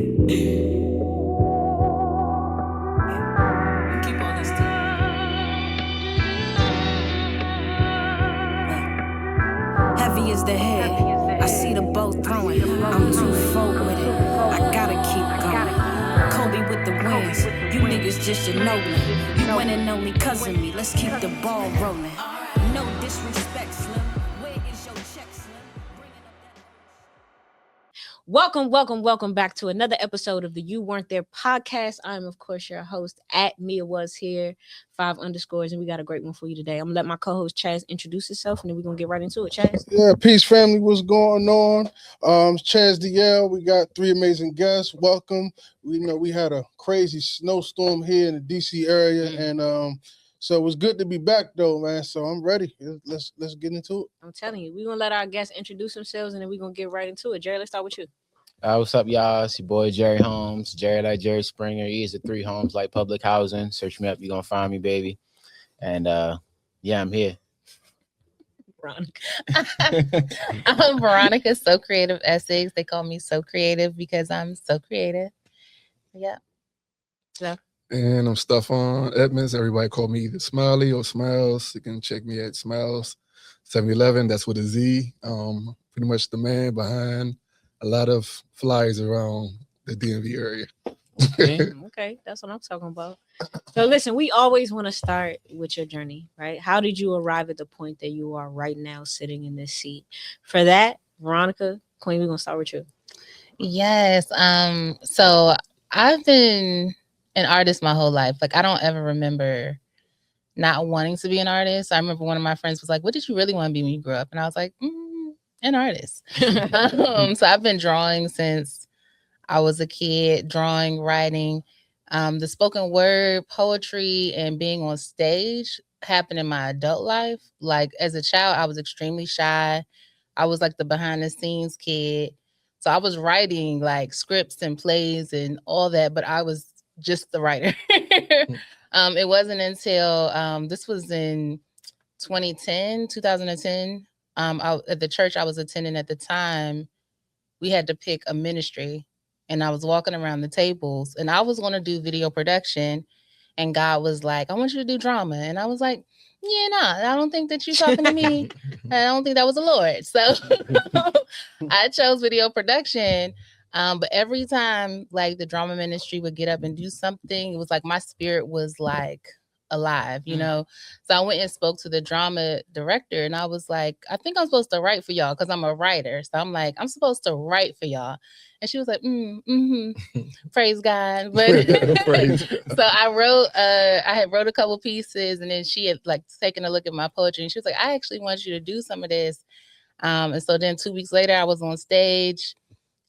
Keep all this to heavy is the head. I see the bow throwing. I'm too full with it. I gotta keep going. Kobe with the wins. You niggas just Ginobili. You winning only cause of me. Let's keep the ball rolling. No disrespect, Slim. Where is your check, Slim? Welcome back to another episode of the You Weren't There podcast. I'm, of course, your host at Mia Was Here, 5 underscores, and we got a great one for you today. I'm gonna let my co-host Chaz introduce himself, and then we're gonna get right into it. Chaz. Yeah, peace, family. What's going on? It's Chaz DL. We got 3 amazing guests. Welcome. We know we had a crazy snowstorm here in the DC area, and so it was good to be back, though, man. So I'm ready. Let's get into it. I'm telling you, we're gonna let our guests introduce themselves, and then we're gonna get right into it. Jerry, let's start with you. What's up, y'all? It's your boy Jerry Holmes. Jerry like Jerry Springer. He is at 3 Homes like public housing. Search me up, you're gonna find me, baby. And yeah, I'm here. Veronica. I'm Veronica, So Creative Essex. They call me So Creative because I'm so creative. Yeah. And I'm Stephon Edmonds. Everybody call me either Smiley or Smiles. You can check me at Smiles 711. That's with a Z. Pretty much the man behind a lot of flyers around the DMV area. Okay, that's what I'm talking about. So listen, we always want to start with your journey, right? How did you arrive at the point that you are right now sitting in this seat? For that, Veronica, Queen, we're gonna start with you. Yes. So I've been an artist my whole life. Like I don't ever remember not wanting to be an artist. I remember one of my friends was like, "What did you really want to be when you grew up?" And I was like, an artist. So I've been drawing since I was a kid, drawing, writing. The spoken word, poetry, and being on stage happened in my adult life. Like as a child, I was extremely shy. I was like the behind the scenes kid. So I was writing like scripts and plays and all that, but I was just the writer. It wasn't until this was in 2010. At the church I was attending at the time, we had to pick a ministry, and I was walking around the tables, and I was going to do video production, and God was like, "I want you to do drama," and I was like, "Yeah, nah, I don't think that you're talking to me. I don't think that was the Lord." So I chose video production. But every time like the drama ministry would get up and do something, it was like my spirit was like alive, you know? So I went and spoke to the drama director, and I was like, "I think I'm supposed to write for y'all because I'm a writer." So I'm like, "I'm supposed to write for y'all." And she was like, praise God. But so I had wrote a couple pieces, and then she had like taken a look at my poetry, and she was like, "I actually want you to do some of this." And so then 2 weeks later I was on stage,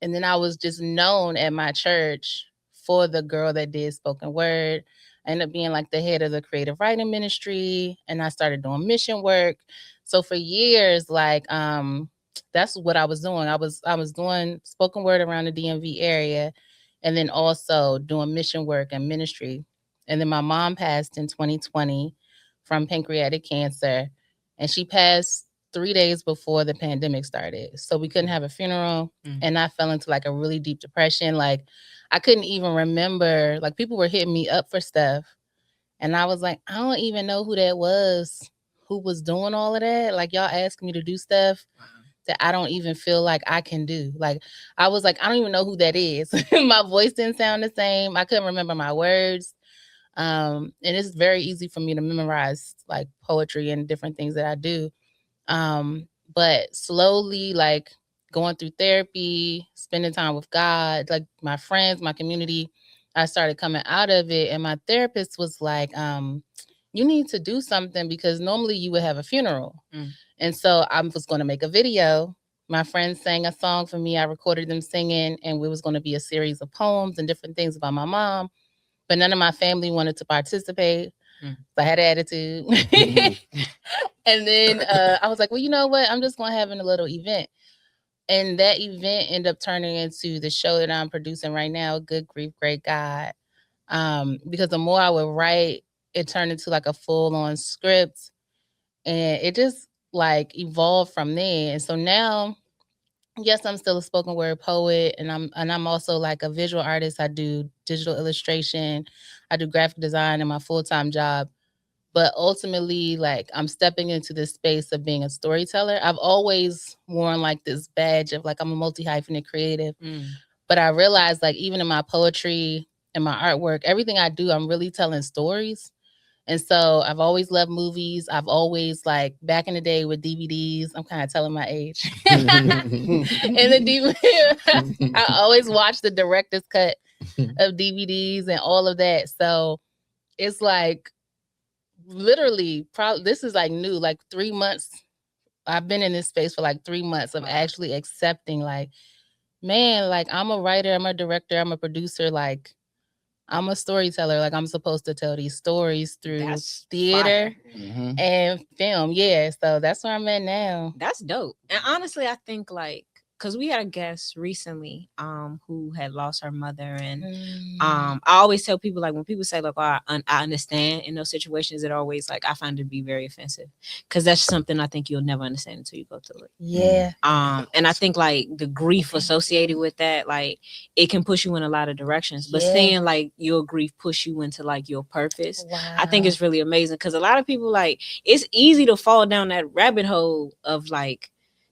and then I was just known at my church for the girl that did spoken word. I ended up being like the head of the creative writing ministry, and I started doing mission work. So for years, like that's what I was doing. I was doing spoken word around the DMV area, and then also doing mission work and ministry. And then my mom passed in 2020 from pancreatic cancer, and she passed 3 days before the pandemic started. So we couldn't have a funeral, and I fell into like a really deep depression. Like I couldn't even remember, like people were hitting me up for stuff. And I was like, I don't even know who that was, who was doing all of that. Like y'all asked me to do stuff that I don't even feel like I can do. Like I was like, I don't even know who that is. My voice didn't sound the same. I couldn't remember my words. And it's very easy for me to memorize like poetry and different things that I do. But slowly, like going through therapy, spending time with God, like my friends, my community, I started coming out of it. And my therapist was like, you need to do something because normally you would have a funeral. And so I was going to make a video. My friends sang a song for me. I recorded them singing, and it was going to be a series of poems and different things about my mom. But none of my family wanted to participate. So I had attitude. And then I was like, well, you know what? I'm just going to have a little event. And that event ended up turning into the show that I'm producing right now, Good Grief, Great God. Because the more I would write, it turned into like a full-on script. And it just like evolved from there. And so now yes, I'm still a spoken word poet, and I'm also like a visual artist. I do digital illustration, I do graphic design in my full-time job. But ultimately, like, I'm stepping into this space of being a storyteller. I've always worn like this badge of like I'm a multi-hyphenate creative. But I realized, like, even in my poetry and my artwork, everything I do, I'm really telling stories. And so I've always loved movies. I've always, like, back in the day with DVDs, I'm kind of telling my age. In the DVD, I always watched the director's cut of DVDs and all of that. So it's like literally, probably this is like new, like 3 months. I've been in this space for like 3 months of actually accepting, like, man, like, I'm a writer, I'm a director, I'm a producer, like, I'm a storyteller. Like, I'm supposed to tell these stories through theater and film. Yeah, so that's where I'm at now. That's dope. And honestly, I think, like, because we had a guest recently who had lost her mother, and I always tell people, like, when people say, like, oh, I understand in those situations, it always, like, I find it to be very offensive, because that's something I think you'll never understand until you go through it. Yeah. And I think, like, the grief associated with that, like, it can push you in a lot of directions, but seeing, like, your grief push you into, like, your purpose, I think it's really amazing, because a lot of people, like, it's easy to fall down that rabbit hole of, like,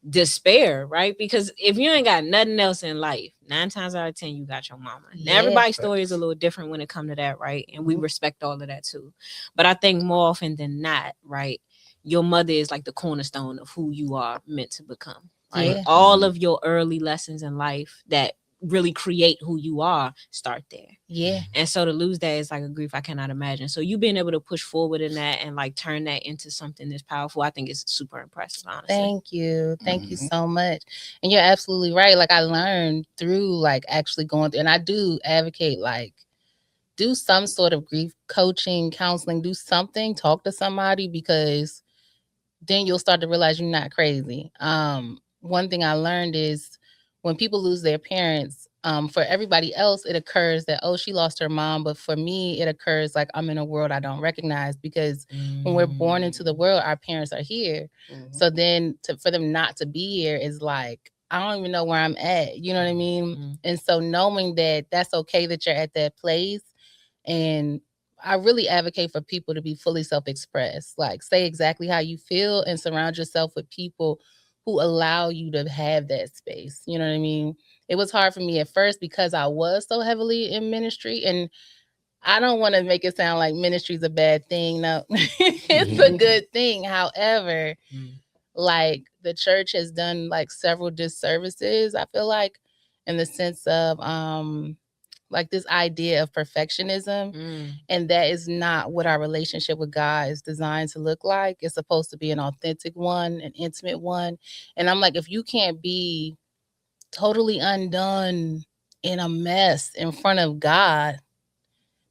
despair, right? Because if you ain't got nothing else in life, 9 times out of 10 you got your mama. Now, everybody's story is a little different when it comes to that, right? And we respect all of that too. But I think more often than not, right, your mother is like the cornerstone of who you are meant to become, right? All of your early lessons in life that really create who you are start there. And so to lose that is like a grief I cannot imagine. So you being able to push forward in that and like turn that into something that's powerful, I think is super impressive, honestly. Thank you you so much. And you're absolutely right. Like, I learned through, like, actually going through, and I do advocate, like, do some sort of grief coaching, counseling, do something, talk to somebody, because then you'll start to realize you're not crazy. One thing I learned is when people lose their parents, for everybody else, it occurs that, oh, she lost her mom. But for me, it occurs like I'm in a world I don't recognize, because when we're born into the world, our parents are here. So then for them not to be here is like, I don't even know where I'm at. You know what I mean? And so knowing that that's okay that you're at that place. And I really advocate for people to be fully self-expressed, like, say exactly how you feel and surround yourself with people who allow you to have that space. You know what I mean? It was hard for me at first because I was so heavily in ministry, and I don't want to make it sound like ministry is a bad thing. No, it's a good thing. However, like, the church has done like several disservices, I feel like, in the sense of like this idea of perfectionism. And that is not what our relationship with God is designed to look like. It's supposed to be an authentic one, an intimate one. And I'm like, if you can't be totally undone in a mess in front of God,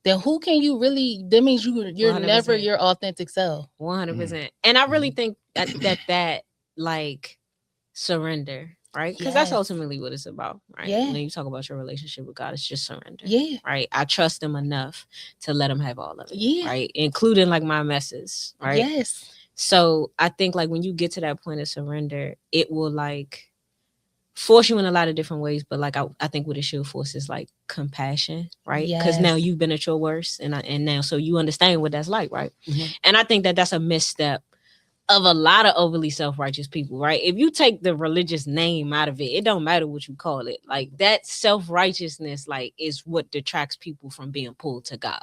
then who can you really, that means you're 100%. Never your authentic self. 100%. And I really think that like surrender, right? Because that's ultimately what it's about, right? When you talk about your relationship with God, it's just surrender. Right? I trust him enough to let him have all of it. Right? Including like my messes, right? So I think like when you get to that point of surrender, it will like force you in a lot of different ways, but like I think what it should force is like compassion, right? Because now you've been at your worst, and now so you understand what that's like, right? And I think that that's a misstep of a lot of overly self-righteous people, right? If you take the religious name out of it, it don't matter what you call it. Like, that self-righteousness, like, is what detracts people from being pulled to God.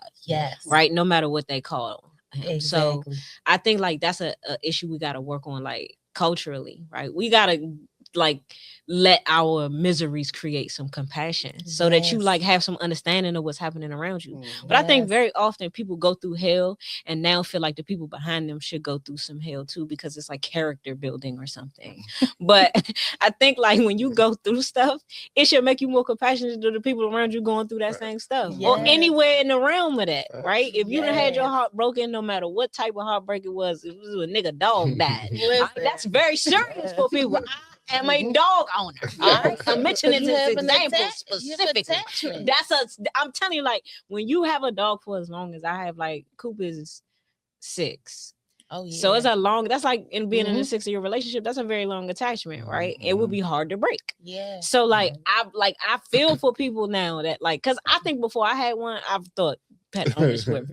Right? No matter what they call him. So I think like that's a issue we got to work on, like, culturally, right? We got to like let our miseries create some compassion so that you like have some understanding of what's happening around you. But I think very often people go through hell and now feel like the people behind them should go through some hell too, because it's like character building or something. But I think like when you go through stuff, it should make you more compassionate to the people around you going through that same stuff, or anywhere in the realm of that, right? If you done had your heart broken, no matter what type of heartbreak it was a nigga dog died. That's very serious for people. I am a dog owner. I'm mentioning this example specifically. I'm telling you, like, when you have a dog for as long as I have, like, Coop is 6. Oh yeah. So it's a long, that's like in being in a Mhm. 6-year relationship, that's a very long attachment, right? It would be hard to break. yeah. So like I feel for people now that like, cause I think before I had one, I've thought that underscore.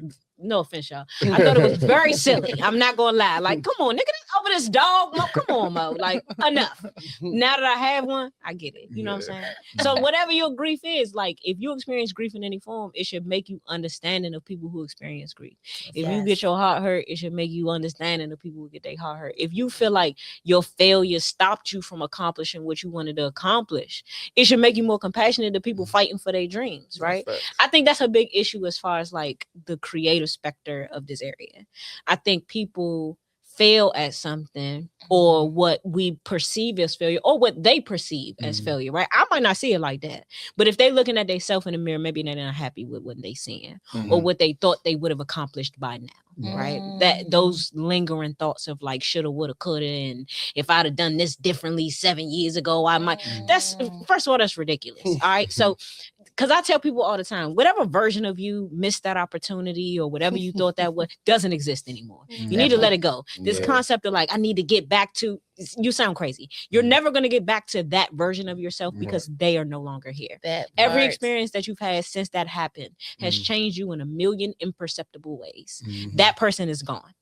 No offense, y'all. I thought it was very silly. I'm not gonna lie. Like, come on, nigga, over this dog. Mo, come on, Mo. Like, enough. Now that I have one, I get it. You know what I'm saying? So whatever your grief is, like if you experience grief in any form, it should make you understanding of people who experience grief. If you get your heart hurt, it should make you understanding of people who get their heart hurt. If you feel like your failure stopped you from accomplishing what you wanted to accomplish, it should make you more compassionate to people fighting for their dreams, right? I think that's a big issue as far as like the creative specter of this area. I think people fail at something or what we perceive as failure or what they perceive as failure, right? I might not see it like that, but if they looking at themselves in the mirror, maybe they're not happy with what they seeing or what they thought they would have accomplished by now, right? That those lingering thoughts of like shoulda, woulda, coulda, and if I'd have done this differently 7 years ago, I might. That's first of all, that's ridiculous. All right, so. Because I tell people all the time, whatever version of you missed that opportunity or whatever you thought that was doesn't exist anymore. You need to let it go. This concept of like, I need to get back to, you sound crazy. You're never going to get back to that version of yourself because they are no longer here. Every experience that you've had since that happened has changed you in a million imperceptible ways. That person is gone.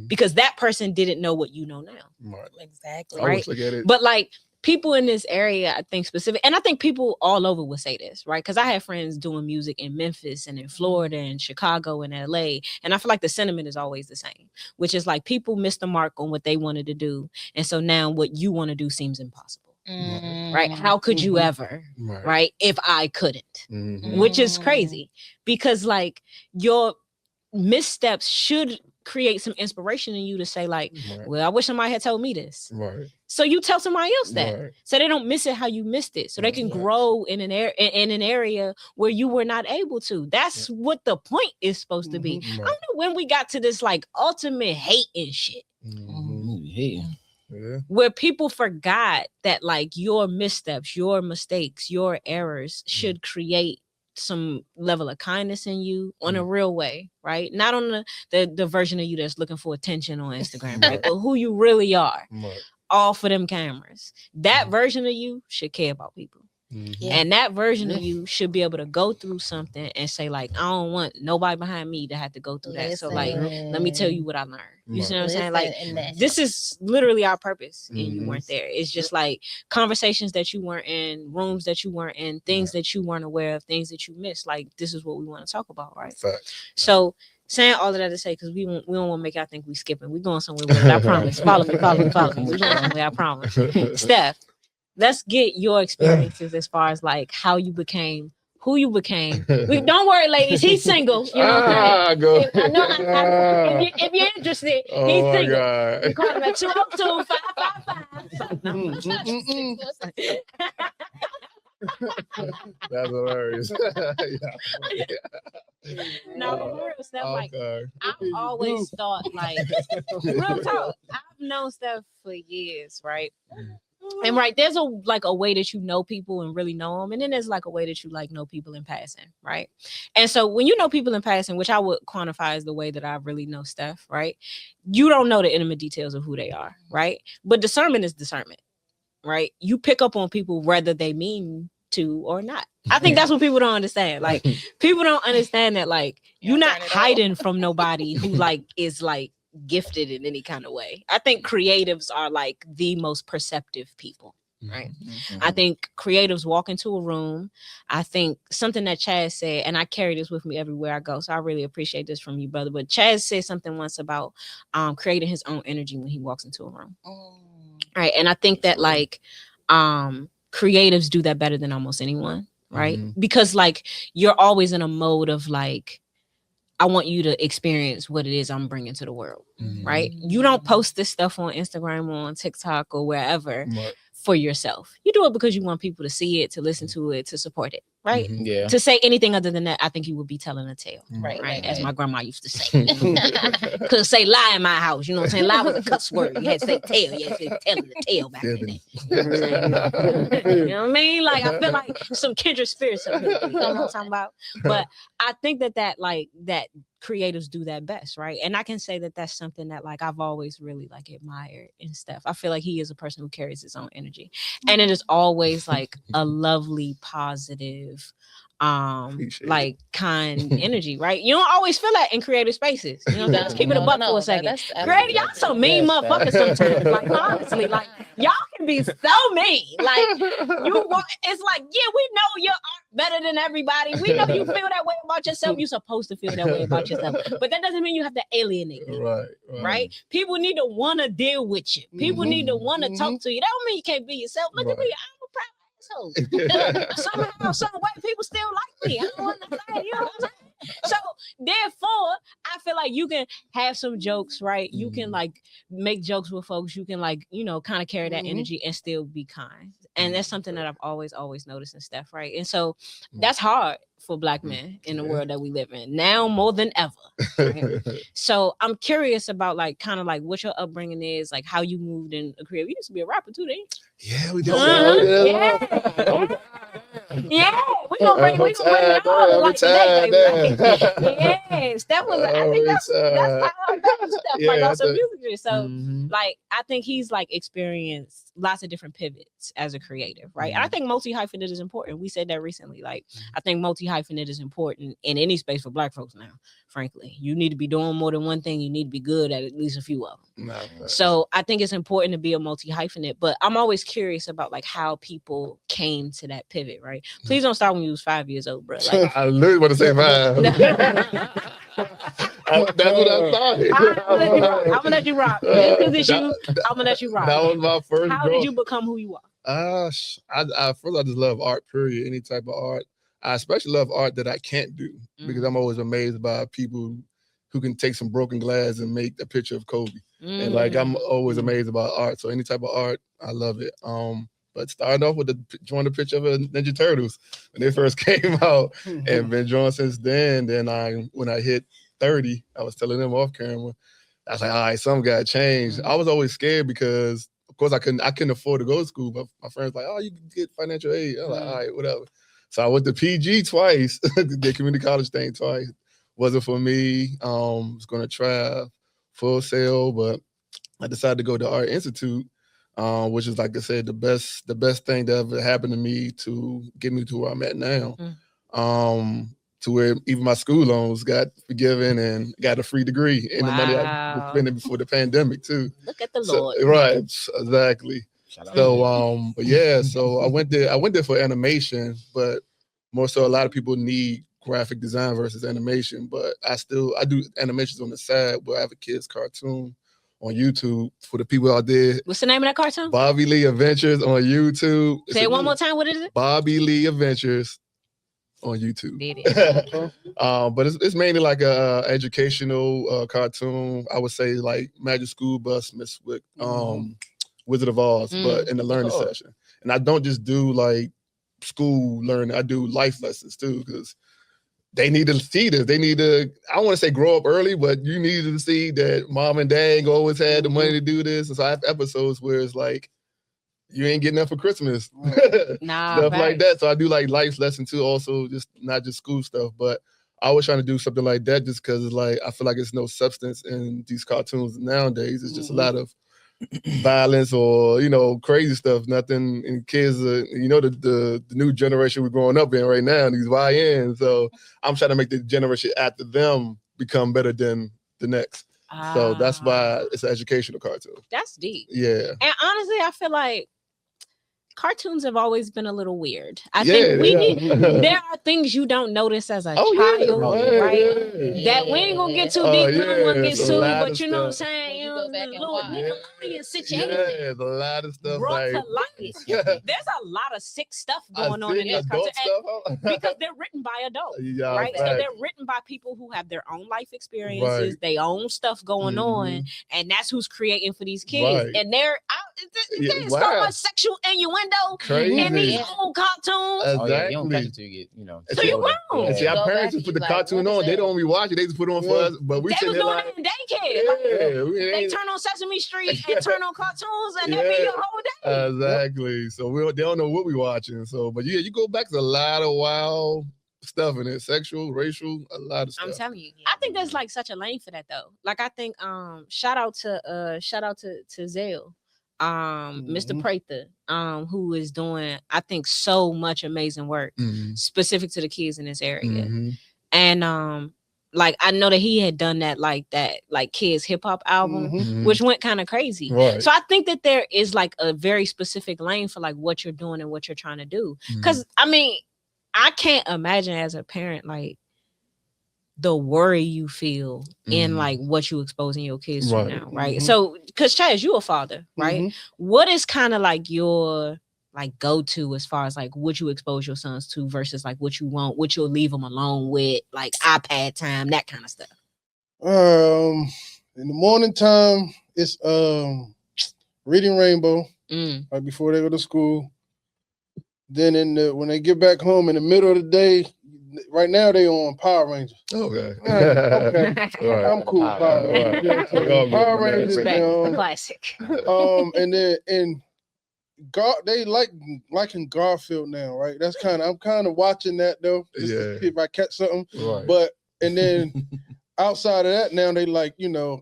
Because that person didn't know what you know now. Exactly. I always look at it. But like, people in this area, I think specific, and I think people all over would say this, right? Because I have friends doing music in Memphis and in Florida and Chicago and LA. And I feel like the sentiment is always the same, which is like people missed the mark on what they wanted to do. And so now what you want to do seems impossible, right? How could you ever, right? If I couldn't, which is crazy because like your missteps should create some inspiration in you to say like, well, I wish somebody had told me this. So you tell somebody else that so they don't miss it how you missed it. So they can grow in an area where you were not able to. That's what the point is supposed to be. I don't know when we got to this like ultimate hate and shit. Where people forgot that like your missteps, your mistakes, your errors should create some level of kindness in you on a real way, right? Not on the version of you that's looking for attention on Instagram, right? But who you really are, all for them cameras. That version of you should care about people. And that version of you should be able to go through something and say like, I don't want nobody behind me to have to go through that. So like, let me tell you what I learned. You see what I'm saying? Like, this is literally our purpose. And you weren't there. It's just like conversations that you weren't in, rooms that you weren't in, things that you weren't aware of, things that you missed. Like, this is what we want to talk about, right? So saying all of that to say, because we don't want to make y'all think we skipping. We going somewhere with it. I promise. Follow me. We going somewhere, I promise. Steph, let's get your experiences as far as like how you became who you became. Don't worry, ladies, he's single. You know what I'm saying? I know. If you're interested, he's single. You call him at 202-555. That's hilarious. No, for real, Steph, like I've always thought like real talk. I've known Steph for years, right? And right, there's a way that you know people and really know them, and then there's like a way that you like know people in passing, right? And so when you know people in passing, which I would quantify as the way that I really know Steph, right? You don't know the intimate details of who they are, right? But discernment is discernment, right? You pick up on people whether they mean to or not. I think that's what people don't understand. Like people don't understand that like you're not hiding from nobody who like is like gifted in any kind of way. I think creatives are like the most perceptive people, right? I think creatives walk into a room. I think something that Chaz said, and I carry this with me everywhere I go, so I really appreciate this from you, brother. But Chaz said something once about creating his own energy when he walks into a room. Right. And I think that like creatives do that better than almost anyone, right? Because like you're always in a mode of like, I want you to experience what it is I'm bringing to the world, right? You don't post this stuff on Instagram or on TikTok or wherever for yourself. You do it because you want people to see it, to listen to it, to support it, right? Yeah. To say anything other than that, I think you would be telling a tale, right? As my grandma used to say. Couldn't say lie in my house, you know what I'm saying? Lie was a cuss word. You had to say tale. You had to say telling the tale back in the day. You know what I mean? Like, I feel like some kindred spirits up here. You know what I'm talking about? But I think that creatives do that best, right? And I can say that that's something that like I've always really like admired in Steph. I feel like he is a person who carries his own energy, and it is always like a lovely, positive, Appreciate like kind energy, right? You don't always feel that in creative spaces. You know, let's keep it a buck for a second. Creative, y'all so mean motherfuckers sometimes. Like honestly, like y'all can be so mean. Like it's like, yeah, we know your art better than everybody. We know you feel that way about yourself. You're supposed to feel that way about yourself, but that doesn't mean you have to alienate them. Right? People need to want to deal with you. People need to want to talk to you. That don't mean you can't be yourself. Look at me, I'm a proud asshole. Somehow, some white people still like me. I don't understand. You know what I'm saying? So therefore, I feel like you can have some jokes, right? You can like make jokes with folks. You can like, you know, kind of carry that energy and still be kind. And that's something that I've always noticed in Steph, right? And so that's hard for Black men in the world that we live in now more than ever. Right? So I'm curious about like kind of like what your upbringing is, like how you moved in a career. You used to be a rapper too, didn't you? Yeah, we did. Yeah, we gonna bring it all like today, baby. Yes, that was. I think that's how I met Steph, like on some music. So, like, I think he's like experienced lots of different pivots as a creative, right? And I think multi-hyphenate is important. We said that recently. Like, I think multi-hyphenate is important in any space for Black folks now. Frankly, you need to be doing more than one thing. You need to be good at least a few of them. So I think it's important to be a multi-hyphenate, but I'm always curious about like how people came to that pivot, right? Please don't start when you was 5 years old, bro. Like, I literally want to say 5. That's what I thought. I'm gonna let you rock. Just because it's you, I'm gonna let you rock. That was my first. How did you become who you are? First I just love art, period. Any type of art. I especially love art that I can't do because I'm always amazed by people who can take some broken glass and make a picture of Kobe. And like I'm always amazed about art. So any type of art, I love it. But starting off with drawing the picture of Ninja Turtles when they first came out, and been drawing since then. Then when I hit 30, I was telling them off camera, I was like, all right, something got changed. I was always scared because, of course, I couldn't afford to go to school. But my friends were like, oh, you can get financial aid. I was like, all right, whatever. So I went to PG twice, the community college thing twice. Wasn't for me. Was gonna try Full Sail, but I decided to go to Art Institute, which is, like I said, the best thing that ever happened to me to get me to where I'm at now. To where even my school loans got forgiven and got a free degree, and the money I was spending before the pandemic too. Look at the Lord. Right, exactly. So but yeah, so I went there for animation, but more so a lot of people need graphic design versus animation. But I do animations on the side where I have a kids cartoon on YouTube for the people out there. What's the name of that cartoon? Bobby Lee Adventures on YouTube. Say it one more time. What is it? Bobby Lee Adventures on YouTube. But it's mainly like a educational cartoon. I would say like Magic School Bus mixed with Wizard of Oz, but in the learning session. And I don't just do like school learning. I do life lessons too, because they need to see this. They need to, I don't want to say grow up early, but you need to see that mom and dad ain't always had the money to do this. And so I have episodes where it's like, you ain't getting up for Christmas. Stuff like that. So I do like life lesson too, also, just not just school stuff. But I was trying to do something like that just because it's like, I feel like it's no substance in these cartoons nowadays. It's just a lot of violence or, crazy stuff. Nothing. And kids, the new generation we're growing up in right now, these YNs. So I'm trying to make the generation after them become better than the next. So that's why it's an educational cartoon. That's deep. Yeah. And honestly, I feel like cartoons have always been a little weird. I think there are things you don't notice as a child, right? Yeah. That we ain't gonna get too deep. We don't want to get sued, but you know what I'm saying? You know, the little Nickelodeon situation. Yeah, a lot of stuff brought to life. There's a lot of sick stuff going on in this cartoon because they're written by adults, right? So they're written by people who have their own life experiences, their own stuff going on, and that's who's creating for these kids. And they're there's so much sexual innuendo in these old cartoons. Exactly. You don't catch it till you get, So you grown. And see, our parents just put the cartoon on. They don't be watching. They just put it on for us. But we they was doing it in daycare. They turn on Sesame Street and turn on cartoons, and that be your whole day. Exactly. So they don't know what we watching. So, but yeah, you go back to a lot of wild stuff in it, sexual, racial, a lot of stuff. I'm telling you, I think there's like such a lane for that though. Like I think shout out to Zell, Mr. Prather, who is doing I think so much amazing work specific to the kids in this area. And like I know that he had done that kids hip hop album, which went kind of crazy. Right. So I think that there is like a very specific lane for like what you're doing and what you're trying to do. Because I mean, I can't imagine as a parent like the worry you feel in like what you exposing your kids to now, right? So because Chaz, you a father, right? What is kind of like your like go to as far as like what you expose your sons to versus like what you want, what you'll leave them alone with, like iPad time, that kind of stuff? In the morning time, it's Reading Rainbow right before they go to school. Then when they get back home in the middle of the day, right now they on Power Rangers. Okay. Right. I'm cool with Power Rangers. Power Rangers, classic. And they liking Garfield now, right? That's I'm kind of watching that though. Just to see if I catch something. Right. But and then outside of that, now they like,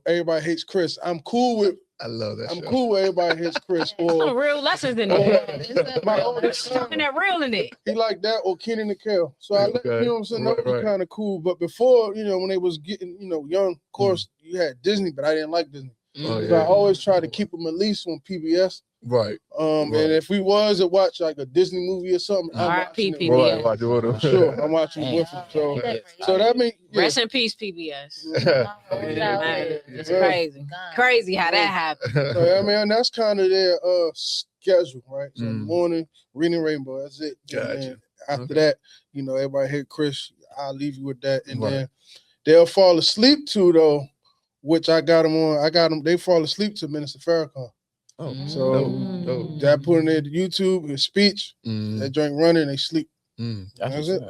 Everybody Hates Chris. I'm cool with. I love that. I'm cool with Everybody Hates Chris. Or real lessons in there. My oldest son, something that real in it. He like that or Kenan and Kel. So I let, you know what I'm saying? That was kind of cool. But before, when they was getting, young, of course, you had Disney, but I didn't like Disney. So I always try to keep them at least on PBS. Right. And if we was to watch like a Disney movie or something, I'm watching it. Right, watch it with them. Sure, I'm watching it with them. So that means rest in peace, PBS. It's crazy. Crazy how that happened. So I mean, that's kind of their schedule, right? So in the morning, Reading Rainbow, that's it. Gotcha. After that, everybody hit Chris. I'll leave you with that, and then they'll fall asleep to though, which I got them on. They fall asleep to Minister Farrakhan. Oh, so that put in there YouTube, his speech, that joint running, they sleep. That's it.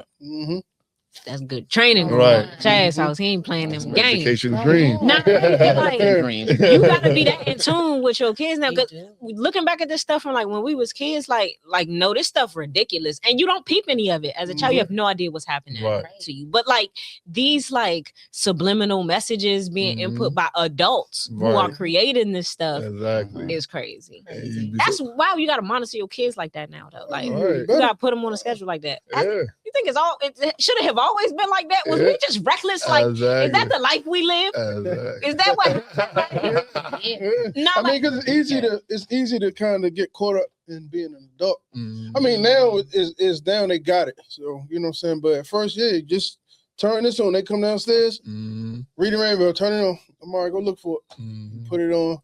That's good training. Right. Chaz house, he ain't playing them games. Education dream. Nah, like, you gotta be that in tune with your kids now. Because looking back at this stuff from like when we was kids, like no, this stuff ridiculous, and you don't peep any of it as a child. You have no idea what's happening to you. But like these like subliminal messages being input by adults who are creating this stuff is crazy. That's wow. You gotta monitor your kids like that now, though. Like you gotta put them on a schedule like that. You think it should have always been like that? Was we just reckless? Like, is that the life we live? Is that what? No, I mean, because it's easy to kind of get caught up in being an adult. I mean, now it's down. They got it. So you know what I'm saying. But at first, just turn this on. They come downstairs, Reading Rainbow, turn it on. Amari, go look for it. Put it on.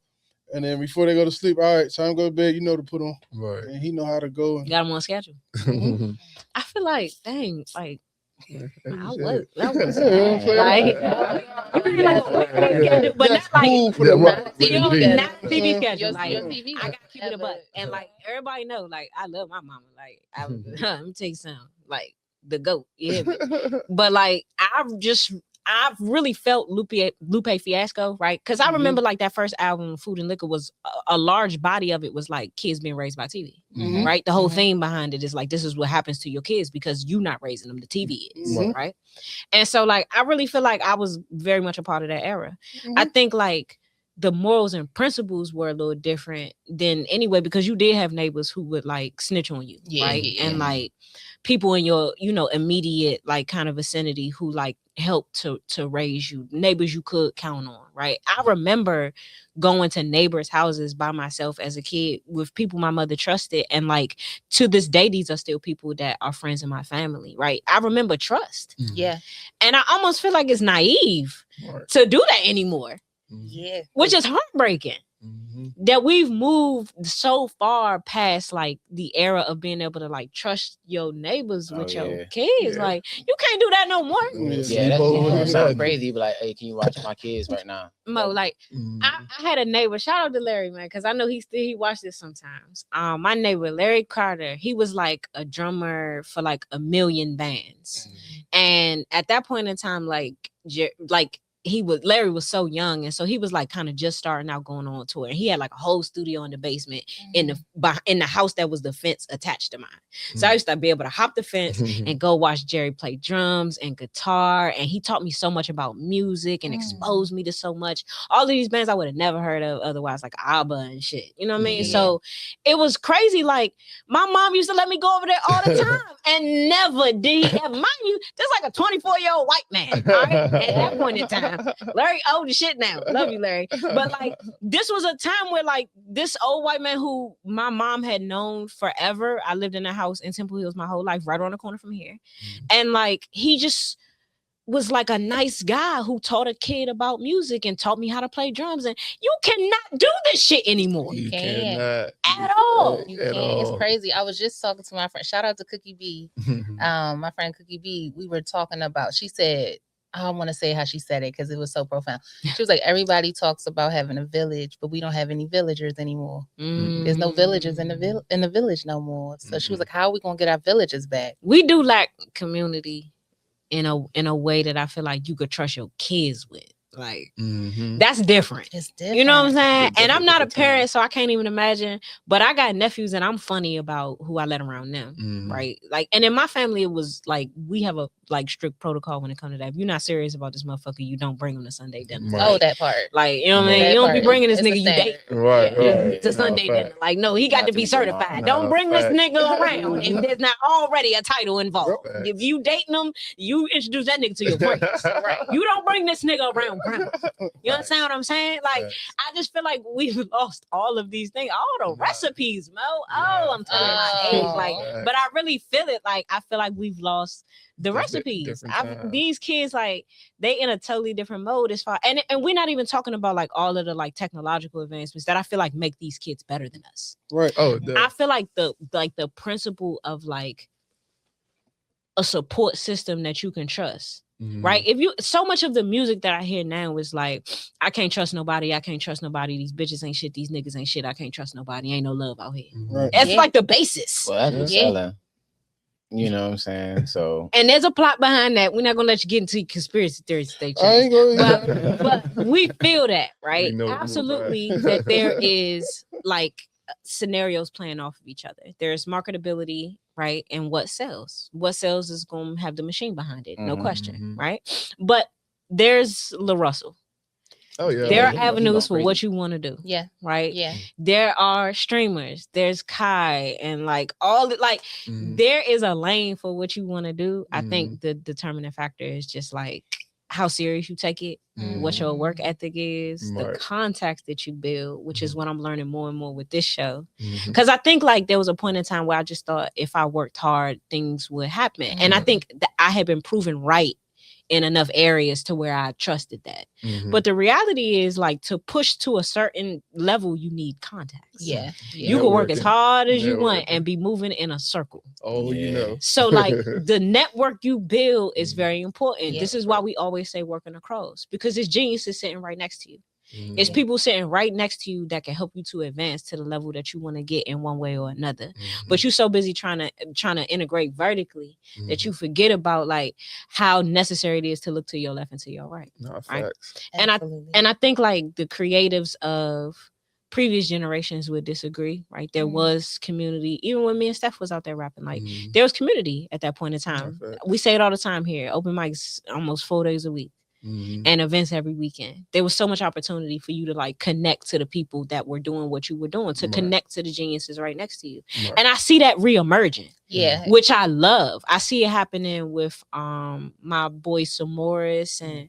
And then before they go to sleep, all right, time to go to bed, to put on. Right. And he know how to go. You got him on schedule. I feel like, dang, like, I was like, but not like TV schedule. Like, I gotta keep it a buck. And like everybody know, like I love my mama. Like let me tell you something, like the GOAT. Yeah. But like I've really felt Lupe Fiasco, right? Because I remember like that first album, Food and Liquor, was a large body of it was like kids being raised by TV, right? The whole theme behind it is like, this is what happens to your kids because you're not raising them, the TV is, right? And so like, I really feel like I was very much a part of that era. I think like the morals and principles were a little different than anyway, because you did have neighbors who would like snitch on you, right? And like people in your, immediate like kind of vicinity who like helped to raise you, neighbors you could count on, right? I remember going to neighbors' houses by myself as a kid with people my mother trusted, and like to this day, these are still people that are friends in my family, right? I remember trust. And I almost feel like it's naive to do that anymore. Which is heartbreaking. That we've moved so far past like the era of being able to like trust your neighbors with your kids. Like you can't do that no more. That sounds crazy. But like, hey, can you watch my kids right now? Mo, like I had a neighbor. Shout out to Larry, man, because I know he watched this sometimes. My neighbor Larry Carter, he was like a drummer for like a million bands, and at that point in time, like Larry was so young, and so he was like kind of just starting out going on tour. And he had like a whole studio in the basement in the house that was the fence attached to mine. So I used to be able to hop the fence and go watch Jerry play drums and guitar. And he taught me so much about music and exposed me to so much. All of these bands I would have never heard of otherwise, like ABBA and shit. You know what I mean? So it was crazy. Like my mom used to let me go over there all the time, and never did he ever, mind you, there's like a 24-year-old white man, all right, at that point in time. Larry old as shit now. Love you, Larry. But like this was a time where like this old white man who my mom had known forever. I lived in a house in Temple Hills my whole life, right around the corner from here. And like he just was like a nice guy who taught a kid about music and taught me how to play drums. And you cannot do this shit anymore. You can't. cannot At all. You at can't. all. It's crazy. I was just talking to my friend. Shout out to Cookie B. My friend Cookie B. We were talking about. She said, I don't want to say how she said it because it was so profound. She was like, everybody talks about having a village, but we don't have any villagers anymore. There's no villagers in the village no more. So she was like, how are we gonna get our villages back? We do lack community in a way that I feel like you could trust your kids with. Like that's different. It's different. You know what I'm saying? It's And I'm not a different every time. parent, so I can't even imagine. But I got nephews, and I'm funny about who I let around them, right? Like, and in my family, it was like we have a like strict protocol when it comes to that. If you're not serious about this motherfucker, you don't bring him to Sunday dinner. Right. Oh, that part. Like, you know what I mean? That You don't be part. bringing this It's a nigga you standard. date Right, to right. Sunday No, dinner. fact. Like, no, he got Not to to be be certified. wrong. Don't Nah, bring this facts. nigga around if there's not already a title involved. Facts. If you dating him, you introduce that nigga to your friends. Right? You don't bring this nigga around grandma. You understand what I'm saying? Like, Facts. I just feel like we've lost all of these things, all the Nah. recipes, Mo. Nah, Oh, I'm telling you my age. facts. Like, Facts. but I really feel it. Like, I feel like we've lost the Different- recipes. different times. These kids, like, they in a totally different mode as far, and we're not even talking about like all of the like technological advancements that I feel like make these kids better than us. Right. Oh, I feel like the principle of like a support system that you can trust. Right. If you so much of the music that I hear now is like, I can't trust nobody. I can't trust nobody. These bitches ain't shit. These niggas ain't shit. I can't trust nobody. Ain't no love out here. Right. That's Yeah. like the basis. Well, that's what's Yeah. selling. You know what I'm saying? So And there's a plot behind that. We're not gonna let you get into conspiracy theories today. I ain't Chase. gonna. But we feel that, right? We know- Absolutely, that there is like scenarios playing off of each other. There's marketability, right? And what sells. What sells is gonna have the machine behind it, no Mhm. question, right? But there's La Russell. Oh yeah. There are he avenues going for what crazy. you want to do, Yeah. right? Yeah. There are streamers, there's Kai, and like all the like Mhm. there is a lane for what you want to do. I Mm-hmm. think the determining factor is just like how serious you take it, what your work ethic is, the Right. contacts that you build, which is what I'm learning more and more with this show. Mhm. Because I think like there was a point in time where I just thought if I worked hard, things would happen. And I Mhm. think that I had been proven right in enough areas to where I trusted that. Mhm. But the reality is like to push to a certain level, you need contacts. Yeah. You can work as Networking. hard as you want Networking. and be moving in a circle. Oh, you Yeah. know. So like the network you build is very important. Yeah. This is why we always say working across, because it's geniuses sitting right next to you. Mhm. It's people sitting right next to you that can help you to advance to the level that you want to get in one way or another. Mhm. But you're so busy trying to integrate vertically that Mhm. you forget about like how necessary it is to look to your left and to your right. Nah, right. facts. And Absolutely. And I think like the creatives of previous generations would disagree, right? There Mhm. was community, even when me and Steph was out there rapping, like Mhm. there was community at that point in time. facts. We say it all the time here. Open mics almost 4 days a week Mhm. and events every weekend. There was so much opportunity for you to like connect to the people that were doing what you were doing, to Right. connect to the geniuses right next to you. Right. And I see that reemerging, yeah. which I love. I see it happening with my boy Samoris and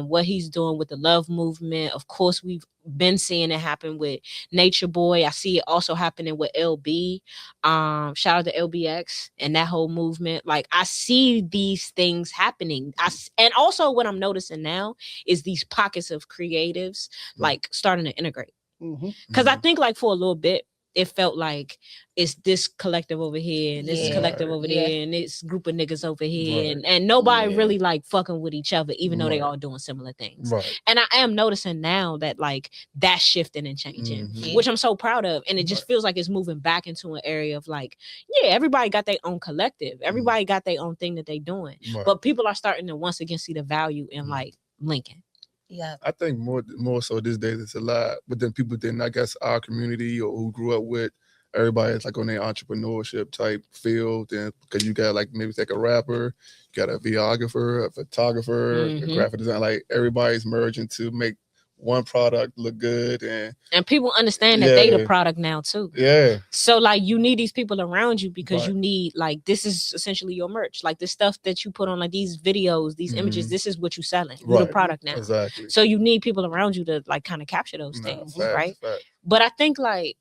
what he's doing with the love movement. Of course, we've been seeing it happen with Nature Boy. I see it also happening with LB. Shout out to LBX and that whole movement. Like I see these things happening. And also what I'm noticing now is these pockets of creatives like starting to integrate. Mhm. Because I think like for a little bit, it felt like it's this collective over here and this Yeah. collective over Yeah. there and this group of niggas over here Right. and nobody Yeah. really like fucking with each other, even though they Right. all doing similar things. Right. And I am noticing now that like that's shifting and changing, Mhm. Yeah. which I'm so proud of. And it just feels like it's moving back into an area of like, yeah, everybody got their own collective. Everybody got their own thing that they doing. Right. But people are starting to once again see the value in Mhm. like linking. Yeah. I think more so these days it's a lot, but then people didn't, I guess, our community or who grew up with, everybody's like on their entrepreneurship type field, and because you got like maybe it's like a rapper, you got a videographer, a photographer, a Mhm. graphic designer, like everybody's merging to make one product look good, and And people understand that they the Yeah. product now too. yeah, So like you need these people around you because Right. you need like this is essentially your merch. Like the stuff that you put on like these videos, these images, Mhm. this is what you selling. You the Right. product now. exactly. So you need people around you to like kind of capture those Nah, things, facts, right? facts. But I think like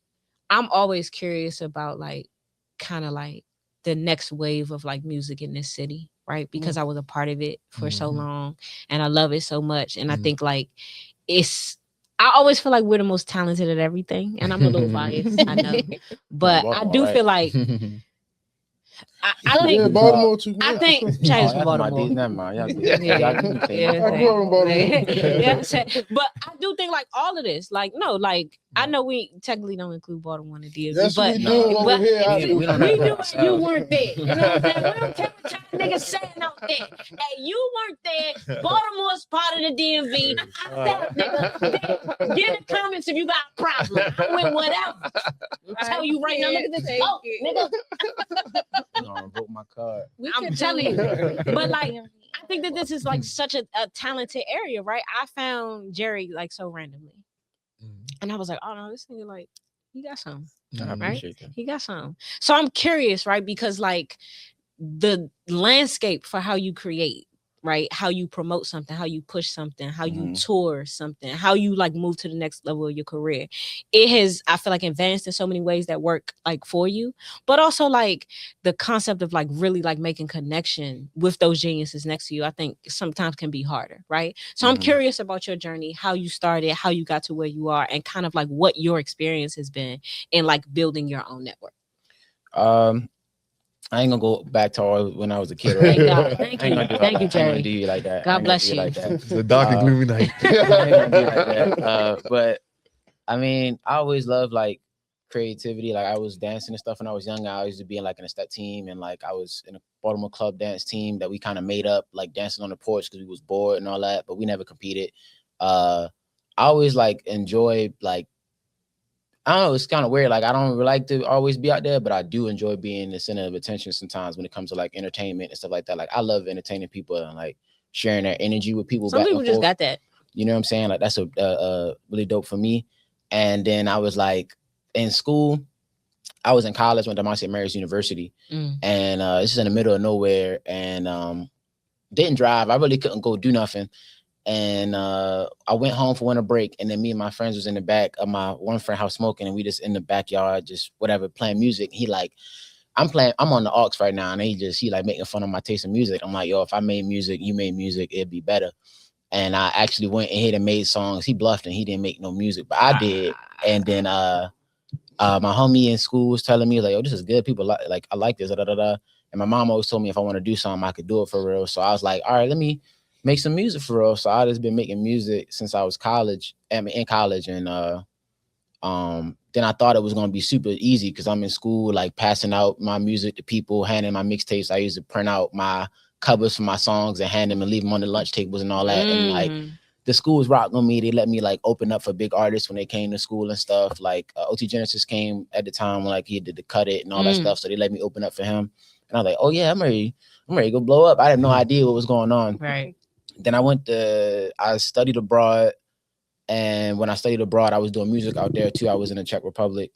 I'm always curious about like kind of like the next wave of like music in this city, right? Because I was a part of it for so Mhm. long and I love it so much. And I Mhm. think like I always feel like we're the most talented at everything. And I'm a little biased, I know. But I do feel like I think Yeah, Baltimore too. I Yeah, think for sure. Chaz Oh, from that's my Baltimore. D. Never mind. Y'all, Yeah, y'all, yeah, I grew up in Baltimore. yeah, but I do think like all of this, like no, like I know we technically don't include Baltimore in the DMV, Yes, but we do Nah. over but here. I we do. don't we have do that it. You ourselves. weren't there. You know what I'm saying? We don't care what y'all niggas saying out there. Hey, you weren't there. Baltimore's part of the DMV. I said, nigga, get in the comments if you got a problem. I'm with whatever. I'm telling you right now, look at this Take smoke, it. nigga. I'm gonna vote my card. We I'm could telling do you. it. But like I think that this is like such a talented area, right? I found Jerry like so randomly. And I was like, oh no, this nigga like he got something. I Mhm. appreciate that. He got something. So I'm curious, right? Because like the landscape for how you create, right? How you promote something, how you push something, how you Mhm. tour something, how you like move to the next level of your career. It has, I feel like, advanced in so many ways that work like for you, but also like the concept of like really like making connection with those geniuses next to you, I think sometimes can be harder, right? So I'm Mhm. curious about your journey, how you started, how you got to where you are, and kind of like what your experience has been in like building your own network. I ain't gonna go back to all when I was a kid. Thank Right? God. Thank I ain't you. gonna do Thank you, I ain't Jerry. gonna do you like that. God I ain't gonna bless do you you. like that. It's a dark and gloomy night. I ain't gonna do you like that. But I mean, I always loved like creativity. Like I was dancing and stuff when I was young. I used to be in like in a step team, and like I was in a Baltimore club dance team that we kind of made up, like dancing on the porch because we was bored and all that. But we never competed. I always like enjoy like I don't know. It's kind of weird. Like I don't like to always be out there, but I do enjoy being the center of attention sometimes when it comes to like entertainment and stuff like that. Like I love entertaining people and like sharing their energy with people. Some back people and just forth. got that. You know what I'm saying? Like that's a really dope for me. And then I was like in school. I was in college, went to Marcy Mary's University, and it's just in the middle of nowhere, and didn't drive. I really couldn't go do nothing. And I went home for winter break, and then me and my friends was in the back of my one friend house smoking, and we just in the backyard, just whatever, playing music. He like, I'm on the aux right now, and he like making fun of my taste in music. I'm like, yo, if I made music, you made music, it'd be better. And I actually went and hit and made songs. He bluffed and he didn't make no music, but I did. And then my homie in school was telling me like, "Oh, this is good. People like I like this." Da, da, da, da. And my mom always told me if I want to do something, I could do it for real. So I was like, "All right, let me make some music for real." So I just been making music since I was in college, and then I thought it was gonna be super easy because I'm in school, like passing out my music to people, handing my mixtapes. I used to print out my covers for my songs and hand them and leave them on the lunch tables and all that. And like the school was rocking on me. They let me like open up for big artists when they came to school and stuff. Like OT Genesis came at the time when like he did the Cut It and all that stuff. So they let me open up for him. And I was like, oh yeah, I'm ready to go blow up. I had no idea what was going on. Right. Then I studied abroad. And when I studied abroad, I was doing music out there too. I was in the Czech Republic.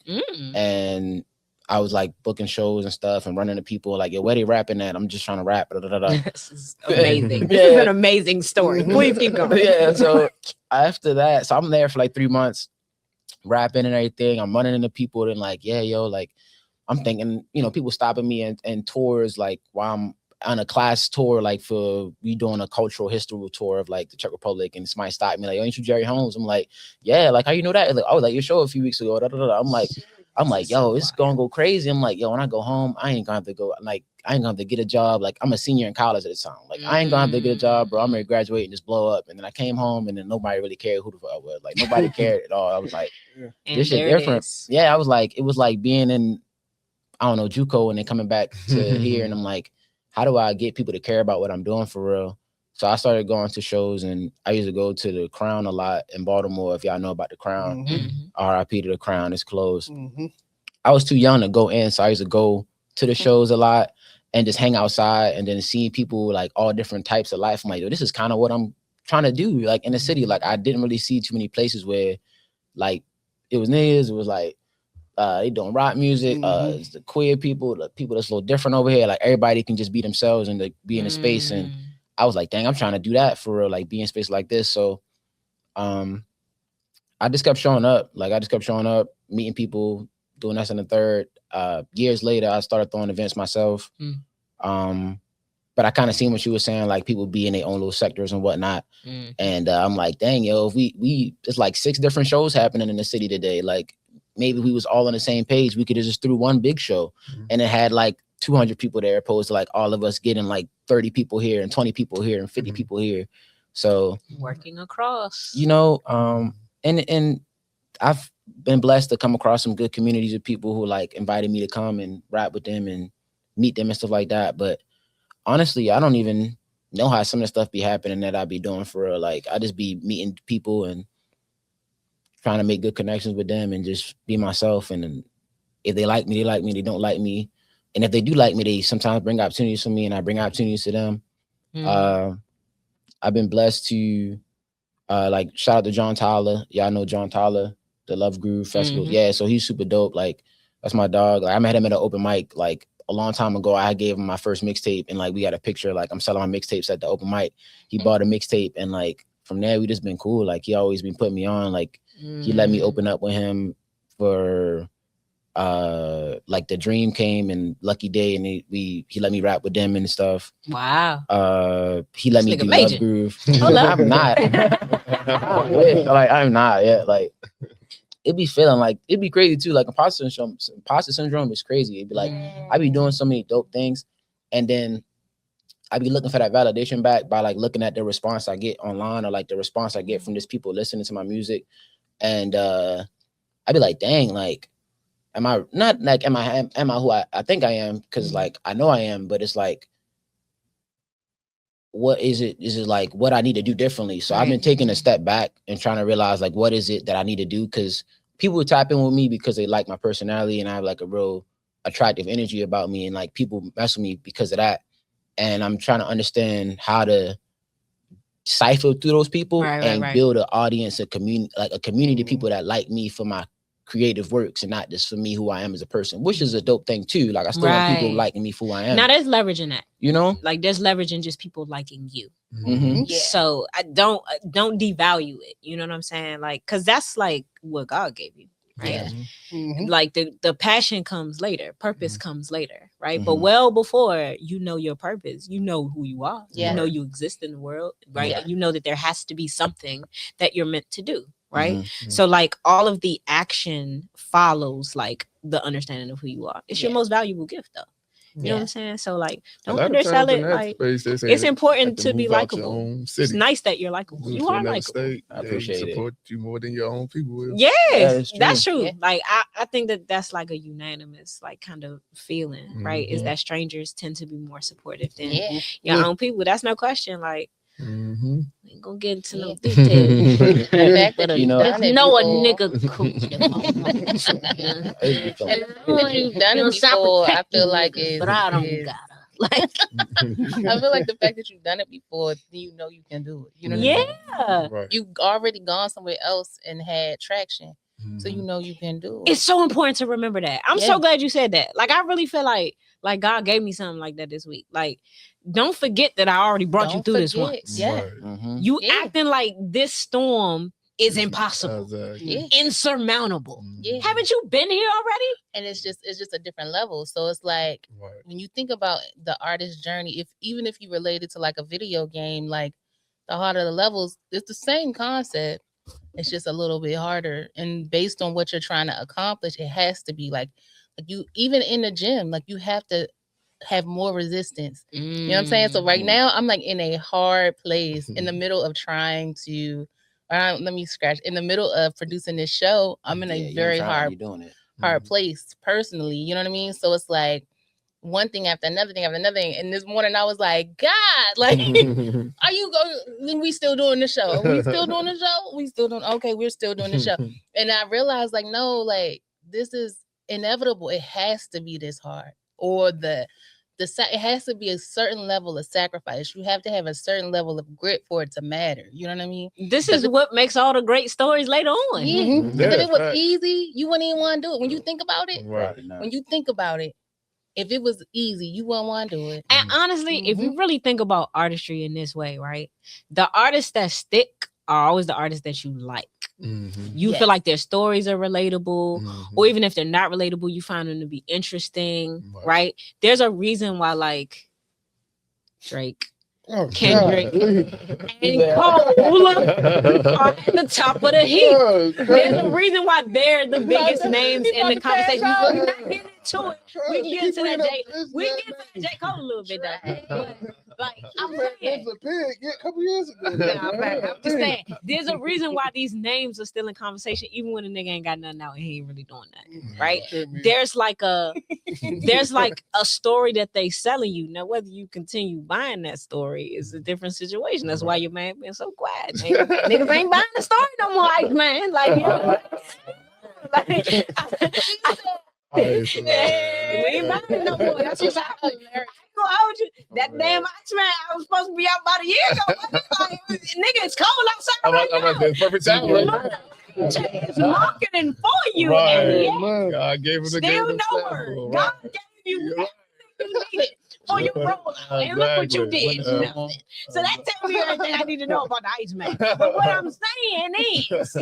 And I was like booking shows and stuff and running to people like, yo, where they rapping at? I'm just trying to rap. This is amazing. This is an amazing story. Please keep going. Yeah. So after that, so I'm there for like 3 months, rapping and everything. I'm running into people and like, yeah, yo, like I'm thinking, people stopping me and tours like while I'm on a class tour, like we doing a cultural historical tour of like the Czech Republic, and somebody stopped me like, "Yo, ain't you Jerry Holmes?" I'm like, "Yeah." Like, how you know that? Like, I was like your show a few weeks ago. I'm like, yo, it's gonna go crazy. I'm like, yo, when I go home, I ain't gonna have to go. Like, I ain't gonna have to get a job. Like, I'm a senior in college at the time. Like, I ain't gonna have to get a job, bro. I'm gonna graduate and just blow up. And then I came home, and then nobody really cared who the fuck I was. Like, nobody cared at all. I was like, this shit different. Yeah, I was like, it was like being in, I don't know, JUCO, and then coming back to here, and I'm like, how do I get people to care about what I'm doing for real? So I started going to shows, and I used to go to the Crown a lot in Baltimore. If y'all know about the Crown, R.I.P. to the Crown, it's closed. I was too young to go in, so I used to go to the shows a lot and just hang outside, and then seeing people like all different types of life. I'm like, yo, this is kind of what I'm trying to do, like in the city. Like I didn't really see too many places where like it was niggas, it was like they doing rock music, it's the queer people, the people that's a little different over here. Like everybody can just be themselves and like, be in a space. And I was like, dang, I'm trying to do that for real, like be in space like this. So I just kept showing up. Like I just kept showing up, meeting people, doing this and the third. Years later, I started throwing events myself. But I kind of seen what you were saying, like people be in their own little sectors and whatnot. And I'm like, dang, yo, if we it's like 6 different shows happening in the city today. Like maybe we was all on the same page. We could have just threw one big show and it had like 200 people there, opposed to like all of us getting like 30 people here and 20 people here and 50 people here. So working across, you know, and I've been blessed to come across some good communities of people who like invited me to come and rap with them and meet them and stuff like that. But honestly, I don't even know how some of the stuff be happening that I be doing for real. Like I just be meeting people and trying to make good connections with them and just be myself. And if they like me, they like me. They don't like me. And if they do like me, they sometimes bring opportunities for me and I bring opportunities to them. I've been blessed to like shout out to John Tyler. Y'all know John Tyler, the Love Groove Festival. Yeah, so he's super dope. Like that's my dog. Like I met him at an open mic like a long time ago. I gave him my first mixtape and like we got a picture. Like I'm selling my mixtapes at the open mic. He bought a mixtape and like from there we just been cool. Like he always been putting me on. Like he let me open up with him for like The Dream came and Lucky Day and he let me rap with them and stuff. Wow. He let me do Love Groove. I'm not. I'm not yet. Like it be feeling like it'd be crazy too. Like imposter syndrome is crazy. It'd be like I be doing so many dope things, and then I be looking for that validation back by like looking at the response I get online or like the response I get from just people listening to my music, and I'd be like, dang, like, am I not like am I who I think I am? Because like I know I am, but it's like, what is it? Is it like what I need to do differently? So I've been taking a step back and trying to realize like what is it that I need to do? Because people tap in with me because they like my personality and I have like a real attractive energy about me, and like people mess with me because of that. And I'm trying to understand how to cipher through those people and build an audience, a community of people that like me for my creative works and not just for me who I am as a person, which is a dope thing too. Like I still want people liking me for who I am. Now there's leverage in that, you know, like there's leverage in just people liking you. So I don't devalue it. You know what I'm saying? Like, cause that's like what God gave you, right? Like the passion comes later, purpose comes later, right? But well before you know your purpose, you know who you are. You know you exist in the world, right? And you know that there has to be something that you're meant to do. Right. So like all of the action follows like the understanding of who you are. It's your most valuable gift though. You know what I'm saying? So like don't undersell it. Like it's important to be likable. It's nice that you're likable. You are likable. I appreciate it. Support you more than your own people will. Yes, that's true. Like I think that's like a unanimous like kind of feeling, right? Is that strangers tend to be more supportive than your own people. That's no question. Like we ain't gonna get into no details. You know a nigga cool. You've done it before. I feel like it's, but I don't gotta. Like I feel like the fact that you've done it before, you know you can do it. You know what I mean? You've already gone somewhere else and had traction. So you know you can do it. It's so important to remember that. I'm so glad you said that. Like I really feel like God gave me something like that this week. Like don't forget that I already brought you through this once. You acting like this storm is impossible, insurmountable. Haven't you been here already? And it's just a different level. So it's like when you think about the artist journey, even if you relate it to like a video game, like the harder the levels, it's the same concept. It's just a little bit harder. And based on what you're trying to accomplish, it has to be like you, even in the gym, like you have to have more resistance. You know what I'm saying? So right now I'm like in a hard place in the middle of trying to, in the middle of producing this show. I'm in a very hard place personally. You know what I mean? So it's like, one thing after another thing after another thing. And this morning I was like, God, like, are you going? We still doing the show? Are we still doing the show? We still doing? Okay, we're still doing the show. And I realized, like, no, like this is inevitable. It has to be this hard, or it has to be a certain level of sacrifice. You have to have a certain level of grit for it to matter. You know what I mean? This is what makes all the great stories later on. Yeah. Mhm. If it was easy, you wouldn't even want to do it. When you think about it, Right. when you think about it, if it was easy, you wouldn't want to do it. And honestly, if you really think about artistry in this way, right? The artists that stick are always the artists that you like. You Yes. feel like their stories are relatable, Mm-hmm. or even if they're not relatable, you find them to be interesting, Right. right? There's a reason why, like, Drake Oh, Kendrick. God. and Cole are at the top of the heap. Oh, There's a God. reason why they're the biggest names in the conversation. out. We're not getting into it. We can get into that we can get into that J. Cole a little bit though. But, like, I'm saying, That's a pig a couple years ago. nah, I'm just saying, there's a reason why these names are still in conversation, even when a nigga ain't got nothing out and he ain't really doing nothing, right? There's like a story that they selling you. Now, whether you continue buying that story is a different situation. That's why your man been so quiet. Niggas ain't buying the story no more, Ice Man. Like, you know, we ain't buying it no more. That's just how hold you. That damn Ice Man, I was supposed to be out about a year ago. Nigga, it's cold outside right now. Perfect time. Right? It's marketing for you. Right. And yet, Man. God gave us a still good no word. God gave you everything you needed for your roll out. And look what you did. Nothing. So that tells me everything I need to know about the Ice Man. But what I'm saying is,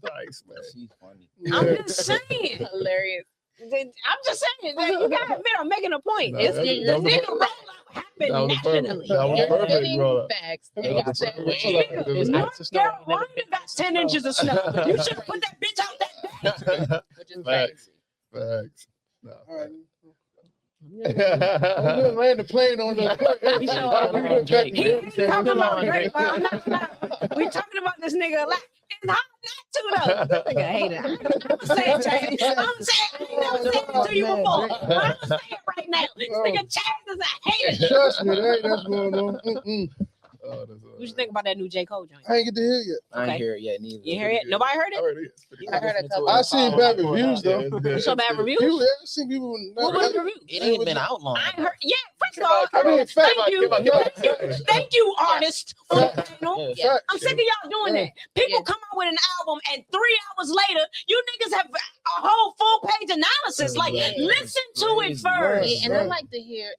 Nice, man. She's funny. I'm just saying. Hilarious. I'm just saying that you gotta admit I'm making a point. No, It's that the was a- nigga rollout happened that was a perfect- nationally. that was You're perfect, spitting bro. facts. They got That's a that perfect way. rollout. It was North Carolina got 10 inches of snow. You should have put that bitch out that day. Which is Facts. crazy. Facts. No. All right. I'm gonna land the plane on the. He ain't talking about Drake, but I'm not. We talking about this nigga a lot. It's hard not to though. This nigga hate it. I'm saying, Chaz. I'm saying, I ain't never said it to you before. But I'm saying it right now. This nigga Chaz is a hater. Trust me, that ain't that's going on. Mm-mm. Oh, that's What you think about that new J. Cole joint? I ain't get to hear it yet. I ain't Okay. hear it yet neither. You hear it? Nobody heard I it? heard it. It's pretty I heard a couple. I seen bad reviews though. You saw bad reviews? People, I seen people. What was the review? It ain't been out long. I ain't heard. Yeah, first of all, I mean, fact, thank you. Thank you, artists. Yeah. Yeah. I'm sick of y'all doing that. People come out with an album and 3 hours later, you niggas have a whole full page analysis. Like, listen to it first. Yeah, and I like to hear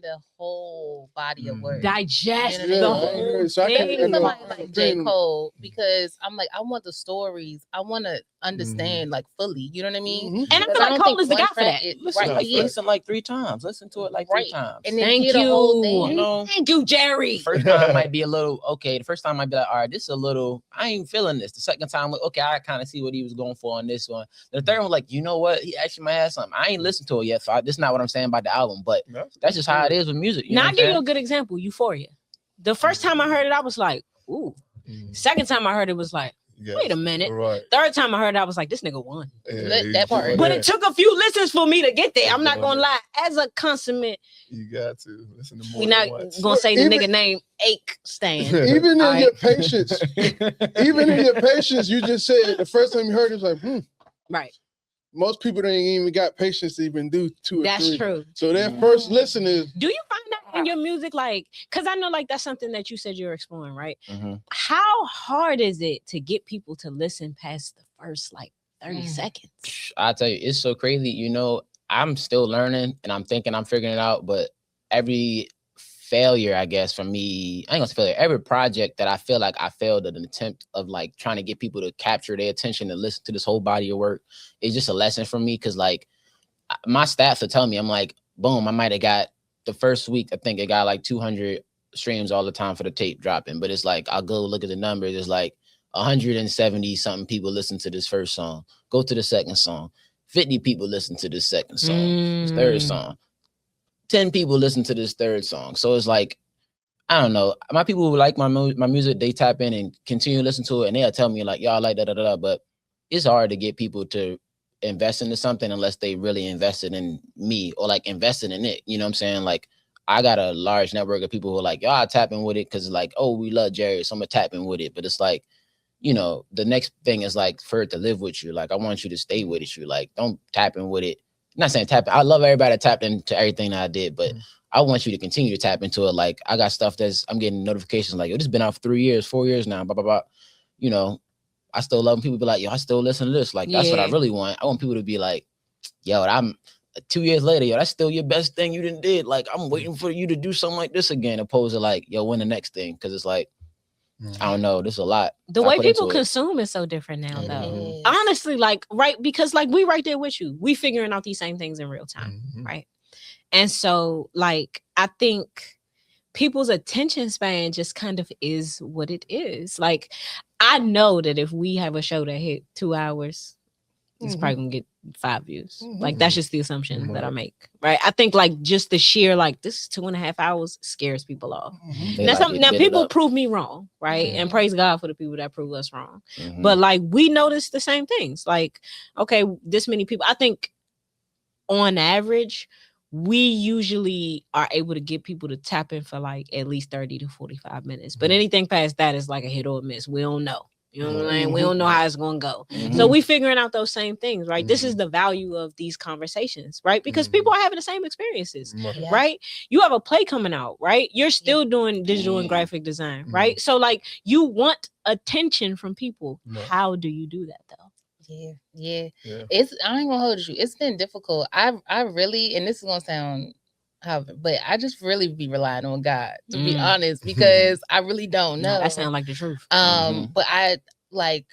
the whole body of work. Digest Yeah, the I whole agree. So I can't thing. get no Somebody like J. opinion. Cole, because I'm like, I want the stories. I want to understand like fully. You know what I mean? Mhm. And I feel Because like don't Cole think is the one guy for track that. is- Listen, right, he is. listen like 3 times. Listen to it like 3 Right. times. And then Thank hear the whole you. thing. You know, Thank you, Jerry. first time might be a little okay. The first time might be like, all right, this is a little. I ain't feeling this. The second time, like, okay, I kind of see what he was going for on this one. The third one, like, you know what? He actually might have something. I ain't listened to it yet, so this is not what I'm saying about the album. But that's just how it is with music. You know Now, what I'll I'm give you saying? a good example. Euphoria. The first time I heard it, I was like, ooh. Second time I heard it was like, wait a minute. Right. Third time I heard it, I was like, this nigga won. That part. But it took a few listens for me to get there. I'm not gonna lie. As a consummate, You got to listen to more. we than not once. gonna say the Even- nigga name Ache Stan. Even in All your right. patience, even in your patience, you just said it. The first time you heard it, it was like, Right. Most people ain't even got patience to even do 2 or 3. That's true. So their first listen is Do you find that in your music? Like, because I know like that's something that you said you're exploring, right? Mhm. How hard is it to get people to listen past the first like 30 seconds? I tell you, it's so crazy. You know, I'm still learning and I'm thinking I'm figuring it out. But every failure, I guess, for me, I ain't gonna say failure. Every project that I feel like I failed at an attempt of like trying to get people to capture their attention and listen to this whole body of work is just a lesson for me. Cause like my stats are telling me, I'm like, boom, I might have got the first week, I think it got like 200 streams all the time for the tape dropping. But it's like, I'll go look at the numbers. It's like 170 something people listen to this first song. Go to the second song. 50 people listen to this second song. This third song. 10 people listen to this third song. So it's like, I don't know. My people who like my music, they tap in and continue to listen to it, and they'll tell me like, y'all like da da da. But it's hard to get people to invest into something unless they really invested in me or like invested in it. You know what I'm saying? Like I got a large network of people who are like, yo, I'll tap in with it because like, oh, we love Jerry, so I'm gonna tap in with it. But it's like, you know, the next thing is like for it to live with you. Like I want you to stay with it. You like don't tap in with it. I'm not saying tap in. I love everybody that tapped into everything that I did, but I want you to continue to tap into it. Like I got stuff I'm getting notifications like, yo, this has been out for 3 years, 4 years now, blah, blah, blah. You know, I still love when people be like, yo, I still listen to this. Like, that's what I really want. I want people to be like, yo, I'm 2 years later, yo, that's still your best thing you done did. Like, I'm waiting for you to do something like this again, opposed to like, yo, when the next thing? Cause it's like, I don't know, there's a lot. The way people consume is so different now, though. Honestly, like, right, because like we right there with you. We figuring out these same things in real time, right? And so, like, I think people's attention span just kind of is what it is. Like, I know that if we have a show that hit 2 hours, it's probably gonna get 5 views. Like, that's just the assumption that I make, right? I think like just the sheer like this is 2.5 hours scares people off. Now people prove me wrong, right? And praise God for the people that prove us wrong. But like we notice the same things. Like, okay, this many people. I think on average, we usually are able to get people to tap in for like at least 30 to 45 minutes. But anything past that is like a hit or a miss. We don't know. You know what I'm saying? We don't know how it's going to go. So we figuring out those same things, right? This is the value of these conversations, right? Because people are having the same experiences, right? You have a play coming out, right? You're still doing digital and graphic design, right? So like you want attention from people. How do you do that though? Yeah. It's I ain't gonna hold you. It's been difficult. I really, and this is gonna sound but I just really be relying on God, to be honest, because I really don't know. No, that sounds like the truth. But I like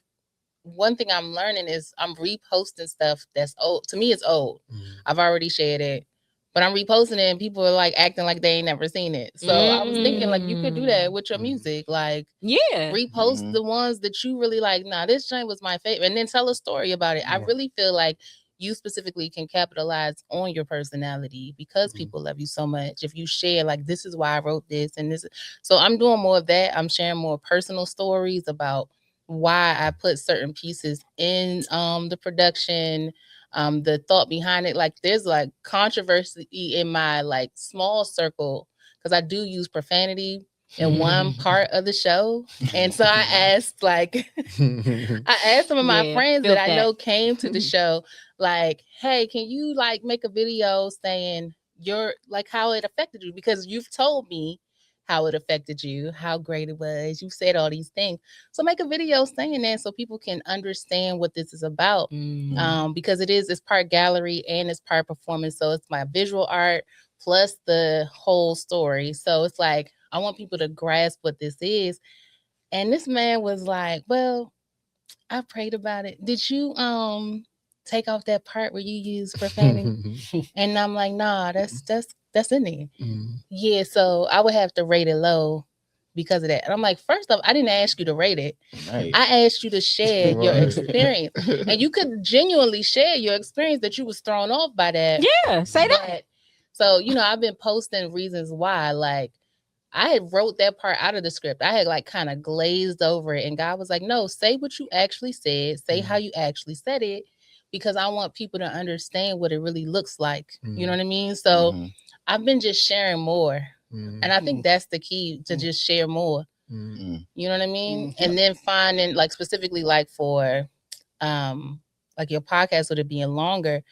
one thing I'm learning is I'm reposting stuff that's old. To me, it's old. I've already shared it, but I'm reposting it and people are like acting like they ain't never seen it. So I was thinking like you could do that with your music. Like repost the ones that you really like. Nah, this joint was my favorite. And then tell a story about it. I really feel like you specifically can capitalize on your personality because people love you so much. If you share like, this is why I wrote this and this. So I'm doing more of that. I'm sharing more personal stories about why I put certain pieces in the production, the thought behind it. Like there's like controversy in my like small circle because I do use profanity in one part of the show. And so I asked like, I asked some of my friends that I know came to the show, like, hey, can you like make a video saying your like how it affected you? Because you've told me how it affected you, how great it was. You said all these things. So make a video saying that so people can understand what this is about. Because it's part gallery and it's part performance. So it's my visual art plus the whole story. So it's like, I want people to grasp what this is. And this man was like, well, I prayed about it. Did you take off that part where you use profanity? And I'm like, nah, that's in there. Yeah, so I would have to rate it low because of that. And I'm like, first off, I didn't ask you to rate it. I asked you to share your experience. And you could genuinely share your experience that you was thrown off by that. Yeah, say that. So, you know, I've been posting reasons why, like, I had wrote that part out of the script. I had like kind of glazed over it. And God was like, no, say what you actually said. Say how you actually said it. Because I want people to understand what it really looks like. You know what I mean? So I've been just sharing more. And I think that's the key, to just share more. You know what I mean? And then finding like specifically like for like your podcast with it being longer,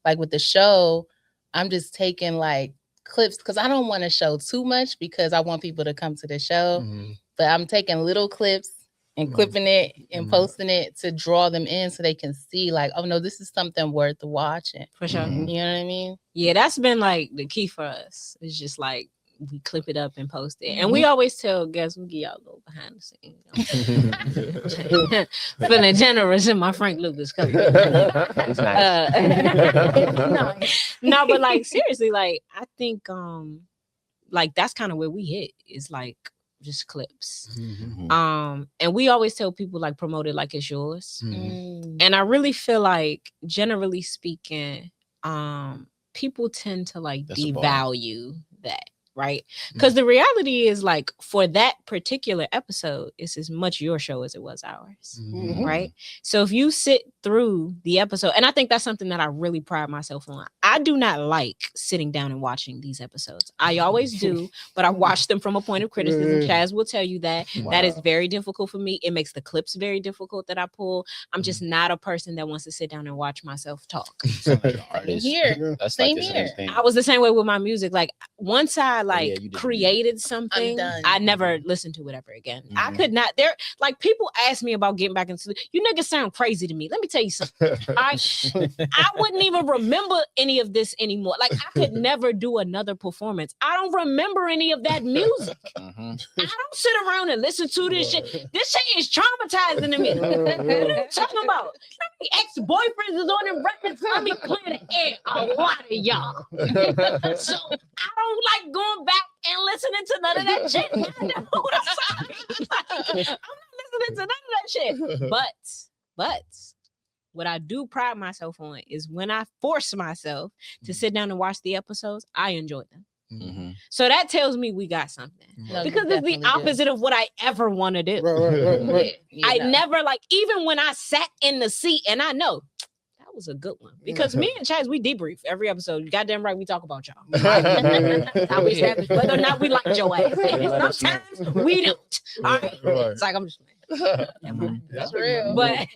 like with the show, I'm just taking like clips because I don't want to show too much because I want people to come to the show. But I'm taking little clips and clipping it and posting it to draw them in so they can see like, oh no, this is something worth watching. For sure. You know what I mean? Yeah, that's been like the key for us. It's just like we clip it up and post it. And we always tell guests, we give y'all a little behind the scenes. Feeling generous in my Frank Lucas color. It's nice. No, but like seriously, like I think like that's kind of where we hit is like just clips. And we always tell people like promote it like it's yours. And I really feel like generally speaking, people tend to like devalue that. right? Because the reality is, like, for that particular episode, it's as much your show as it was ours, Mhm. right? So if you sit through the episode, and I think that's something that I really pride myself on. I do not like sitting down and watching these episodes. I always do, but I watch them from a point of criticism. Yeah. Chaz will tell you that. That is very difficult for me. It makes the clips very difficult that I pull. I'm just not a person that wants to sit down and watch myself talk. Sound like an artist. Here, Yeah. That's Same like the here. same thing. I was the same way with my music. Like, once I like you did created something, done. I never listened to it ever again. I Mhm. could not. There, like, people ask me about getting back into. You niggas sound crazy to me. Let me tell you something. I wouldn't even remember any of this anymore. Like, I could never do another performance. I don't remember any of that music. Mhm. I don't sit around and listen to this shit. This shit is traumatizing to me. What are you talking about? How many ex-boyfriends is on them records? Let me clear the air. A lot of y'all. So I don't like going back and listening to none of that shit. I know what I'm saying. Like, I'm not listening to none of that shit. But what I do pride myself on is when I force myself to sit down and watch the episodes, I enjoy them. Mhm. So that tells me we got something. No, you Because it's the definitely do. opposite of what I ever want to do. Right. Yeah, I no. never, like, even when I sat in the seat, and I know that was a good one. Because me and Chaz, we debrief every episode. Goddamn right, we talk about y'all. How we established whether or not we like your ass. Sometimes we don't. All right. It's like, I'm just That's real. but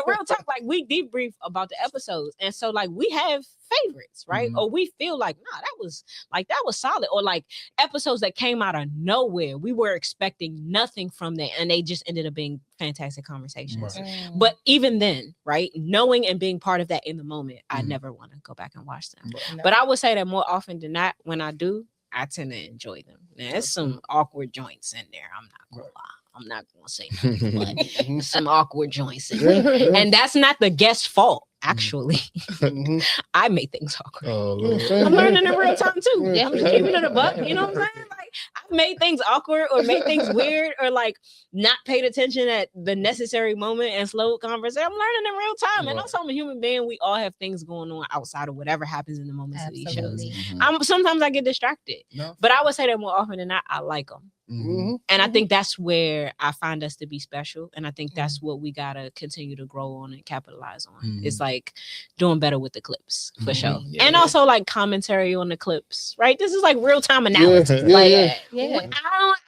real talk, like, we debrief about the episodes, and so, like, we have favorites, right? Mhm. Or we feel like, nah, that was solid, or like episodes that came out of nowhere. We were expecting nothing from that, and they just ended up being fantastic conversations. Right. But even then, right, knowing and being part of that in the moment, I Mhm. never want to go back and watch them. No. But I would say that more often than not, when I do, I tend to enjoy them. Now, there's some awkward joints in there. I'm not gonna lie. I'm not gonna say nothing, but some awkward joints in there. Yeah. And that's not the guest's fault. Actually, Mhm. I made things awkward. Oh, Lord. I'm learning in real time too. Yeah. I'm just keeping it a buck. You know what I'm saying? Like, I've made things awkward or made things weird or like not paid attention at the necessary moment and slowed conversation. I'm learning in real time. And Right. also, I'm a human being. We all have things going on outside of whatever happens in the moments of these shows. Absolutely. Mhm. Sometimes I get distracted, No. but I would say that more often than not, I like them. Mhm. And I think that's where I find us to be special. And I think that's what we gotta continue to grow on and capitalize on. It's like doing better with the clips for sure. Mhm. And Yeah. also like commentary on the clips, right? This is like real time analysis. Yeah, Like, yeah. Yeah. I don't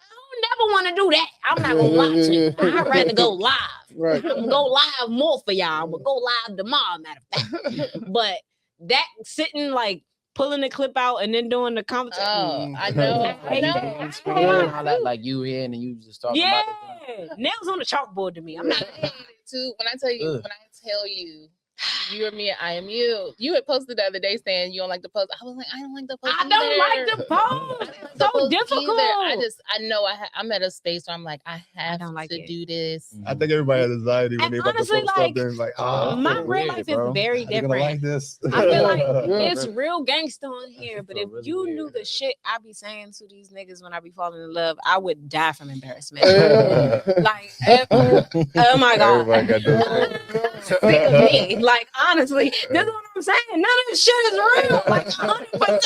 never want to do that. I'm not gonna watch it. I'd rather go live. Right. I'm gonna go live more for y'all. I'm gonna go live tomorrow, matter of fact. But that sitting like pulling the clip out and then doing the commentary. Oh, I know. I hate know. that. And screen and all that, like you here and then you just talking Yeah, about it. nails on the chalkboard to me. I'm not. Too, when I tell you, Ugh. you are me and I am you. You had posted the other day saying you don't like the post. I was like, I don't like the post. I don't like the either. post. I don't like the So post difficult. either. I know I'm at a space where I'm like, I have don't like to it. do this. Mm-hmm. I think everybody has anxiety when And they about to honestly, post like, stuff. Then like, ah, My feel real weird, life bro. is very they're gonna like different. this. I feel like Yeah. it's real gangster on here, but if feel really you knew weird. the shit I be saying to these niggas when I be falling in love, I would die from embarrassment. Yeah. Like, oh my god, Everybody got those. sick of me. Like, honestly, this is what I'm saying. None of this shit is real. Like, 100%, not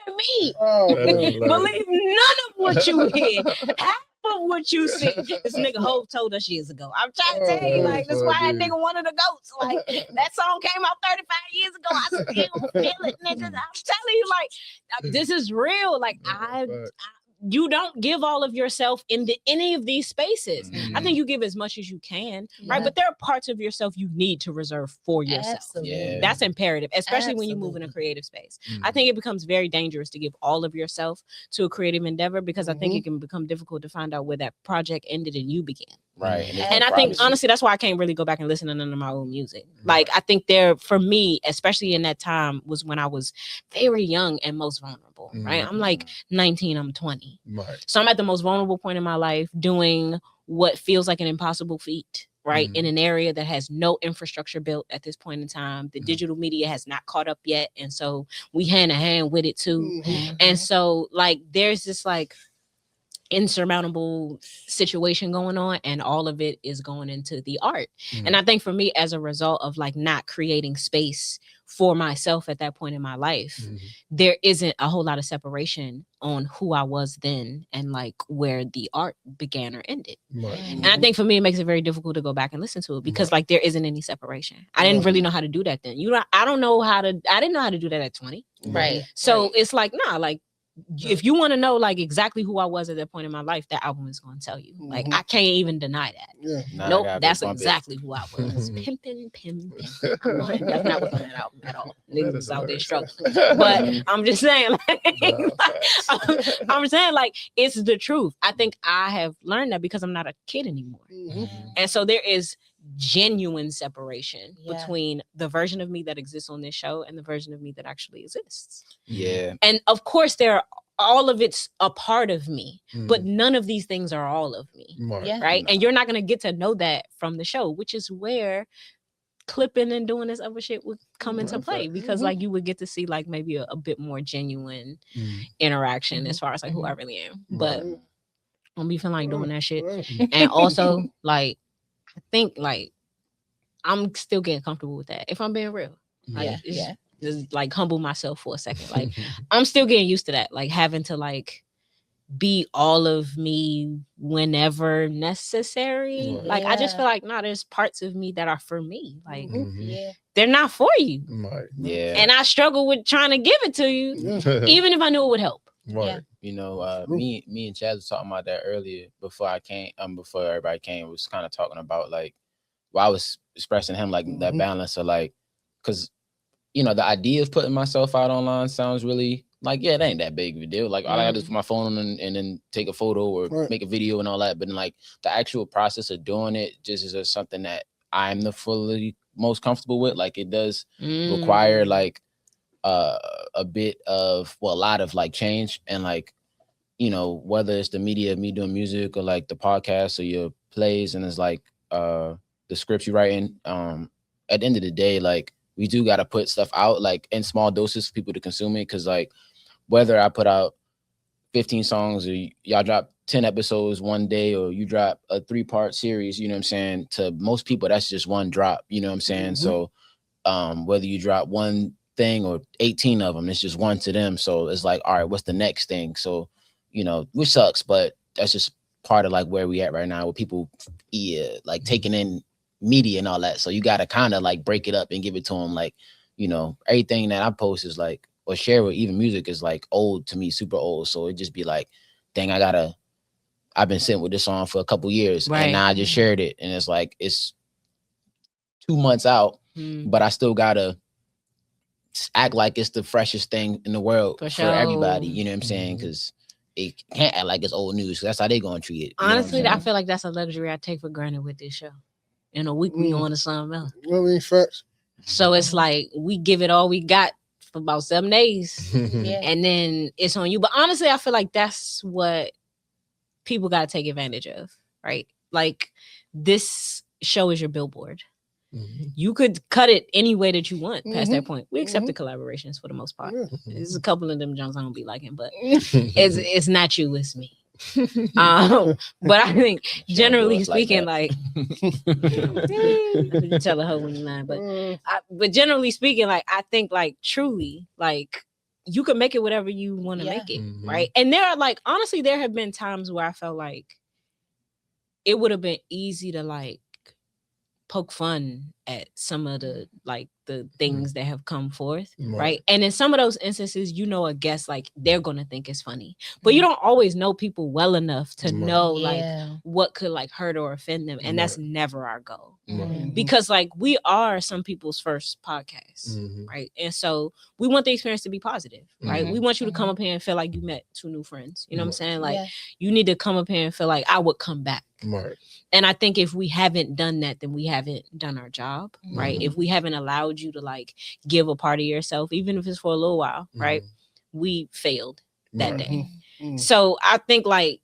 even me. Oh, That's man. hilarious. Believe none of what you hear. Half of what you see. This nigga Hov told us years ago. I'm trying to tell you, like, that's why that nigga one of the goats. Like, that song came out 35 years ago. I still feel it, niggas. I'm telling you, like, this is real. Like, you don't give all of yourself in any of these spaces. I think you give as much as you can, right? Yeah. But there are parts of yourself you need to reserve for yourself. Absolutely. Yeah. That's imperative, especially when you move in a Absolutely. creative space. I think it becomes very dangerous to give all of yourself to a creative endeavor because I think it can become difficult to find out where that project ended and you began. Right. it's And I think privacy. honestly, that's why I can't really go back and listen to none of my old music. Like, I think for me, especially in that time, was when I was very young and most vulnerable. Right? I'm like 19, I'm 20. Right. So I'm at the most vulnerable point in my life doing what feels like an impossible feat, right? In an area that has no infrastructure built at this point in time. The digital media has not caught up yet. And so we hand in hand with it too. Mhm. And so like, there's this like insurmountable situation going on, and all of it is going into the art. Mhm. And I think for me, as a result of like not creating space for myself at that point in my life, Mhm. there isn't a whole lot of separation on who I was then and like where the art began or ended. Right. And I think for me, it makes it very difficult to go back and listen to it because like there isn't any separation. I didn't really know how to do that then. I didn't know how to do that at 20. Right. So right. it's like, nah, like if you want to know like exactly who I was at that point in my life, that album is going to tell you. Like I can't even deny that. Yeah. Nah, I Nope, gotta that's bump it. exactly who I was. Pimpin'. That's not what's on that album at all. Niggas was out there struggling. But I'm just saying, like, I'm saying, like, it's the truth. I think I have learned that because I'm not a kid anymore. And so there is genuine separation Yeah. between the version of me that exists on this show and the version of me that actually exists. Yeah. And of course, all of it's a part of me, but none of these things are all of me. Right. Yeah. Right. And you're not going to get to know that from the show, which is where clipping and doing this other shit would come into play because like you would get to see like maybe a bit more genuine interaction as far as like who I really am. But I'm be feeling like doing that shit. And also like I think like I'm still getting comfortable with that if I'm being real. Like, Yeah. it's Yeah. just like humble myself for a second. Like I'm still getting used to that, like having to like be all of me whenever necessary. Right. Like I just Yeah. feel like there's parts of me that are for me. Like Yeah. they're not for you. Right. Yeah. And I struggle with trying to give it to you, even if I knew it would help. Right. You know, me and Chaz was talking about that earlier before I came, before everybody came, was kind of talking about like, well, I was expressing him like that balance of like, because you know, the idea of putting myself out online sounds really like, yeah, it ain't that big of a deal. Like all I gotta do is put my phone on and then take a photo or make a video and all that. But then, like the actual process of doing it just is something that I'm the fully most comfortable with. Like it does require like a bit of, well, a lot of like change and like, you know, whether it's the media of me doing music or like the podcast or your plays and it's like the scripts you writing. At the end of the day, like we do got to put stuff out like in small doses for people to consume it. Cause like whether I put out 15 songs or y'all drop 10 episodes one day or you drop a 3-part series, you know what I'm saying? To most people, that's just one drop, you know what I'm saying? So whether you drop one thing or 18 of them, it's just one to them. So it's like, all right, what's the next thing? So, you know, which sucks, but that's just part of like where we at right now with people like taking in media and all that. So you got to kind of like break it up and give it to them. Like, you know, everything that I post is like, or share with even music is like old to me, super old. So it just be like, dang, I've been sitting with this song for a couple years and now I just shared it. And it's like, it's 2 months out, but I still gotta act like it's the freshest thing in the world for everybody. You know what I'm saying? Because it can't act like it's old news. That's how they gonna treat it. Honestly, I feel like that's a luxury I take for granted with this show. In a week, we on to something else. I mean, facts. So it's like we give it all we got for about 7 days, Yeah. and then it's on you. But honestly, I feel like that's what people gotta take advantage of, right? Like this show is your billboard. You could cut it any way that you want past that point. We accept the collaborations for the most part. There's a couple of them Jones I don't be liking, but it's not you, it's me. But I think generally speaking, like you tell a hoe when you're lying, but generally speaking, like I think like truly, like you can make it whatever you want to make it, right? And there are like honestly, there have been times where I felt like it would have been easy to like poke fun at some of the like the things that have come forth, right? And in some of those instances, you know, a guest like they're gonna think it's funny, but you don't always know people well enough to know like what could like hurt or offend them, and that's never our goal, because like we are some people's first podcast, right? And so we want the experience to be positive, right? We want you to come up here and feel like you met 2 new friends. You know what I'm saying? Like you need to come up here and feel like I would come back. Right. And I think if we haven't done that, then we haven't done our job, right? If we haven't allowed you to like give a part of yourself, even if it's for a little while, right? We failed that day. So I think like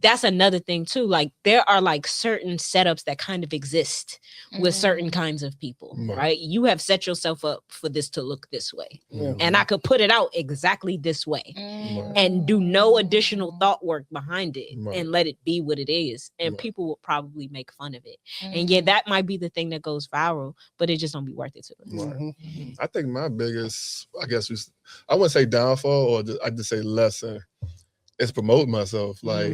that's another thing too. Like there are like certain setups that kind of exist with certain kinds of people, right? You have set yourself up for this to look this way. Yeah. And I could put it out exactly this way and do no additional thought work behind it and let it be what it is. And people will probably make fun of it. And yeah, that might be the thing that goes viral, but it just don't be worth it to us. I think my biggest, I guess, I wouldn't say downfall, or I just say lesson, is promoting myself. Like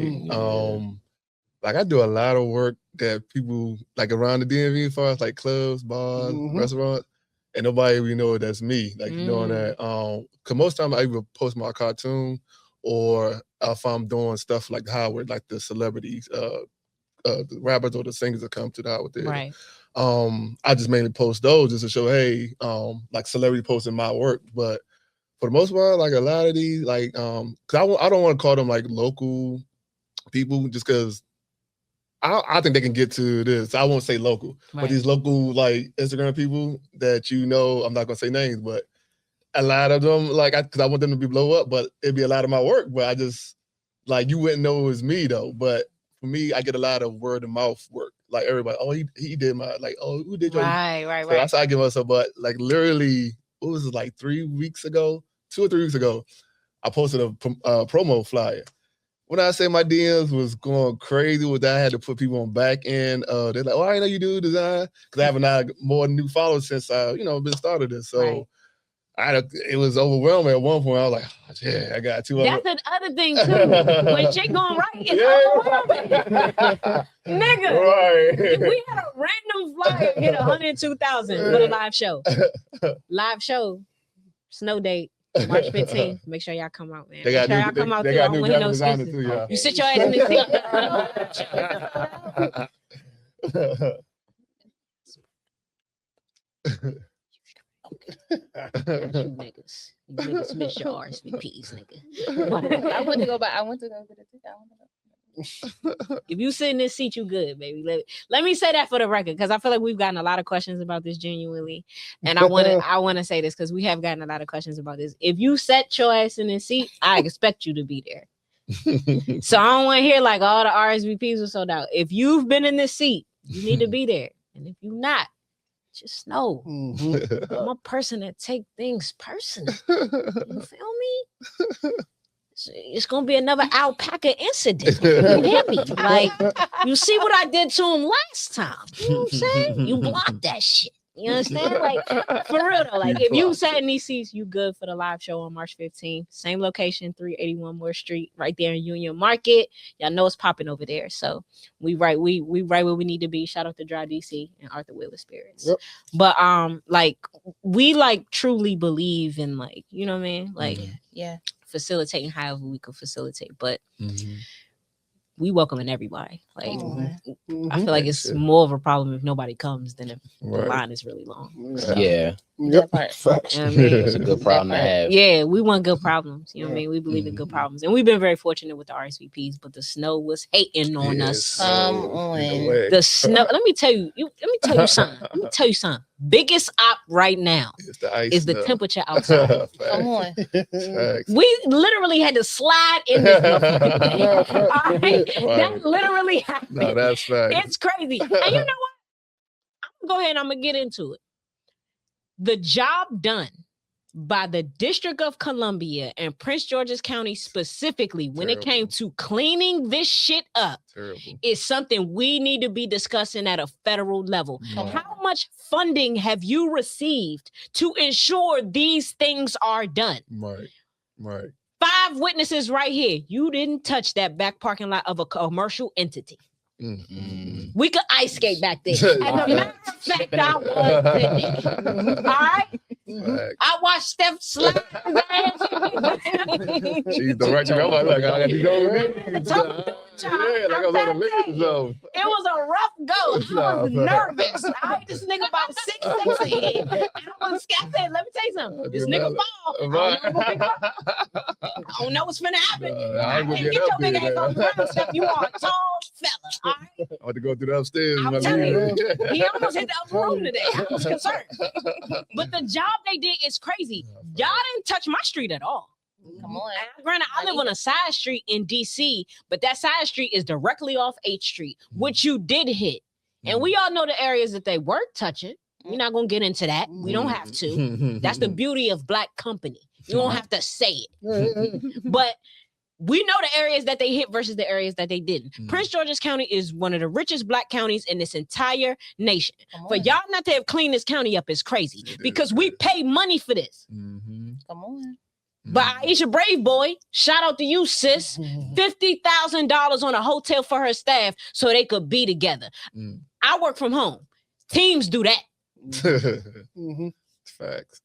I do a lot of work that people like around the DMV, as far as like clubs, bars, restaurants, and nobody even know that's me. Like doing that. Cause most time I either post my cartoon, or if I'm doing stuff like Howard, like the celebrities, the rappers or the singers that come to the Howard Theater. Right. I just mainly post those just to show, hey, like celebrity posting my work. But for the most part, like a lot of these, like, cause I don't want to call them like local people, just cause I think they can get to this. I won't say local, but these local like Instagram people that I'm not gonna say names, but a lot of them, like, cause I want them to be blow up, but it'd be a lot of my work. But I just like, you wouldn't know it was me though. But for me, I get a lot of word of mouth work. Like everybody, oh, he did my, like, oh, who did your? Right. So that's how I give myself. But like literally, what was it, like 2 or 3 weeks ago? I posted a promo flyer. When I say my DMs was going crazy with that, I had to put people on back end. They're like, oh, I know you do design, because I have more new followers since I, been started this. So it was overwhelming at one point. I was like, oh, yeah, I got 2 That's another thing too. When shit going right, it's overwhelming. Nigga, if we had a random flyer hit 102,000 for the live show, snow date, March 15th. Make sure y'all come out, man. They got y'all come out too. I want to know excuses. too, yeah. You sit your ass in the seat. You niggas miss your RSVPs, nigga. I went to go get a ticket. If you sit in this seat, you good, baby. Let me say that for the record, because I feel like we've gotten a lot of questions about this genuinely, and I want to say this because we have gotten a lot of questions about this. If you set your ass in this seat, I expect you to be there. So I don't want to hear like all the RSVPs were sold out. If you've been in this seat, you need to be there, and if you're not, just know I'm a person that take things personal. You feel me? It's gonna be another alpaca incident. You hear me? Like, you see what I did to him last time. You know what I'm saying? You blocked that shit. You understand? Like, for real though. Like, if you sat in these seats, you good for the live show on March 15th. Same location, 381 Moore Street, right there in Union Market. Y'all know it's popping over there. So we right where we need to be. Shout out to Dry DC and Arthur Wheeler Spirits. Yep. But like, we like truly believe in, like, you know what I mean? Like, facilitating however we could facilitate, but we welcoming everybody. Like, I feel like it's more of a problem if nobody comes than if the line is really long. Yeah. Yep. Facts. You know what I mean? It's a good problem to have. Yeah, we want good problems. You know what I mean? We believe in good problems. And we've been very fortunate with the RSVPs, but the snow was hating on us. Come on. The snow, let me tell you something. Biggest op right now is the temperature outside. Come on. We literally had to slide in this motherfucker. All right? That literally happened. No, that's right. It's crazy. And you know what? I'm gonna go ahead and I'm gonna get into it. The job done by the District of Columbia and Prince George's County specifically when it came to cleaning this shit up is something we need to be discussing at a federal level. How much funding have you received to ensure these things are done? Right. 5 witnesses right here. You didn't touch that back parking lot of a commercial entity. We could ice skate back there. As a matter of fact, I was in it. All right? I watched Steph slide. She's directing. I'm like, I got to go with it was a rough go. I was nervous. I had this nigga about 6'6" ahead. And I was scared. Let me tell you something. This nigga fall. I don't know what's finna happen. I didn't get your big ass on the ground, Steph. You are a tall fella. All right? I had to go through the upstairs. I'm telling you, he almost hit the upper room today. I was concerned. But the job they did is crazy. Y'all didn't touch my street at all. Come on. And granted, I live on a side street in DC, but that side street is directly off 8th Street, which you did hit. And we all know the areas that they were touching. We're not gonna get into that. We don't have to. That's the beauty of Black company. You don't have to say it. But we know the areas that they hit versus the areas that they didn't. Prince George's County is one of the richest Black counties in this entire nation. For y'all not to have cleaned this county up is crazy because we pay money for this. Come on. But Aisha Brave Boy, shout out to you, sis. $50,000 on a hotel for her staff so they could be together. I work from home. Teams do that. Facts.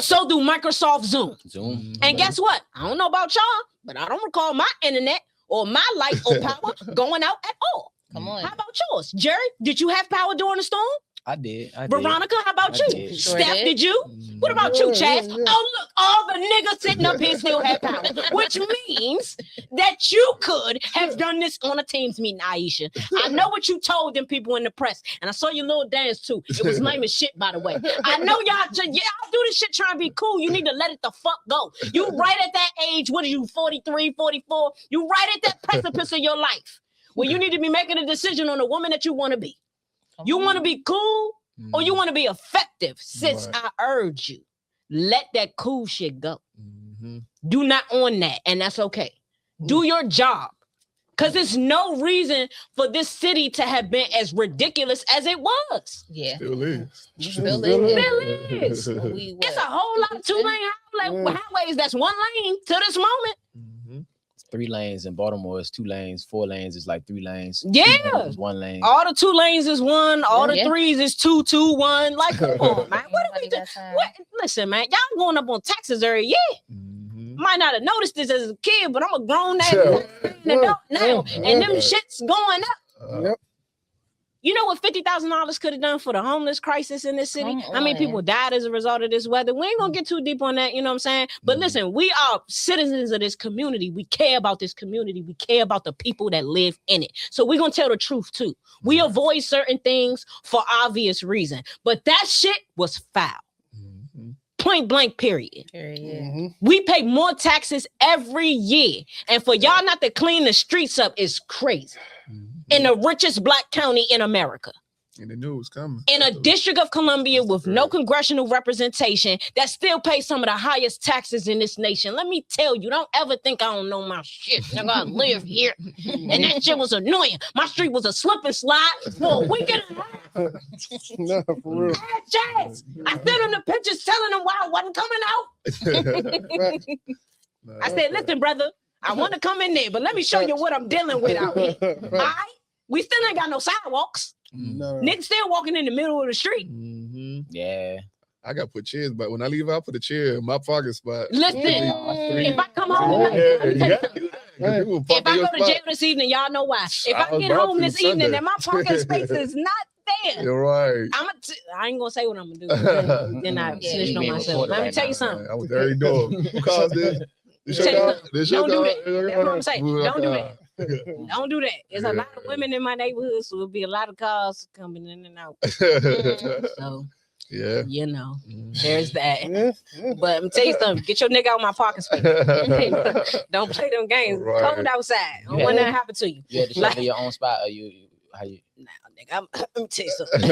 So do Microsoft Zoom. Zoom. And guess what? I don't know about y'all, but I don't recall my internet or my light or power going out at all. Come on. How about yours? Jerry, did you have power during the storm? I did. Veronica, how about I you? did. Sure Steph, did. did you? What about you, Chaz? Yeah. Oh, look, all the niggas sitting up here still have power, which means that you could have done this on a Teams meeting, Aisha. I know what you told them people in the press, and I saw your little dance too. It was lame as shit, by the way. I know y'all do this shit trying to be cool. You need to let it the fuck go. You right at that age, what are you, 43, 44? You right at that precipice of your life where you need to be making a decision on the woman that you want to be. You want to be cool? Or you want to be effective? Sis, Right. I urge you, let that cool shit go. Do not on that, and that's okay. Do your job. Because there's no reason for this city to have been as ridiculous as it was. Yeah. Still is. Still Still is. is. We It's what? a whole lot of two-lane highways that's one lane to this moment. 3 lanes in Baltimore is 2 lanes. 4 lanes is like 3 lanes. Yeah. 2 lanes is 1 lane. All the 2 lanes is 1. All the Yeah. 3s is 2, 2, 1. Like, come on, man. What are we Nobody doing? got time. What? Listen, man. Y'all going up on taxes every year. Might not have noticed this as a kid, but I'm a grown ass adult now, and them shit's going up. Yep. You know what $50,000 could have done for the homeless crisis in this city? Come How many on. people died as a result of this weather? We ain't gonna get too deep on that, you know what I'm saying? But listen, we are citizens of this community. We care about this community. We care about the people that live in it. So we're gonna tell the truth too. We avoid certain things for obvious reason, but that shit was foul. Point blank, period. Period. We pay more taxes every year. And for y'all not to clean the streets up is crazy. In the richest Black county in America. And the news coming. In a District of Columbia with no congressional representation that still pays some of the highest taxes in this nation. Let me tell you, don't ever think I don't know my shit. Nigga, I live here. And that shit was annoying. My street was a slip and slide for a week and a half. No, for real. I had Jazz. I sent him the pictures telling him why I wasn't coming out. I said, listen, brother, I want to come in there, but let me show you what I'm dealing with out here. All right? We still ain't got no sidewalks. No. Niggas still walking in the middle of the street. Yeah. I got to put chairs, but when I leave, I put a chair in my parking spot. Listen, if I come home Yeah, tonight, let me you tell you got to do that. 'cause Hey. people park if in I your go to spot. jail this evening, y'all know why. If I I was get about home to this evening Sunday. and my parking space is not there, You're right. I ain't gonna say what I'm gonna do. 'Cause then I Yeah, snitched you on being myself. recorded Let me right tell now. you something. I was very door. Who caused this? This Tell your you car? This your Don't do car? that. That's what I'm saying. Don't do that. that. Don't do that. There's a lot of women in my neighborhood, so it'll be a lot of cars coming in and out. So Yeah. you know, there's that. Yeah, yeah. But I'm tell you something. Get your nigga out my parking space. Don't play them games. It's Right. cold outside. I don't Yeah. want that happen to you. You had to Like- shovel your own spot, or you how you? Nah, nigga, let me tell you something.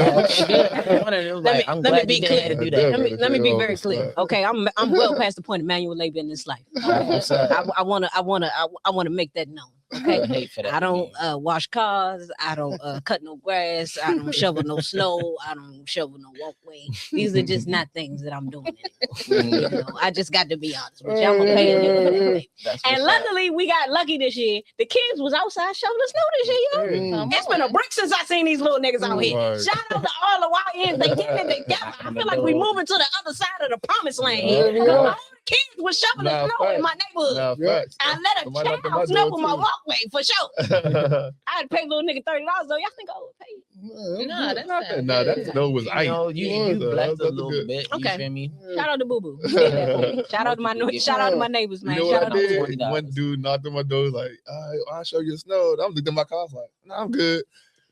One of them, Let me- like, I'm let me glad be you didn't have to clear. do that. Let me be very clear. Okay, I'm well past the point of manual labor in this life. Yes, sir. I wanna make that known. Okay. I hate for that. I don't wash cars. I don't cut no grass. I don't shovel no snow. I don't shovel no walkway. These are just not things that I'm doing anymore. You know, I just got to be honest with you. I'm gonna pay a nigga for that thing. That's And what's up. luckily, we got lucky this year. The kids was outside shoveling snow this year, yo. Mm. It's been a break since I seen these little niggas out here. Right. Shout out to all the YNs. They getting it together. I feel like we moving to the other side of the promised land here. Yeah. 'Cause all the kids was shoveling Nah, snow in my neighborhood. Nah, Yeah. facts. I let a Somebody knocked on my child door, snow on my too. walkway for sure. I had to pay little nigga $30 though. Y'all think I would pay? Nah, that's not Nah, that good. snow was You ice. know, you Yeah, blessed a that's little good. bit. Okay. You feel me? Shout out to Boo Boo. He did that for me. Shout out to my shout out to my neighbors, You man. know Shout what out I to did? $40. One dude knocked on my door, like, I'll show you the snow. I looked at my car, I was like, nah, I'm good.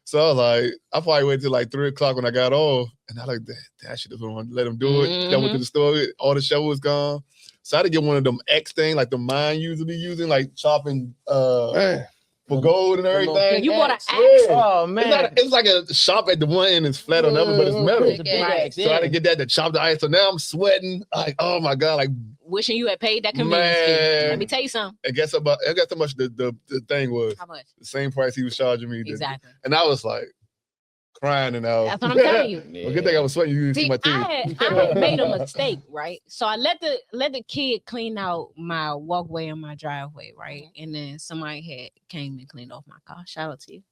So I was like, I probably waited till like 3 o'clock when I got off. And I like, that shit doesn't want to let him do it. I went to the store, all the shovel was gone. So I had to get one of them X thing, like the mine usually be using, like chopping Man, for gold and The little everything. You bought an axe. axe? Yeah. Oh It's, man. not, it's like a sharp at the one end, it's flat on the other, but it's metal. It's a big Right. axe, So I had to yeah. get that to chop the ice. So now I'm sweating. Like, oh my God. Like, Wishing you had paid that convenience fee. Man. Let me tell you something. I guess how much the thing was. How much? The same price he was charging me. Exactly. And I was like crying and That's what I'm telling you. Well, good thing I was sweating. You didn't see See, my teeth. I had made a mistake, right? So I let the kid clean out my walkway and my driveway, right? And then somebody had came and cleaned off my car. Shout out to you.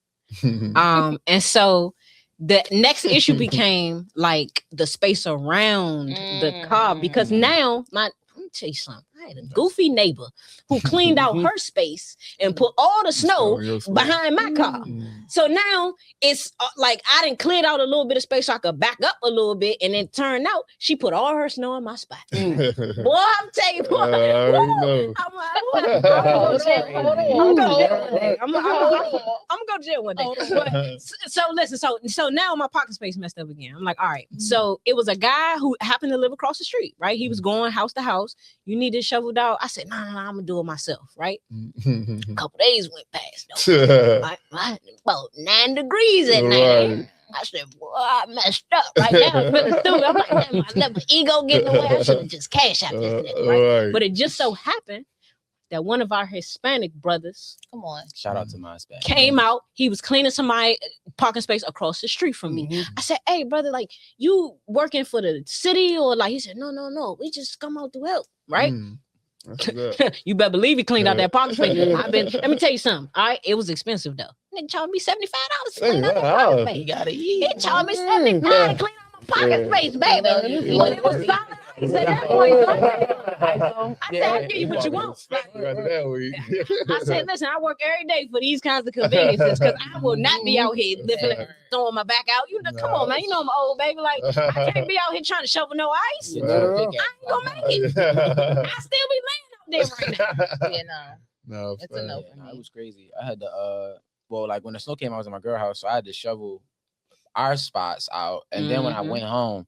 And so the next issue became like the space around the car because now let me tell you something. I had a goofy neighbor who cleaned out her space and put all the snow behind my car. So now it's like I didn't clear out a little bit of space so I could back up a little bit, and then turned out she put all her snow in my spot. Boy, I'm telling you, boy, I already know. I'm gonna go to jail one day. I'm gonna go to jail one day. But, so listen, so now my parking space messed up again. I'm like, all right. So it was a guy who happened to live across the street, right? He was going house to house. You need it shoveled out. I said, no, I'm gonna do it myself, right? A couple days went past. Though. Like, about 9 degrees at night. Right. I said, boy, I messed up right now. I'm feeling stupid. I'm like, damn, my little ego getting away. I should have just cashed out this nigga, right? Right. But it just so happened that one of our Hispanic brothers Come on. Shout out to my spec. came out. He was cleaning somebody's parking space across the street from me. I said, hey, brother, like, you working for the city? Or like, he said, no. We just come out to help, right? That's what's up. You better believe he cleaned out that parking space. Let me tell you something. All right, it was expensive though. Nigga charged me $75 to clean out the parking $75. space. You gotta He eat. charged me $75 to clean out my parking space, baby. But it was solid ice at that point. I said, I'll give you what you want. Rather that week. I said, listen, I work every day for these kinds of conveniences because I will not be out here throwing my back out. You know, come on, man. You know I'm old, baby. Like, I can't be out here trying to shovel no ice. You Right. know, I ain't gonna make it. I still be laying out there right now. Yeah, no. No, It's a no. Yeah, it was crazy. I had to well, like when the snow came, I was in my girl house, so I had to shovel our spots out. And then when I Mhm. went home,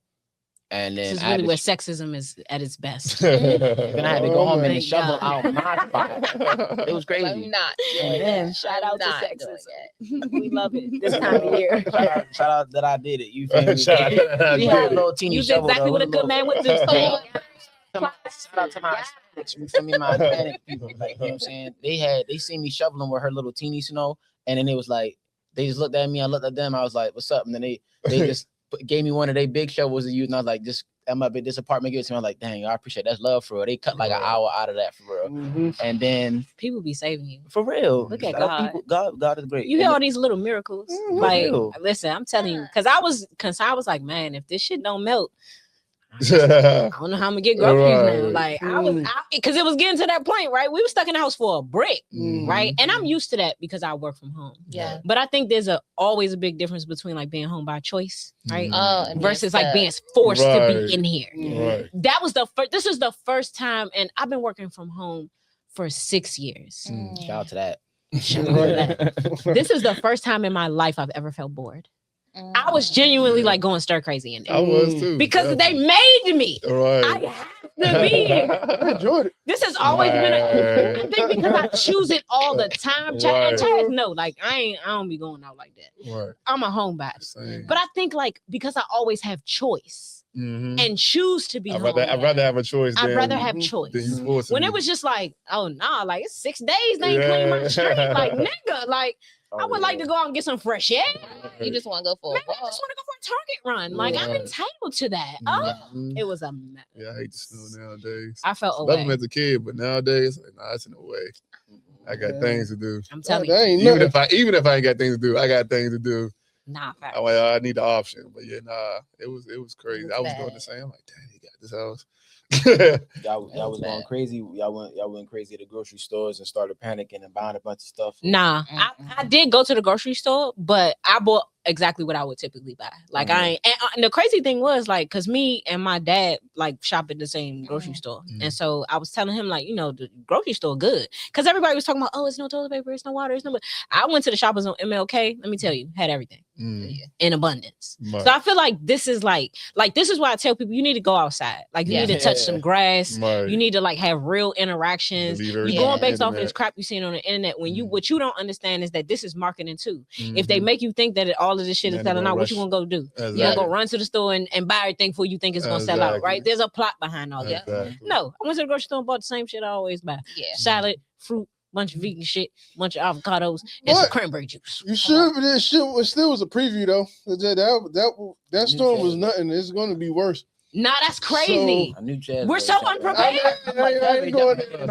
and then This is I had really to where sexism is at its best. then I had to go home and Thank shovel God. out my spot. It was I'm crazy. not. And then shout out to Not doing sexism. We love it this time of year. Shout out that I did it. You feel me? Shout out to that. We had a little teeny You did shovel. exactly though, what a with good little- man would do. Shout out to my Hispanics, you feel me? My Hispanic people, like, you know what I'm saying? They seen me shoveling with her little teeny snow, and then it was like, they just looked at me, I looked at them, I was like, what's up? And then they just gave me one of their big shovels to use, and I was like, just, I'm up at this apartment, give it to me. I was like, dang, I appreciate that's love for real. They cut like an hour out of that for real. And then, People be saving you. for real, Look at shout out God. people- God is great. You And hear all these little miracles. Mhm. Like, Real. listen, I'm telling you, because I was like, man, if this shit don't melt, I don't know how I'm gonna get groceries now. Right. Like, because it was getting to that point, right? We were stuck in the house for a brick, Mhm. right? And I'm used to that because I work from home. Yeah. But I think there's always a big difference between like being home by choice, right? Mhm. Oh, and Versus being like being stuck. forced to Right. be in here. Right. That was the first. This is the first time, and I've been working from home for 6 years. shout out to that. Shout out to that. This is the first time in my life I've ever felt bored. I was genuinely like going stir crazy in I there was too. because they made me. Right. I have to be here. I enjoyed it. This has always been. I Right. think because I choose it all the time. Right. Chad, no, like I don't be going out like that. Right. I'm a homebody, Same. but I think like because I always have choice Mhm. and choose to be I'd home. rather have a choice. I'd than, rather have Mhm. choice. than you forcing When me. it was just like, oh nah, like it's 6 days, they ain't clean my Yeah. street. Like nigga, like I would like to go out and get some fresh air. You just want to go for Man, a I walk. just want to go for a Target run. Like I'm Right. entitled to that. Oh, Mhm. it was a mess. Yeah, I hate the snow nowadays. I felt Love them away. as a kid, but nowadays, like, nah, it's in the way. I got Yeah. things to do. I'm Oh, telling that you, ain't Even nothing. if I ain't got things to do, I got things to do. nah, fact. I'm like, I need the option. But yeah, nah, it was crazy. It's I was bad. going the same. I'm like, dang, he got this house. Y'all was going bad. crazy. Y'all went crazy at the grocery stores and started panicking and buying a bunch of stuff. Nah, I did go to the grocery store, but I bought exactly what I would typically buy. Like I ain't, and the crazy thing was like, cause me and my dad like shop at the same grocery store, and so I was telling him like, you know, the grocery store good, cause everybody was talking about, oh, it's no toilet paper, it's no water, it's no. I went to the shoppers on MLK. Let me tell you, had everything. in abundance. Right. So I feel like this is like this is why I tell people you need to go outside. Like you need to touch some grass. Right. You need to like have real interactions. Leader, You're going yeah. based off this crap you're seeing on the internet. When you what you don't understand is that this is marketing too. If they Mhm. make you think that all of this shit is Then they're selling gonna out, what you rush. gonna go do? Exactly. You're gonna go run to the store and buy everything before you think it's gonna sell out, right? Exactly. There's a plot behind all that. Exactly. No, I went to the grocery store and bought the same shit I always buy. Yeah. Salad, fruit, bunch of vegan shit, bunch of avocados, and some What? cranberry juice. You sure? But this shit was still was a preview though. That storm was nothing. It's going to be worse. Nah, that's crazy. I knew Chaz. We're so unprepared. I ain't going there,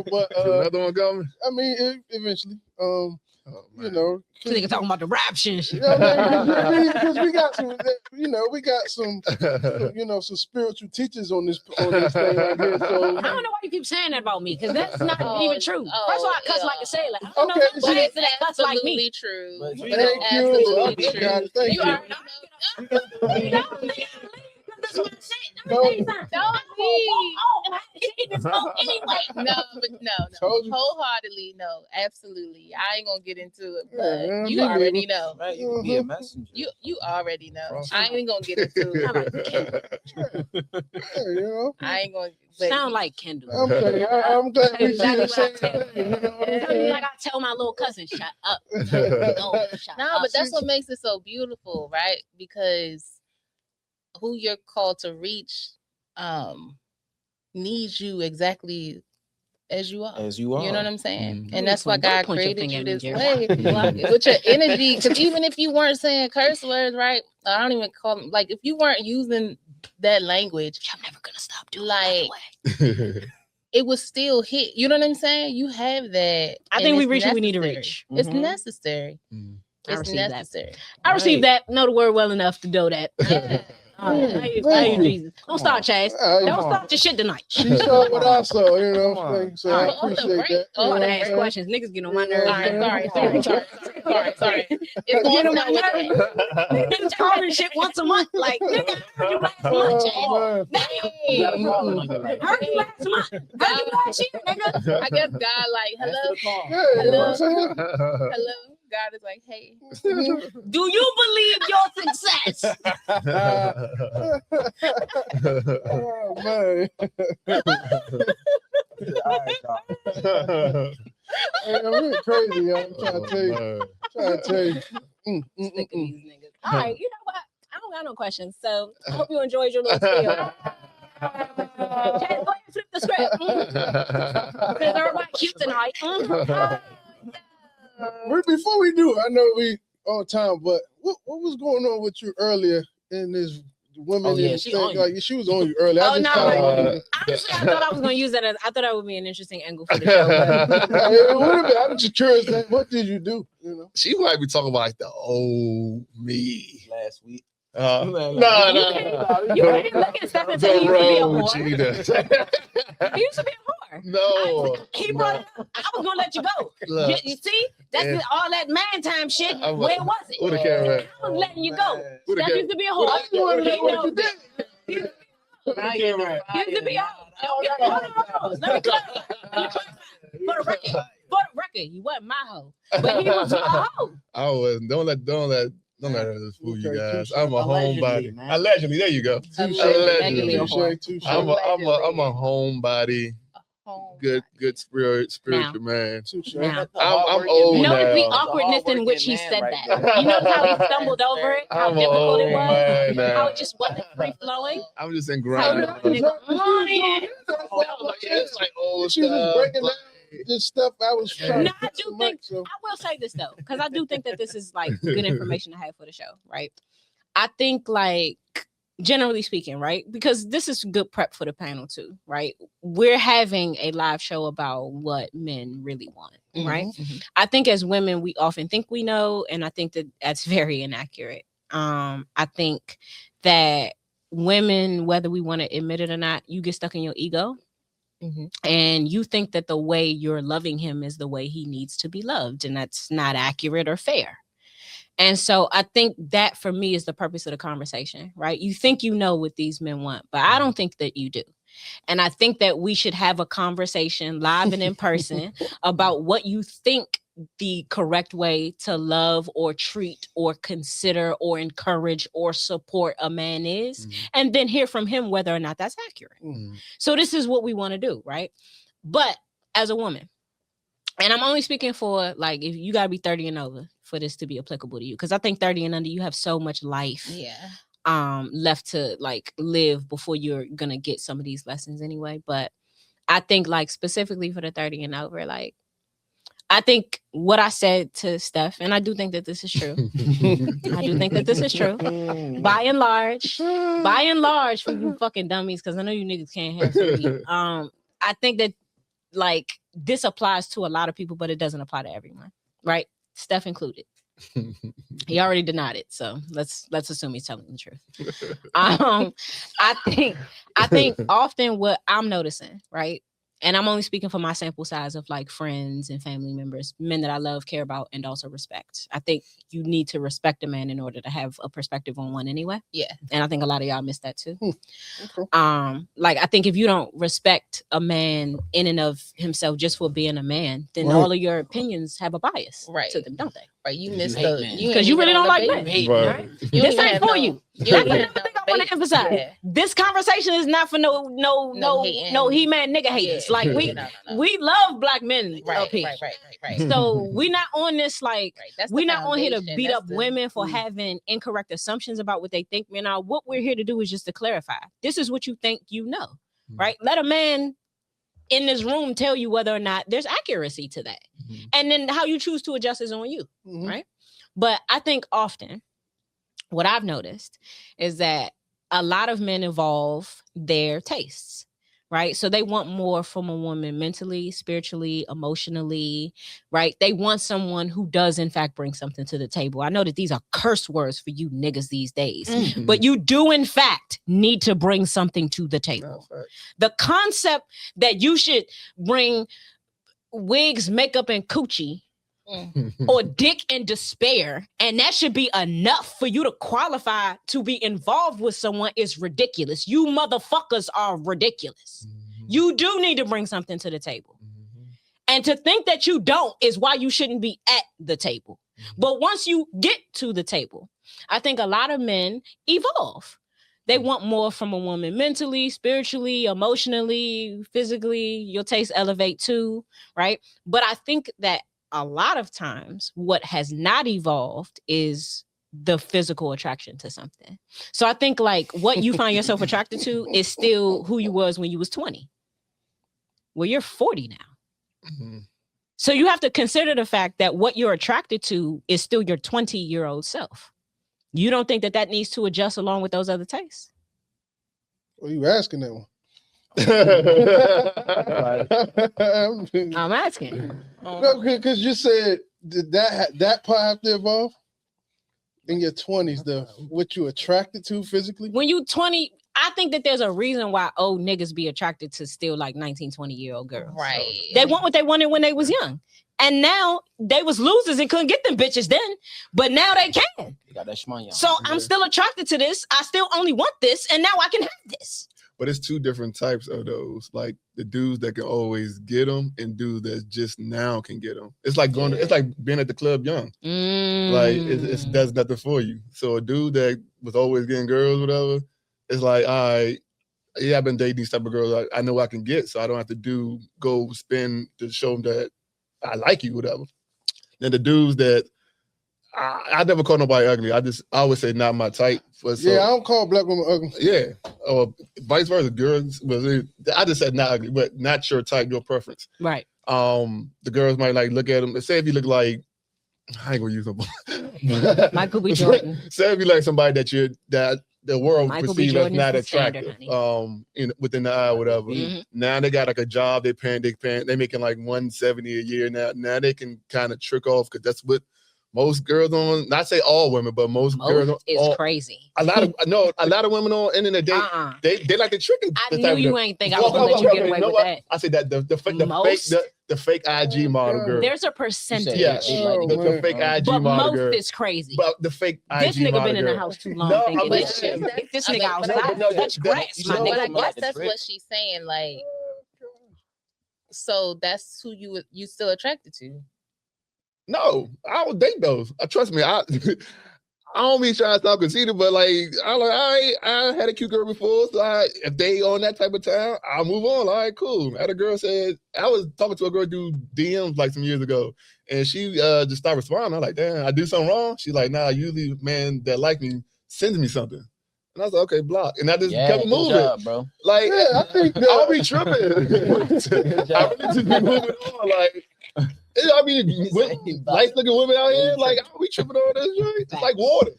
but Another one coming. I mean, eventually, Oh, you man. know, This nigga talking about the rapture and shit. because we got some, we got some, some spiritual teachers on this thing right here. So I don't know why you keep saying that about me, because that's not Oh, even true. oh, First of all, I cuss yeah. like a sailor. I don't Okay, know But nobody it's that cuss like absolutely me. true. But you thank you. Absolutely Oh, true. God, thank You you. already You know, that's what I'm saying. Let me tell you something. Don't And I hit it in the phone anyway. No, but no, Told you. wholeheartedly, no, absolutely. I ain't gonna get into it, but Yeah, man, you me already neither. know. Right, you could be a messenger. You already know. Cross I ain't gonna get into it. Yeah, I ain't gonna. But Sound like Kendall. I'm glad we see Exactly the what same I said. thing. You know what I'm Tell me saying? like I tell my little cousin, shut up. Go, shut no, up. but that's what makes it so beautiful, right? Because who you're called to reach needs you exactly as you are. As you are. You know what I'm saying? Mhm. And that's why Don't God point your created finger you at me, this Jerry. way with your energy. Because even if you weren't saying curse words, right? I don't even call them, like, if you weren't using that language, I'm never gonna stop doing like, it that way. it would still hit. You know what I'm saying? You have that. I and think we it's reach what we need to necessary. reach. It's Mhm. necessary. I It's received that. necessary. I received Right. that. Know the word well enough to know that. Yeah. Thank you, Thank you. Jesus. Don't start, Chaz. All right. Don't start your shit tonight. She saw what I saw, you know Come what I'm on. saying? So All I right. appreciate that. Oh, You I'm know about what to I'm ask saying? questions. Niggas get on my Yeah, nerves. All right, sorry. It's Get going on my slow with that. Niggas call me shit once a month. Like, nigga, I heard you last month, Chaz. Oh, man. Hey. Heard you last month. Heard you last year, nigga. I guess God, like, hello, Yeah, you know what I'm saying? hello. God is like, hey. Do you believe your success? Oh, man. Hey, I'm really crazy, yo. I'm trying to tell you. Trying to tell you. Sick of these niggas. All right, you know what? I don't got no questions. So I hope you enjoyed your little spiel. Chaz, go ahead and flip the script. Because everybody cute tonight. Before we do, I know we on time, but what was going on with you earlier in this women Oh, yeah, in this she thing? on you. Like she was on you earlier. Oh, I just no, kinda- Honestly, I thought I was going to use that as, I thought that would be an interesting angle for the show. But Yeah, it would've been- I'm just curious. Like, what did you do? You know? She might be talking about like the old me. Last week. No. you can't look at stuff and say he used to be a whore. He used to be a whore. No. He brought it up. I was going to let you go. Look, You see? That's and- all that man time shit. I'm a- Where was it? who the camera? I was letting you go. Who the That camera? used to be a Who the- whore. You wanna know He what knows you did? it. Used to be a whore. Hold on. Let me clarify. For the record, you wasn't my hoe, but he was my hoe. I was don't let her fool you Okay, guys. touche. I'm a Allegedly, homebody. man. Allegedly, there you go. Allegedly a whore. Touche. I'm a homebody. Good spiritual man. Touche. Now, I'm old notice the now. awkwardness in which he said that. You notice how he stumbled over it, how I'm a difficult old it was, man how now. it just wasn't free flowing. I'm just in How grind. you lying. It's like old She was stuff. breaking down this stuff I was trying No, to I get do to the think mic, so. I will say this though, because I do think that this is like good information to have for the show, right? I think like generally speaking, right? Because this is good prep for the panel too, right? We're having a live show about what men really want, right? I think as women, we often think we know, and I think that that's very inaccurate. I think that women, whether we want to admit it or not, you get stuck in your ego. And you think that the way you're loving him is the way he needs to be loved, and that's not accurate or fair. And so I think that for me is the purpose of the conversation, right? You think you know what these men want, but I don't think that you do. And I think that we should have a conversation live and in person about what you think the correct way to love or treat or consider or encourage or support a man is, and then hear from him whether or not that's accurate. So this is what we want to do, right? But as a woman, and I'm only speaking for like if you gotta be 30 and over for this to be applicable to you, because I think 30 and under you have so much life left to like live before you're gonna get some of these lessons anyway. But I think like specifically for the 30 and over, like I think what I said to Steph, and I do think that this is true. I do think that this is true. By and large, for you fucking dummies, because I know you niggas can't have me. I think that like this applies to a lot of people, but it doesn't apply to everyone, right? Steph included. He already denied it, so let's assume he's telling the truth. I think often what I'm noticing, right? And I'm only speaking for my sample size of like friends and family members, men that I love, care about, and also respect. I think you need to respect a man in order to have a perspective on one anyway. Yeah. And I think a lot of y'all miss that too. Okay. Like I think if you don't respect a man in and of himself just for being a man, then Right. all of your opinions have a bias to them, don't they? Right. You missed hate the men. Because you really don't like men. Right. This ain't for you. That's another thing I want to emphasize. Yeah. This conversation is not for no hating. He-Man nigga haters. Yeah. Like we No. we love black men up here. Right. So we not on this like That's we're the not on here to foundation. beat That's up the- women for having incorrect assumptions about what they think men are. What we're here to do is just to clarify. This is what you think you know, right? Let a man in this room tell you whether or not there's accuracy to that. And then how you choose to adjust is on you, right? But I think often what I've noticed is that a lot of men evolve their tastes, right? So they want more from a woman mentally, spiritually, emotionally, right? They want someone who does in fact bring something to the table. I know that these are curse words for you niggas these days, but you do in fact need to bring something to the table. The concept that you should bring wigs, makeup, and coochie or dick and despair, and that should be enough for you to qualify to be involved with someone is ridiculous. You motherfuckers are ridiculous. You do need to bring something to the table. And to think that you don't is why you shouldn't be at the table. But once you get to the table, I think a lot of men evolve. They want more from a woman mentally, spiritually, emotionally, physically. Your tastes elevate too, right? But I think that a lot of times what has not evolved is the physical attraction to something. So I think like what you find yourself attracted to is still who you was when you was 20. Well, you're 40 now. So you have to consider the fact that what you're attracted to is still your 20-year-old self. You don't think that that needs to adjust along with those other tastes? Well, you asking that one. I'm asking. No, because you said that part have to evolve in your 20s. The what you attracted to physically. When you 20, I think that there's a reason why old niggas be attracted to still like 19, 20-year-old girls. Right. They want what they wanted when they was young. And now they was losers and couldn't get them bitches then, but now they can. You got that shmoney on. So I'm still attracted to this. I still only want this, and now I can have this. But it's two different types of those, like the dudes that can always get them and dudes that just now can get them. It's like going, it's like being at the club young. Like it does nothing for you. So a dude that was always getting girls, whatever, it's like, all right, yeah, I've been dating these type of girls. I know I can get, so I don't have to go spend to show them that I like you, whatever. Then the dudes that I never call nobody ugly. I always say not my type. So, Yeah, I don't call black women ugly. yeah, or vice versa. Girls, I just said not ugly, but not your type, your preference. Right. The girls might like look at them. Say if you look like, I ain't gonna use them. Michael B. Jordan. Say if you like somebody that the world Michael B. perceives as Jordan not is the standard, attractive, within the eye, or whatever. Now they got like a job. They making like $170 a year now. Now they can kind of trick off because that's what most girls on. Not say all women, but most girls is crazy. A lot of women on internet they like to trick. I knew you ain't think I was gonna let you get away with that. I say that the fake IG model girl. There's a percentage. Yeah, the fake IG but model most girl. is crazy. But the fake IG This nigga model been in the girl. house too long No, thinking I'm this saying- shit. If this nigga but outside, no, touch grass, my But I nigga. guess that's what she's saying. Like, so that's who you still attracted to. No, I don't date those. Trust me, I don't be trying to sound conceited, but like I had a cute girl before, so if they on that type of time, I'll move on. All right, cool. And a girl said, I was talking to a girl do DMs like some years ago, and she just started responding. I'm like, damn, I do something wrong? She's like, nah, usually man that like me sends me something. And I was like, okay, block. And I just kept moving. Job, bro. Like, I think I'll be tripping. I really just be moving on. Like, I mean, nice looking women out here, like, I'll be tripping on this joint. It's like water.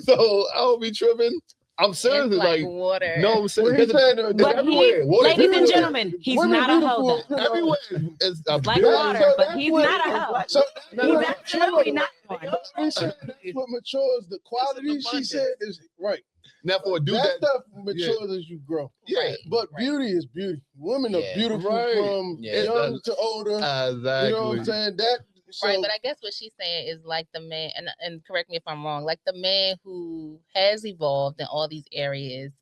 So I'll be tripping. I'm serious. It's Like, water. no, I'm serious. He's saying But everywhere. Water ladies and everywhere. gentlemen, he's women not a beautiful, hoe. you know. Everywhere. It's a Like big- water, but he's not a hoe. So He's absolutely not one. that's what matures. The quality she said is right. Now for a dude That that, stuff matures as you grow. yeah, But beauty is beauty. Women are Yeah. beautiful Right. from Yeah. young to older. exactly. You know what I'm saying? That so, Right, but I guess what she's saying is like the man, and correct me if I'm wrong, like the man who has evolved in all these areas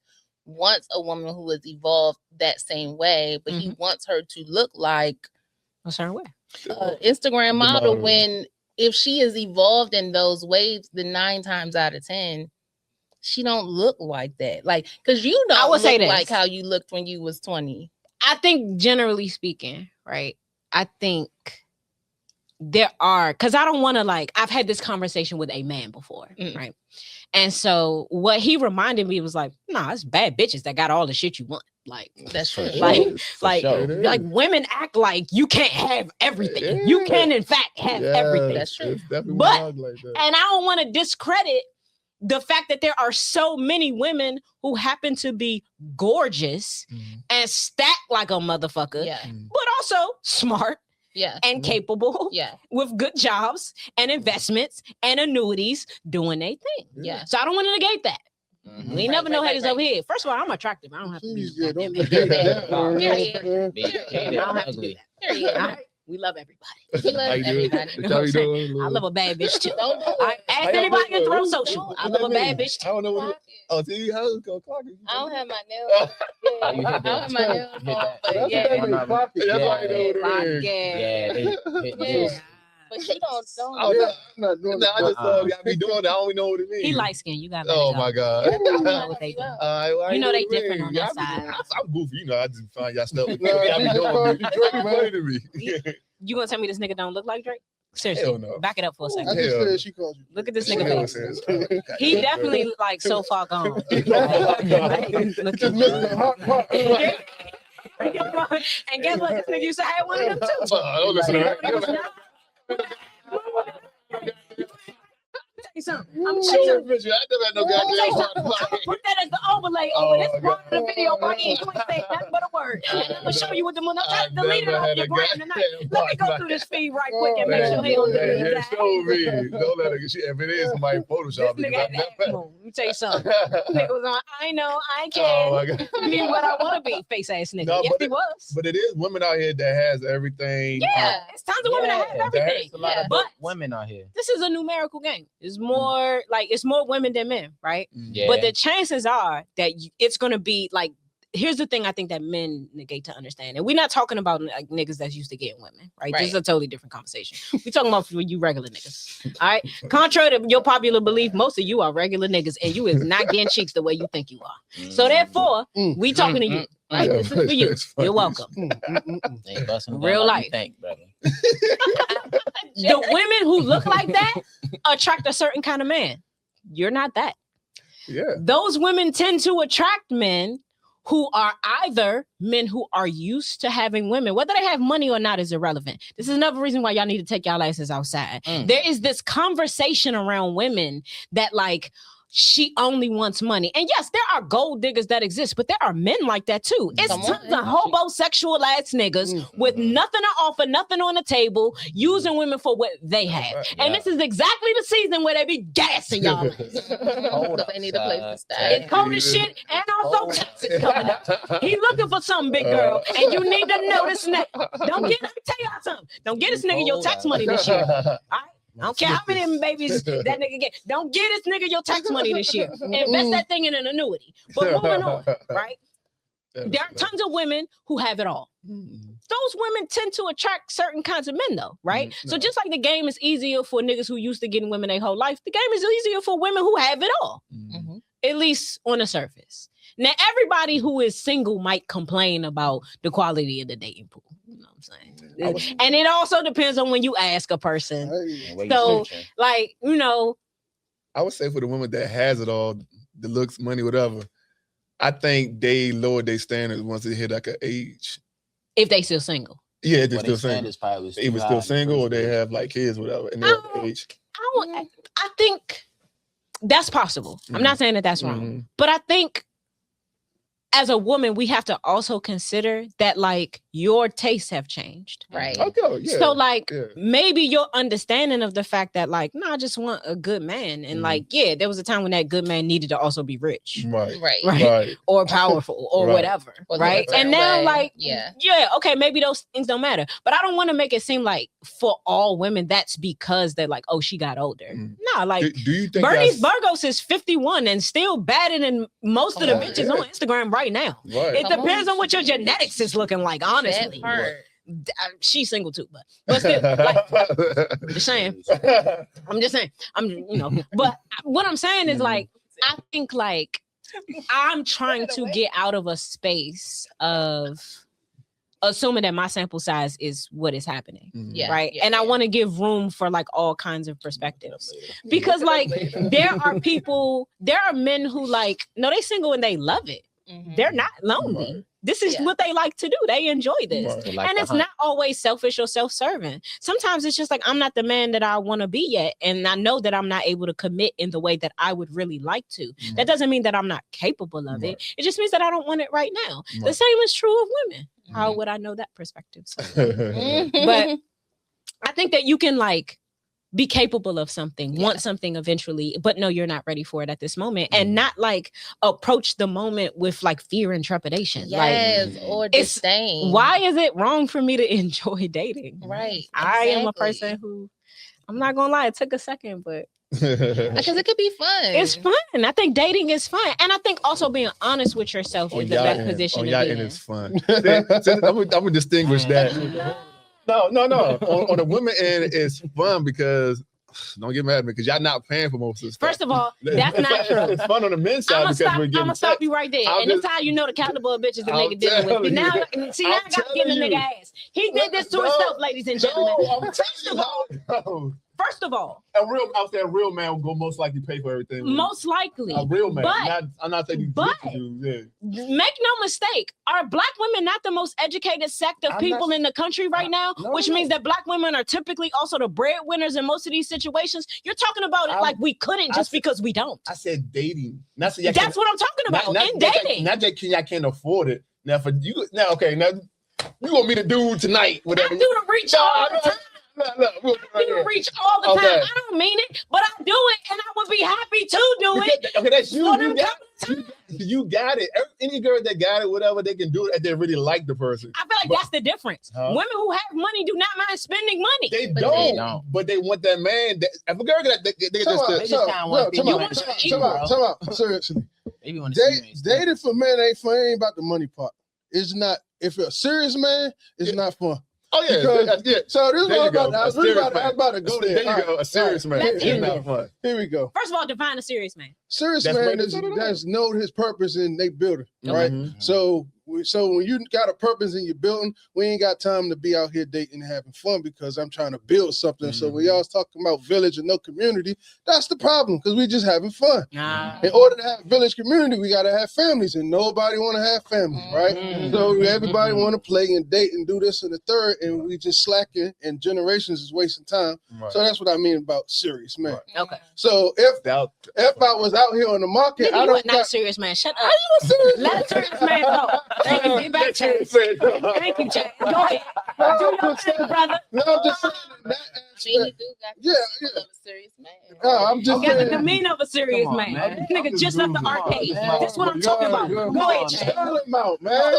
wants a woman who has evolved that same way, but he wants her to look like A certain way. Instagram model. model. When if she is evolved in those ways, then 9 times out of 10, she don't look like that. Like, because you don't I would look say this. like how you looked when you was 20. I think generally speaking, right? I think there are, because I don't want to like, I've had this conversation with a man before, right? And so what he reminded me was like, nah, it's bad bitches that got all the shit you want. Like, That's For true. sure. Like- For like- sure. like women act like you can't have everything. You Yeah. can, in fact, have everything. That's true. It's definitely But- wild like that. And I don't want to discredit the fact that there are so many women who happen to be gorgeous and stacked like a motherfucker, Yeah. but also smart Yeah. and capable Yeah. with good jobs and investments and annuities doing their thing. Yeah. So I don't want to negate that. Mhm. We ain't never Right, know right, haters right. over here. First of all, I'm attractive. I don't have to be. Please, yeah, don't goddamn forget hater. that. Yeah. Be educated, I don't have to do ugly. that. Period. All right? We love everybody. We love How you doing? everybody. What y'all be doing? I love a bad bitch too. Don't do it. I ask How y'all anybody in doing? Throw Social. I love a bad bitch I too. don't know what. Oh, see, how's it go clock it? I don't have my nails. Oh, Yeah. you hit I don't that. have my nails Hit on, that. but That's yeah. what they make pocket. That's why Yeah. you know what it is. Yeah, they hit Yeah. this. But she don't. Oh, Yeah, no. I'm not doing No, I just Uh-uh. y'all be doing that. I don't even know what it means. He light skinned. You got to Oh let it go. my god. You know what they do. Why You know they what it different on mean? that Y'all be- side. I'm goofy, you know. I just find y'all stuff. Nah, Y'all be you doing just Drake, man. funny to me. You gonna tell me this nigga don't look like Drake? Seriously, Hell no. back it up for a I second. just Hell. said she called you. Look at this Hell nigga no. face. He definitely like so far gone. Look Just at missing the hot part. and guess what? This nigga used to have one of them too. I don't listen to that. Tell you something. I'm Show tell you me a something. picture. I never had no Let me tell you goddamn something. hot I'ma pocket. put that as the overlay Oh, over this my part of the God. video right here. You ain't say nothing but a word. And I'm gonna show you what the moon. I'm I trying to delete it never off had your a gram tonight. Let me go through this feed right quick and make sure he don't do Yeah, this. show me. Don't let her. If it is somebody This Photoshop, nigga had the ass move. Let me tell you something. Oh Nigga was on. I know. I can my god. be what I want to be. Face ass nigga. No, Yes, but he was. But it is women out here that has everything. Yeah, it's tons of women that have everything. There's a lot of But women out here. this is a numerical game. It's more like it's more women than men, right? Yeah. But the chances are that it's gonna be like. Here's the thing I think that men negate to understand, and we're not talking about like niggas that's used to getting women, right? This is a totally different conversation. We're talking about for you regular niggas, all right? Contrary to your popular belief, most of you are regular niggas, and you is not getting cheeks the way you think you are. So therefore, we talking to you, right? Yeah, This is for you. it's funny. You're welcome. Ain't busting Real down like life. you think, brother. The women who look like that attract a certain kind of man. You're not that. Yeah. Those women tend to attract men who are either men who are used to having women, whether they have money or not is irrelevant. This is another reason why y'all need to take y'all asses outside. There is this conversation around women that like, she only wants money. And yes, there are gold diggers that exist, but there are men like that too. It's Come tons on. of homosexual ass niggas with nothing to offer, nothing on the table, using women for what they have. And this is exactly the season where they be gassing y'all. Hold up, They need a place to son. stay. It's cold as shit, and also taxes coming up. He looking for something, big girl, and you need to know this nigga. Let me tell y'all something. Don't get this nigga your tax money this year. All right? I don't care how many of them babies that nigga get. Don't get this nigga your tax money this year. Invest that thing in an annuity. But moving on, right? There are tons of women who have it all. Those women tend to attract certain kinds of men, though, right? So just like the game is easier for niggas who used to getting women their whole life, the game is easier for women who have it all, at least on the surface. Now, everybody who is single might complain about the quality of the dating pool. You know what I'm saying? And it also depends on when you ask a person. So, like, you know, I would say for the women that has it all, the looks, money, whatever, I think they lowered their standards once they hit like an age. If they still single. Yeah, they're still single. Either still single or they have like kids, whatever, and they're at age. I think that's possible. I'm not saying that that's wrong, but I think as a woman, we have to also consider that like your tastes have changed. Right. Okay, yeah. So like maybe your understanding of the fact that like, no, I just want a good man. And like, yeah, there was a time when that good man needed to also be rich. Right. Or powerful or whatever. Right. And now like, yeah, okay, maybe those things don't matter. But I don't want to make it seem like for all women, that's because they're like, oh, she got older. No, like do you think Bernice Burgos is 51 and still better than most of the bitches on Instagram right now. It depends on what your genetics is looking like, honestly. She's single too, but still, like, I'm just saying. But what I'm saying is like, I think like I'm trying to get out of a space of assuming that my sample size is what is happening. Right. And I want to give room for like all kinds of perspectives. Because like there are men who like, no, they single and they love it. They're not lonely. This is what they like to do. They enjoy this. And it's not always selfish or self-serving. Sometimes it's just like, I'm not the man that I want to be yet. And I know that I'm not able to commit in the way that I would really like to. That doesn't mean that I'm not capable of it. It just means that I don't want it right now. The same is true of women. How would I know that perspective? But I think that you can like be capable of something, want something eventually, but no, you're not ready for it at this moment, and not like approach the moment with like fear and trepidation. Or disdain. Why is it wrong for me to enjoy dating? Right. I am a person who, I'm not gonna lie, it took a second, but because it could be fun. It's fun. I think dating is fun, and I think also being honest with yourself is the best position to be in. It's fun. I'm gonna distinguish that. No. On the women end, it's fun because don't get mad at me because y'all not paying for most of the stuff. First of all, that's not true. It's fun on the men's side because we're getting. I'm gonna stop you right there, and this how you know the caliber of bitches the nigga dealing with. Now, see, now I gotta get the nigga ass. He did this to himself, ladies and gentlemen. I'm telling you. First of all, a real man will go most likely pay for everything. Most likely, a real man. But, I'm not saying make no mistake, are black women not the most educated sect of people in the country right now? Which means that black women are typically also the breadwinners in most of these situations. You're talking about it like we couldn't just because we don't. I said dating. That's what I'm talking about. In dating, not that I can't afford it. Now for you, now you want me to do tonight? Whatever. I do the reach all the time. I do reach all the time. I don't mean it, but I do it, and I would be happy to do it. Okay, that's you. You got it. Any girl that got it, whatever, they can do it if they really like the person. I feel like that's the difference. Women who have money do not mind spending money. They don't. But they want that man. If a girl got that, they just time out. Seriously. Dating for men ain't about the money part. It's not. If you're a serious man, it's not fun. Oh yeah, So this is what I was about to go there. There you go, a serious man. It's not fun. Here we go. First of all, define a serious man. Serious man that's know his purpose and they build it, right? So when you got a purpose in your building, we ain't got time to be out here dating and having fun because I'm trying to build something. So when y'all's talking about village and no community, that's the problem because we just having fun. In order to have village community, we got to have families, and nobody want to have families, right? So everybody want to play and date and do this and the third, and we just slacking, and generations is wasting time. So that's what I mean about serious man. Okay. So if I was out here on the market, I don't not serious man. Shut up. Let a serious man go. Thank you. Get back, Chase. Thank you, Chase. Go ahead. Do your thing, brother. No, I'm just saying that aspect. A serious man. I'm just got saying. the demeanor of a serious man. This nigga just left the arcade. That's what I'm talking about. Go ahead, Chase. Tell him out, man.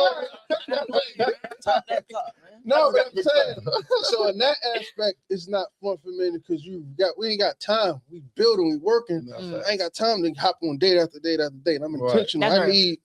No, but I'm saying. So in that aspect, it's not fun for men because we ain't got time. We building, we working. I ain't got time to hop on date after date after date. I'm intentional. I need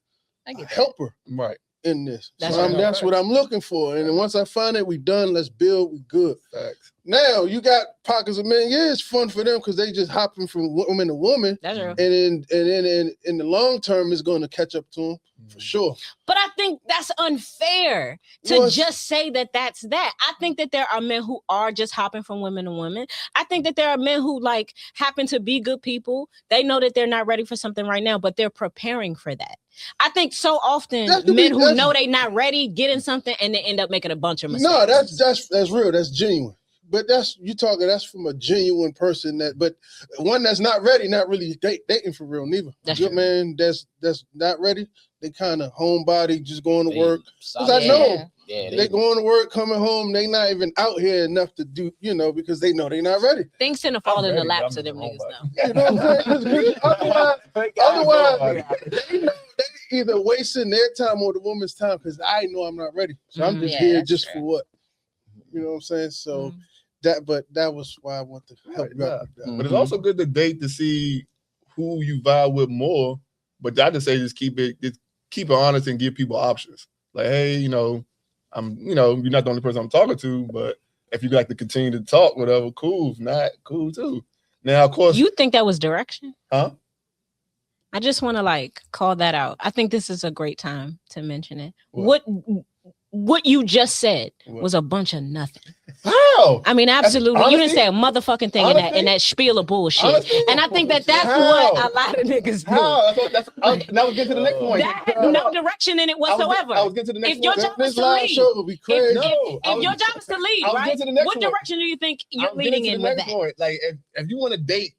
a helper. Right. in this. That's So right. that's what I'm looking for. And then once I find it, we done. Let's build. We good. Facts. Now you got pockets of men. Yeah, it's fun for them because they just hopping from woman to woman. That's true. And then in the long term, it's going to catch up to them for sure. But I think that's unfair to Well, just say that that's that. I think that there are men who are just hopping from women to women. I think that there are men who like happen to be good people. They know that they're not ready for something right now, but they're preparing for that. I think so often men who know they're not ready get in something and they end up making a bunch of mistakes. No, that's real. That's genuine. But that's from a genuine person but one that's not ready, not really dating for real neither. That's Good true. man that's not ready. They kind of homebody, just going to work. Because solid. I know Yeah, they going to work, coming home. They not even out here enough to do, because they know they not ready. Things tend to fall in the ready, laps I'm of them just niggas home, though. You know what I'm saying? 'Cause otherwise, they know they either wasting their time or the woman's time because I know I'm not ready. So I'm just Yeah, here that's just true. for what? You know what I'm saying? So Mhm. that was why I want to help you out with that. But it's also good to date to see who you vibe with more. But I just say just keep it honest and give people options. Like, hey, you're not the only person I'm talking to, but if you like to continue to talk, whatever, cool. If not, cool too. Now, of course, You think that was direction? huh? I just want to call that out. I think this is a great time to mention it. What? What you just said What? was a bunch of nothing. How? I mean, absolutely. You didn't Honesty? say a motherfucking thing in that spiel of bullshit. Honesty? And I think that's How? what a lot of niggas do. How? Now we get to the next point. That had no direction in it whatsoever. I was getting to the next If your point. job is This to live lead, show will be crazy. if your job is to lead, I was right? getting to the next What one. direction do you think you're I'm getting leading to in the with next that? point. Like if you want to date,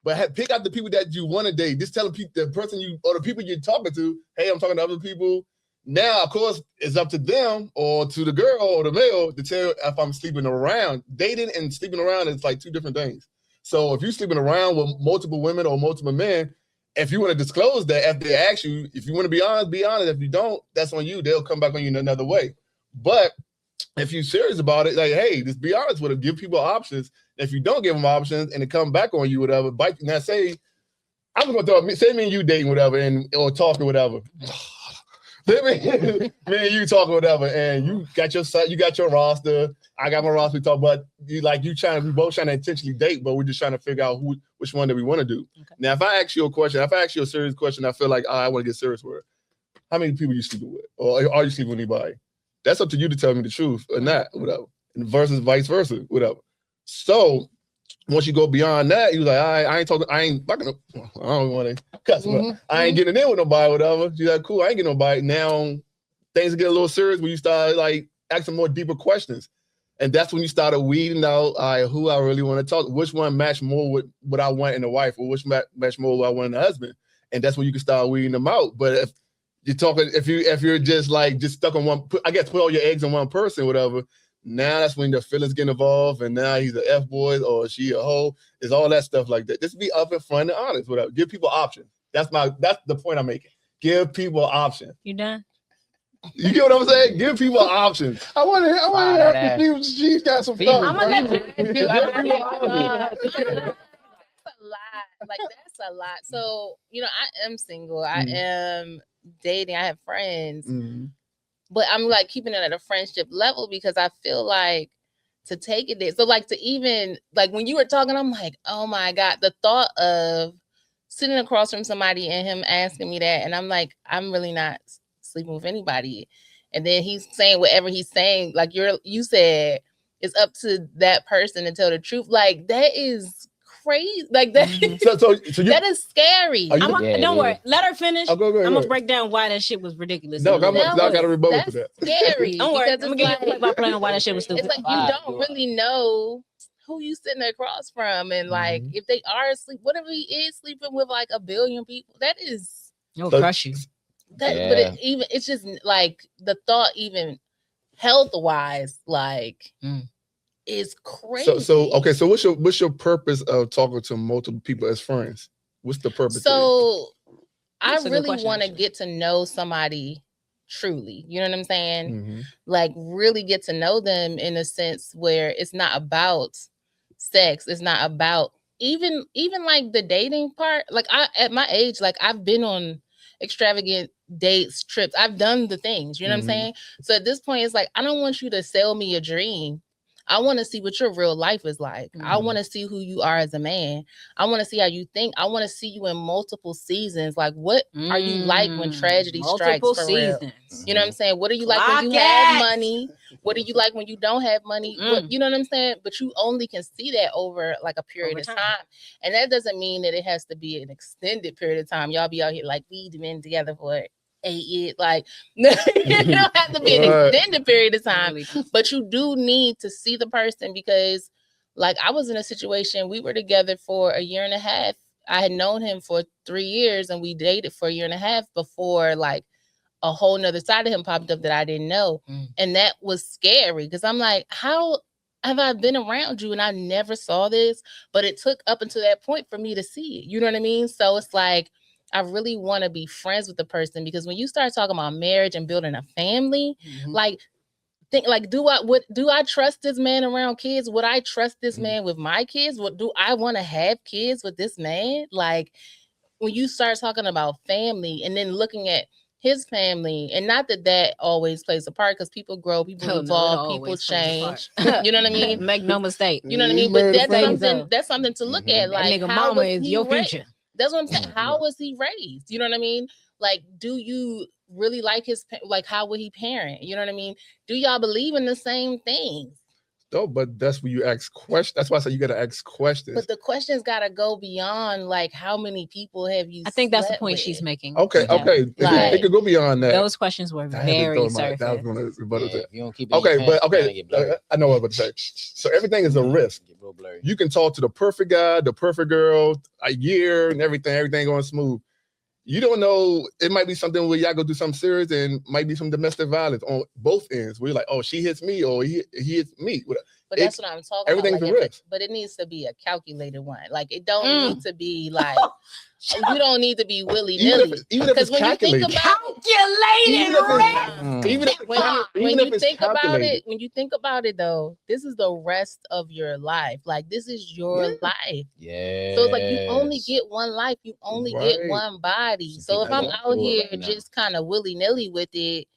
but pick out the people that you want to date. Just tell the person or the people you're talking to, hey, I'm talking to other people. Now, of course, it's up to them or to the girl or the male to tell if I'm sleeping around. Dating and sleeping around is like two different things. So if you're sleeping around with multiple women or multiple men, if you want to disclose that, if they ask you, if you want to be honest, be honest. If you don't, that's on you. They'll come back on you in another way. But if you're serious about it, like, hey, just be honest with it. Give people options. If you don't give them options and it come back on you, whatever, bite. Now say, I'm gonna say me and you dating, whatever, or talking, whatever. me and you talking, whatever, and you got your roster. I got my roster. We talk, but we both trying to intentionally date, but we're just trying to figure out which one that we want to do. Okay. Now, if I ask you a serious question, I feel like I want to get serious with it. How many people you sleeping with, or are you sleeping with anybody? That's up to you to tell me the truth or not, whatever. Versus vice versa, whatever. So once you go beyond that, you like, I ain't fucking. I don't want to cuss, but I ain't getting in with nobody, whatever. You like, cool, I ain't getting nobody. Now things get a little serious when you start like asking more deeper questions. And that's when you started weeding out who I really want to talk, which one match more with what I want in a wife, or which match more what I want in a husband. And that's when you can start weeding them out. But if you're talking, if you're just stuck on one, put all your eggs in one person, whatever. Now that's when the feelings get involved, and now he's a F-boy or she a hoe. It's all that stuff like that. Just be up and front and honest, whatever. Give people options. That's the point I'm making. Give people options. You done? You get what I'm saying? Give people options. I want to hear if she's got some thoughts. I'm gonna let you. That's a lot. Like that's a lot. So, I am single. I am dating. I have friends. But I'm like keeping it at a friendship level because I feel like to take it there. So like to even like when you were talking, I'm like, oh my God, the thought of sitting across from somebody and him asking me that. And I'm like, I'm really not sleeping with anybody. And then he's saying whatever he's saying, like you said, it's up to that person to tell the truth. Like that is crazy. Like that, that is scary. Don't worry. Let her finish. Go ahead. I'm gonna break down why that shit was ridiculous. No, I got to rebuttal that's to that. scary. Don't worry. I'm because gonna give you a play-by-play on why that shit was stupid. It's like you don't really know who you sitting across from, and like if they are asleep, what if he is sleeping with like a billion people? That is It'll crush you. that. Yeah. But it's just like the thought, even health wise, like is crazy. So what's your purpose of talking to multiple people as friends? What's the purpose? So I That's a good really question, want to actually. get to know somebody truly. You know what I'm saying? Like really get to know them in a sense where it's not about sex. It's not about even like the dating part. Like at my age, like I've been on extravagant dates, trips. I've done the things, you know what I'm saying? So at this point, it's like, I don't want you to sell me a dream. I want to see what your real life is like. I want to see who you are as a man. I want to see how you think. I want to see you in multiple seasons. Like, what are you like when tragedy strikes for real? You know what I'm saying? What are you like when you have money? What are you like when you don't have money? What, you know what I'm saying? But you only can see that over like a period of time. And that doesn't mean that it has to be an extended period of time. Y'all be out here like, we've been together for 8 years. Like, it don't have to be an extended period of time. But you do need to see the person, because like I was in a situation, we were together for 1.5 years. I had known him for 3 years and we dated for 1.5 years before like a whole nother side of him popped up that I didn't know. And that was scary, because I'm like, how have I been around you and I never saw this? But it took up until that point for me to see it. You know what I mean? So it's like, I really want to be friends with the person, because when you start talking about marriage and building a family, like, think like, do I trust this man around kids? Would I trust this man with my kids? What do I want to have kids with this man? Like, when you start talking about family and then looking at his family, and not that always plays a part, because people grow, people evolve, people change. You know what I mean? Make no mistake. You know what I mean? But that's something to look at. Like, that nigga mama is your future. That's what I'm saying. How was he raised? You know what I mean? Like, do you really like like, how would he parent? You know what I mean? Do y'all believe in the same things? No, but that's where you ask questions. That's why I say you got to ask questions. But the questions got to go beyond like, how many people have you? I think that's the point she's making. Okay. Like, it could go beyond that. Those questions were very surface. You don't keep it I know what I'm about to say. So everything is a risk. You can talk to the perfect guy, the perfect girl, a year and everything going smooth. You don't know, it might be something where y'all go do something serious, and might be some domestic violence on both ends. Where you're like, oh, she hits me, or he hits me. But that's what I'm talking everything's about. Everything's a risk. But it needs to be a calculated one. Like, it don't need to be like, you don't need to be willy-nilly. Even if it's calculated. When you think about it though, this is the rest of your life. Like, this is your life. Yeah. So it's like, you only get one life. You only get one body. So if I'm out here just kind of willy-nilly with it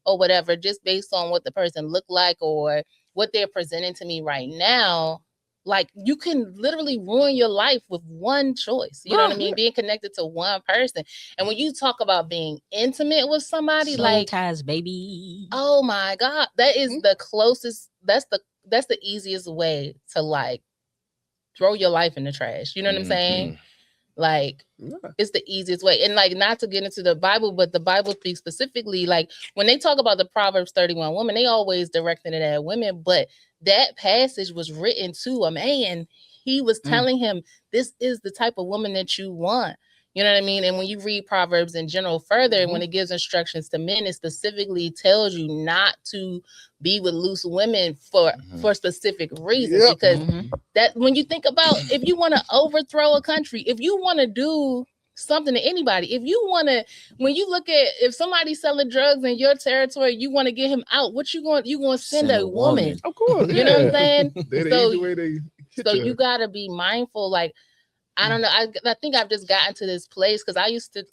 or whatever, just based on what the person looked like or what they're presenting to me right now, like, you can literally ruin your life with one choice. You know what I mean? Being connected to one person. And when you talk about being intimate with somebody, like, ties, baby. Oh my God, that is the closest. That's the easiest way to like throw your life in the trash. You know what I'm saying? Like, it's the easiest way. And like, not to get into the Bible, but the Bible speaks specifically, like, when they talk about the Proverbs 31 woman, they always directing it at women, but that passage was written to a man. He was telling him, this is the type of woman that you want. You know what I mean? And when you read Proverbs in general further, when it gives instructions to men, it specifically tells you not to be with loose women for specific reasons. Because that, when you think about, if you want to overthrow a country, if you want to do something to anybody, if you want to, when you look at, if somebody's selling drugs in your territory, you want to get him out, what you going to send a woman? Of course. You know what I'm saying? So you got to be mindful. Like, I don't know. I think I've just gotten to this place, because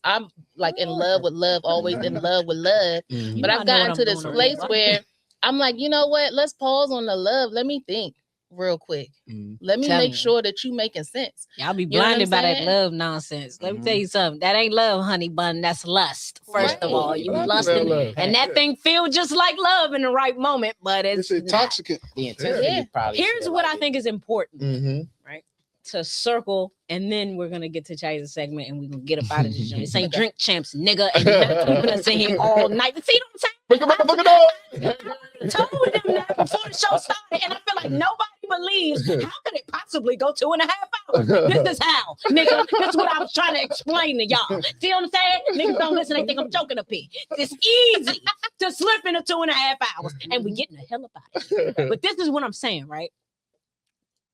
I'm like in love with love, always in love with love. But I've gotten to this place where I'm like, you know what? Let's pause on the love. Let me think real quick. Let me make sure that you making sense. Y'all be blinded by that love nonsense. Let me tell you something. That ain't love, honey bun. That's lust. First of all, you lusting, and that thing feel just like love in the right moment, but it's intoxicant. The intensity probably. Here's what I think is important, right? To circle, and then we're gonna get to Chase's segment, and we're gonna get up out of this joint. This ain't Drink Champs, nigga, and you're not keeping us in here all night. See what I'm saying? I told them that before the show started, and I feel like nobody believes. How could it possibly go 2.5 hours? This is how, nigga. That's what I was trying to explain to y'all. See what I'm saying? Niggas don't listen. They think I'm joking up here. It's easy to slip into 2.5 hours, and we getting the hell up out of here. But this is what I'm saying, right?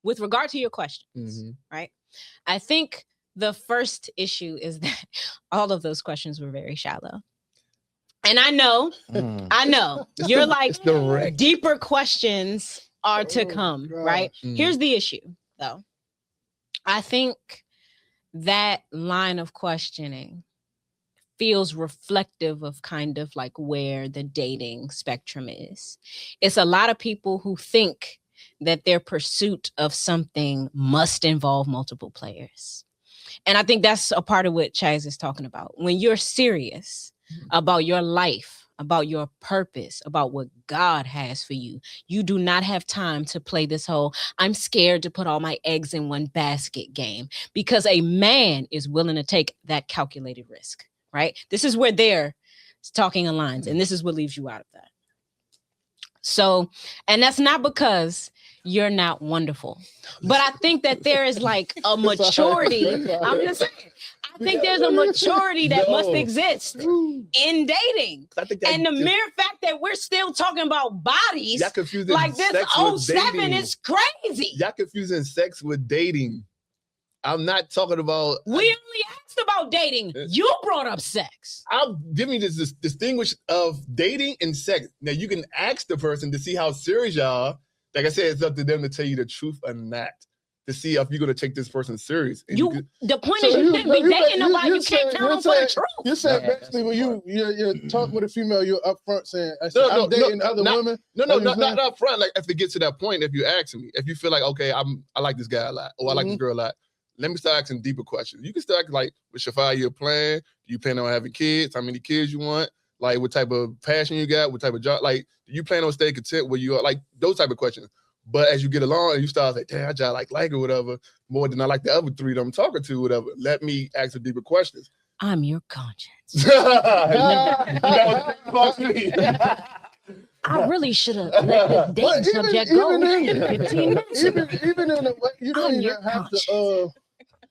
With regard to your questions, right? I think the first issue is that all of those questions were very shallow. And I know, you're like, deeper questions are to come, right? Here's the issue, though. I think that line of questioning feels reflective of kind of like where the dating spectrum is. It's a lot of people who think that their pursuit of something must involve multiple players. And I think that's a part of what Chaz is talking about. When you're serious about your life, about your purpose, about what God has for you, you do not have time to play this whole I'm scared to put all my eggs in one basket game, because a man is willing to take that calculated risk, right? This is where they're talking in lines, and this is what leaves you out of that. So, and that's not because you're not wonderful, but I think that there is like a maturity. I'm just saying, I think there's a maturity that must exist in dating. I think that And the mere fact that we're still talking about bodies y'all confusing like this sex with 07 dating. is crazy. Y'all confusing sex with dating. I'm not talking about. We only asked about dating. You brought up sex. I'll give me this distinguish of dating and sex. Now you can ask the person to see how serious y'all are. Like I said, it's up to them to tell you the truth or not, to see if you're gonna take this person serious. And The point is, you shouldn't be dating nobody you can't tell them for the truth. You said Yeah, basically when you're talking with a female, you're upfront saying, No, I'm dating other not- women. not up front. Like if it gets to that point, if you ask me, if you feel like okay, I like this guy a lot, or I like this girl a lot, let me start asking deeper questions. You can start like, what's your 5-year plan? Do you plan on having kids? How many kids you want? Like what type of passion you got? What type of job? Like, do you plan on staying content where you are? Like those type of questions. But as you get along and you start like, damn, I just like or whatever, more than I like the other 3 that I'm talking to, whatever. Let me ask some deeper questions. I'm your conscience. I really should have let this dating subject go 15 minutes ago. even in a way, you don't I'm even your have to.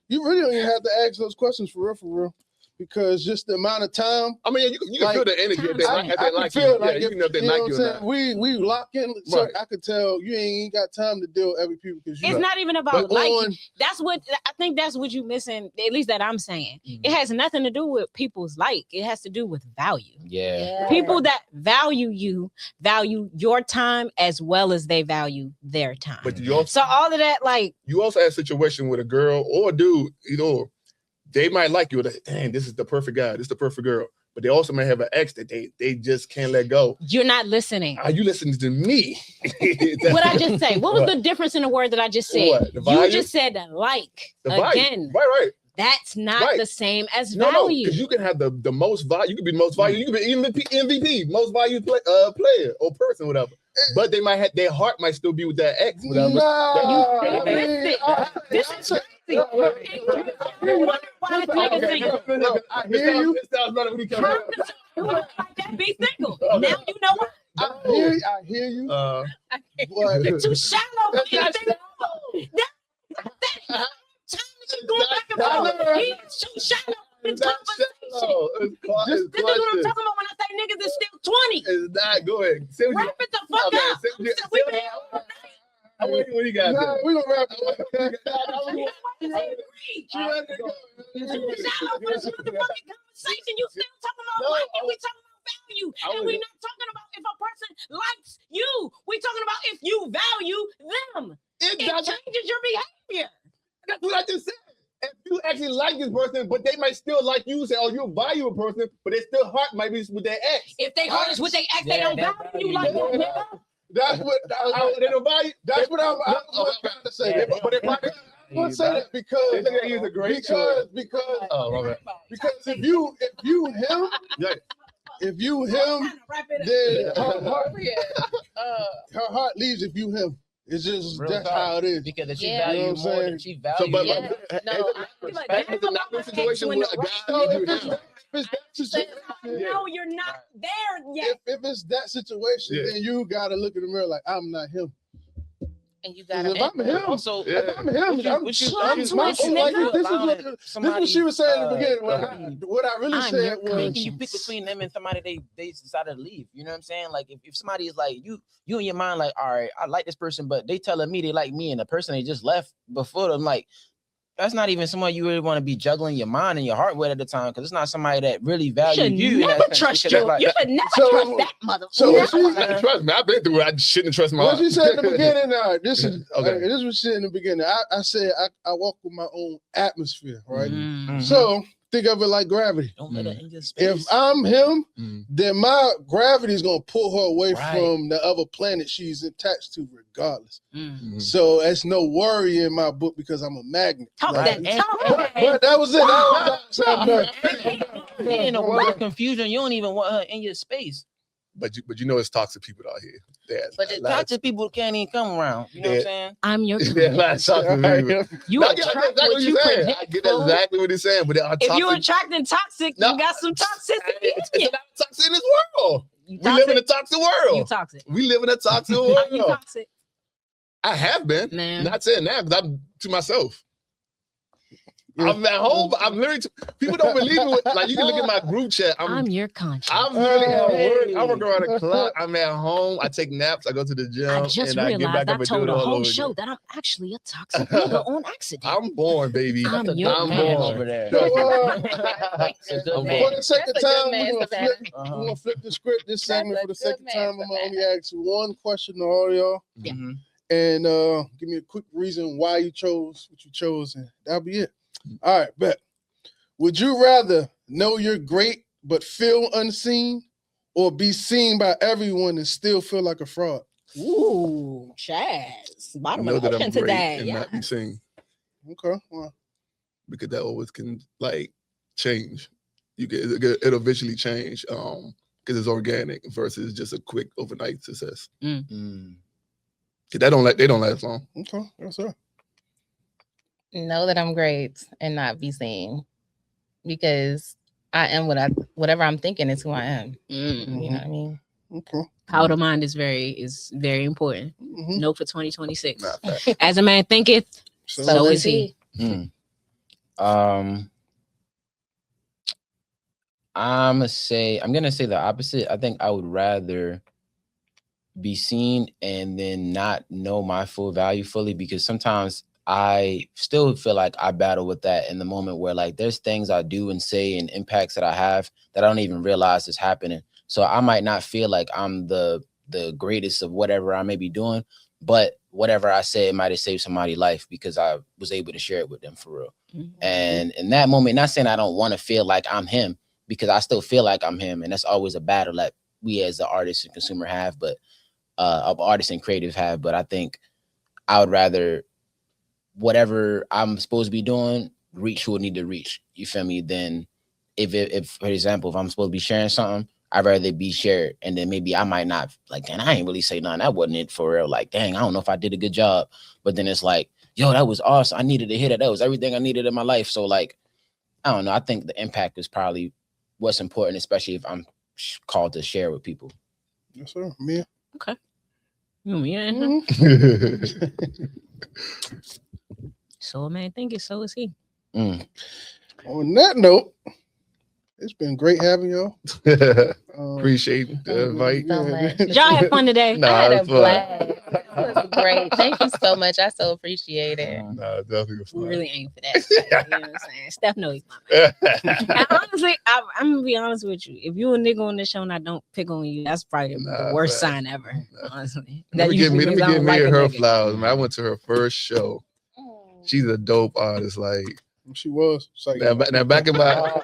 You really don't even have to ask those questions for real, because just the amount of time. I mean, you can Like, feel the energy if they I like, if they can like feel you. like Yeah, you can know if they you know like what you I'm or saying? not. We lock in, so Right. I could tell you ain't got time to deal with every people because you. It's not even about But liking. on, That's what I think. That's what you missing. At least that I'm saying. Mhm. It has nothing to do with people's like. It has to do with value. Yeah. People that value you value your time as well as they value their time. But you also So all of that, like, you also have a situation with a girl or a dude, either or. They might like you. Like, dang, this is the perfect guy. This is the perfect girl. But they also may have an ex that they just can't let go. you're not listening. Are you listening to me? What I just say? What was the difference in the word that I just said? What? The You value? just said like The value. again. Right. That's not Right. the same as No, value. because you can have the most value. You can be the most value. You can be MVP, most valued player or person, whatever. But they might have their heart might still be with that ex, whatever. nah, You I mean, missed it. This is crazy. I hear you. It sounds better when he comes out. Like that, be single. Now you know what? I hear you. Uh, But Too shallow for anything. Time to keep going back and forth. He's too shallow in it's not conversation. shallow. It's This is what I'm talking about when I say niggas is still 20. It's not. Go ahead. Say what you. Wrap it the fuck Okay, up. say what you- We say been here all night. what do you got nah, there? we gonna wrap it up. You know what? This ain't free. Too shallow for this motherfucking conversation. You still talking about No, liking. We talking about value. I And was- we not talking about if a person likes you. We talking about if you value them. It It doesn't. changes your behavior. That's what I just said. If you actually like this person, but they might still like you, say, "Oh, you value a person," but their still heart might be with their ex. If they heart is what they act, they Yeah, don't that value you like that, value. nigga. That's what They don't value. that's what I'm trying to say. Yeah, But if I would say that They because think that he's a great choice. because Oh, my bad. because if you him, Yeah. if you him, Wrap it up. then her heart leaves if you him. It's just Real that's talk. how it is. Because if she Yeah. value You know you what I'm more saying? than she So, value but you. Yeah. No, I feel like respect that's is not my a situation ex with a when guy. So if you it's have. that situation, No, you're not there yet. if it's that situation, Yeah. then you gotta look in the mirror like I'm not him. and you 'Cause gotta. if I'm him, Also, Yeah. if I'm him, What you- I'm what you- I'm what you- my what you- like nigga? this is what she was saying in the beginning. What I really I'm said your was Can you pick between them and somebody they decided to leave? You know what I'm saying? Like if somebody is like you in your mind, like, all right, I like this person, but they telling me they like me, and the person they just left before them, like, that's not even someone you really want to be juggling your mind and your heart with at the time, because it's not somebody that really You value should you. in that never sense, trust because you. that's like- You should never So- trust that mother. so Never. she- Trust me, I've been through it. I shouldn't trust my what heart. she said in the beginning. This is Okay. this was shit in the beginning. I said I walk with my own atmosphere, right? Mm. So think of it like gravity. Don't let her in your If space. I'm him, Mm. then my gravity is gonna pull her away Right. from the other planet she's attached to, regardless. Mhm. So it's no worry in my book because I'm a magnet. Talk Like, that talk. but that was it. That was In a world of confusion, you don't even want her in your space. But you know it's toxic people out here. But it- Toxic people can't even come around. You know what I'm saying? I'm your Yeah, lots of toxic people. You No, I get attract exactly what you saying. present. I get fool. exactly what he's saying, but there are If you toxic. attracting toxic, No, you got some toxicity in It's you. a lot of toxic in this world. You We live in a toxic. toxic You world. toxic. We live in a toxic You world. toxic. I have been. Man. Not saying that because I'm to myself. I'm at home. I'm literally. People don't believe me. Like you can look at my group chat. I'm your conscience. I'm really at work. I work Hey. around the clock. I'm at home. I take naps. I go to the gym. I just and I get realized back up I and do told it the all whole over show again. that I'm actually a toxic nigga on accident. I'm born, baby. I'm That's a your good man man born. over there. So, That's a good I'm man. for the second That's a good time, man, we're gonna Savannah. flip. We're gonna flip the script this That's segment a for the good second man, time. I'm gonna only Savannah. ask one question to all y'all, Yeah. Mhm. and give me a quick reason why you chose what you chose, and that'll be it. All right, bet. Would you rather know you're great but feel unseen, or be seen by everyone and still feel like a fraud? Ooh, Chaz. Bottom Know of the that I'm ocean great today. and Yeah. not be seen Okay, well, because that always can like change. It'll eventually change. Because it's organic versus just a quick overnight success. Mm. 'Cause they don't last long. okay, that's it. Know that I'm great and not be seen, because I am whatever I'm thinking is who I am. You know what I mean? Okay. Powder mind is very important. Mhm. Note for 2026. Nah, fact. As a man thinketh, So, so is he. Mm. I'm gonna say the opposite. I think I would rather be seen and then not know my full value fully, because sometimes I still feel like I battle with that in the moment where like there's things I do and say and impacts that I have that I don't even realize is happening. So I might not feel like I'm the greatest of whatever I may be doing, but whatever I said might have saved somebody's life because I was able to share it with them for real. And in that moment, not saying I don't want to feel like I'm him, because I still feel like I'm him, and that's always a battle that we as the artist and consumer have, but artists and creative have. But I think I would rather whatever I'm supposed to be doing reach who it need to reach. You feel me? Then if for example, if I'm supposed to be sharing something, I'd rather be shared, and then maybe I might not like, dang, I ain't really say nothing. That wasn't it for real. Like, dang, I don't know if I did a good job. But then it's like, yo, that was awesome. I needed to hear that. That was everything I needed in my life. So like, I don't know. I think the impact is probably what's important, especially if I'm called to share with people. yes, sir. Me. Yeah. Mhm. So a man thinketh, so is he. Mm. On that note, it's been great having y'all. Appreciate the invite. So much. Did y'all have fun today? Nah, I had a it's fun. blast. It was great. Thank you so much. I so appreciate it. Nah, definitely was We fun. really aim for that. You know what I'm saying? Steph knows he's my man. And honestly, I'm gonna be honest with you. If you a nigga on this show and I don't pick on you, that's probably the Nah, worst fact. sign ever. Honestly, Let me usually give means I me don't like a her nigga. flowers, man. I went to her first show. She's a dope artist. Like She was. It's like, now back in my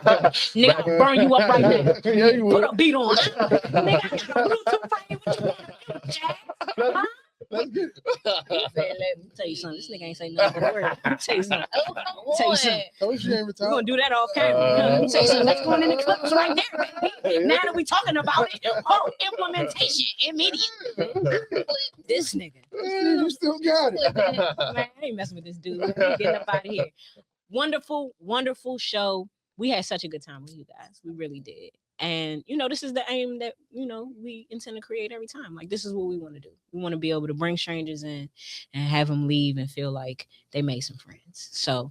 Nigga, I'll burn you up right now. yeah, you Put would. a beat on. Nigga, I got a Bluetooth right here. What you want to do, Jack? Huh? Let's get it. Let me tell you something. This nigga ain't say nothing but a word. Let me tell you something. Oh, come Tell you on. something. Told you she ain't We're gonna retired. do that off camera. Let me tell you something. That's going in the clips right there, baby. Now that we talking about it, implementation immediately. This nigga. You still got it. Man, I ain't messing with this dude. We're getting up out of here. Wonderful, wonderful show. We had such a good time with you guys. We really did. And this is the aim that we intend to create every time. Like, this is what we want to do. We want to be able to bring strangers in and have them leave and feel like they made some friends. So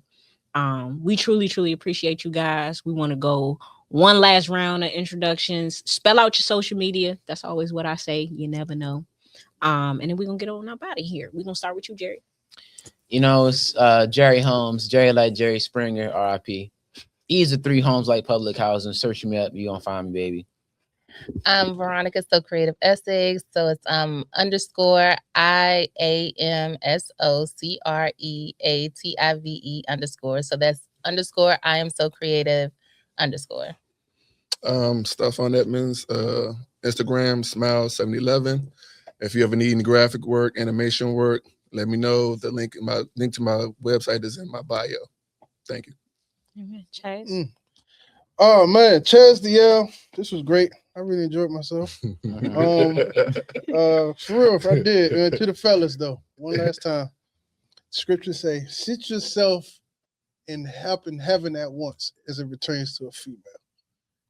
we truly appreciate you guys. We want to go one last round of introductions. Spell out your social media. That's always what I say. You never know. And then we're gonna get on up out of here. We're gonna start with you, Jerry. It's Jerry Holmes, Jerry like Jerry Springer, RIP. Ease of 3 Homes like public housing. Search me up, you gonna find me, baby. I'm Veronica So Creative Essays. So it's _IAMSOCREATIVE _. So that's _ I am so creative _ Stuff on Edmonds, Instagram, Smile711. If you ever need any graphic work, animation work, let me know. The link to my website is in my bio. Thank you. Amen. Chaz? Oh man, Chaz DL, this was great. I really enjoyed myself. For real, if I did. To the fellas though, one last time. Scriptures say, sit yourself in heaven at once as it returns to a female.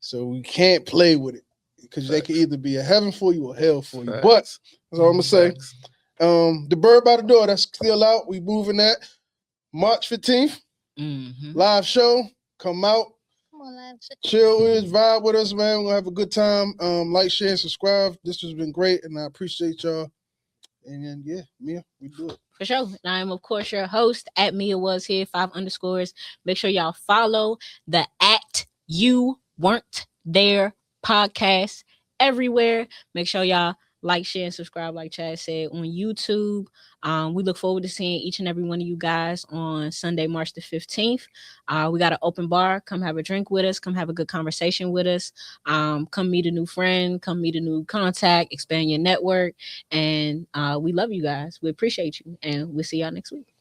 So we can't play with it because they can either be a heaven for you or hell for you. But that's all I'm gonna say. The Bird by the Door, that's still out. We moving that March 15th. Live show. Come out. Chill with us, vibe with us, man. We're gonna have a good time. Like, share, and subscribe. This has been great, and I appreciate y'all. And then yeah, Mia, we do it. For sure. And I am, of course, your host at Mia Was Here, 5_. Make sure y'all follow the @You Weren't There podcast everywhere. Make sure y'all like, share, and subscribe, like Chad said, on YouTube. We look forward to seeing each and every one of you guys on Sunday, March the 15th. We got an open bar. Come have a drink with us. Come have a good conversation with us. Come meet a new friend. Come meet a new contact. Expand your network. And we love you guys. We appreciate you. And we'll see y'all next week.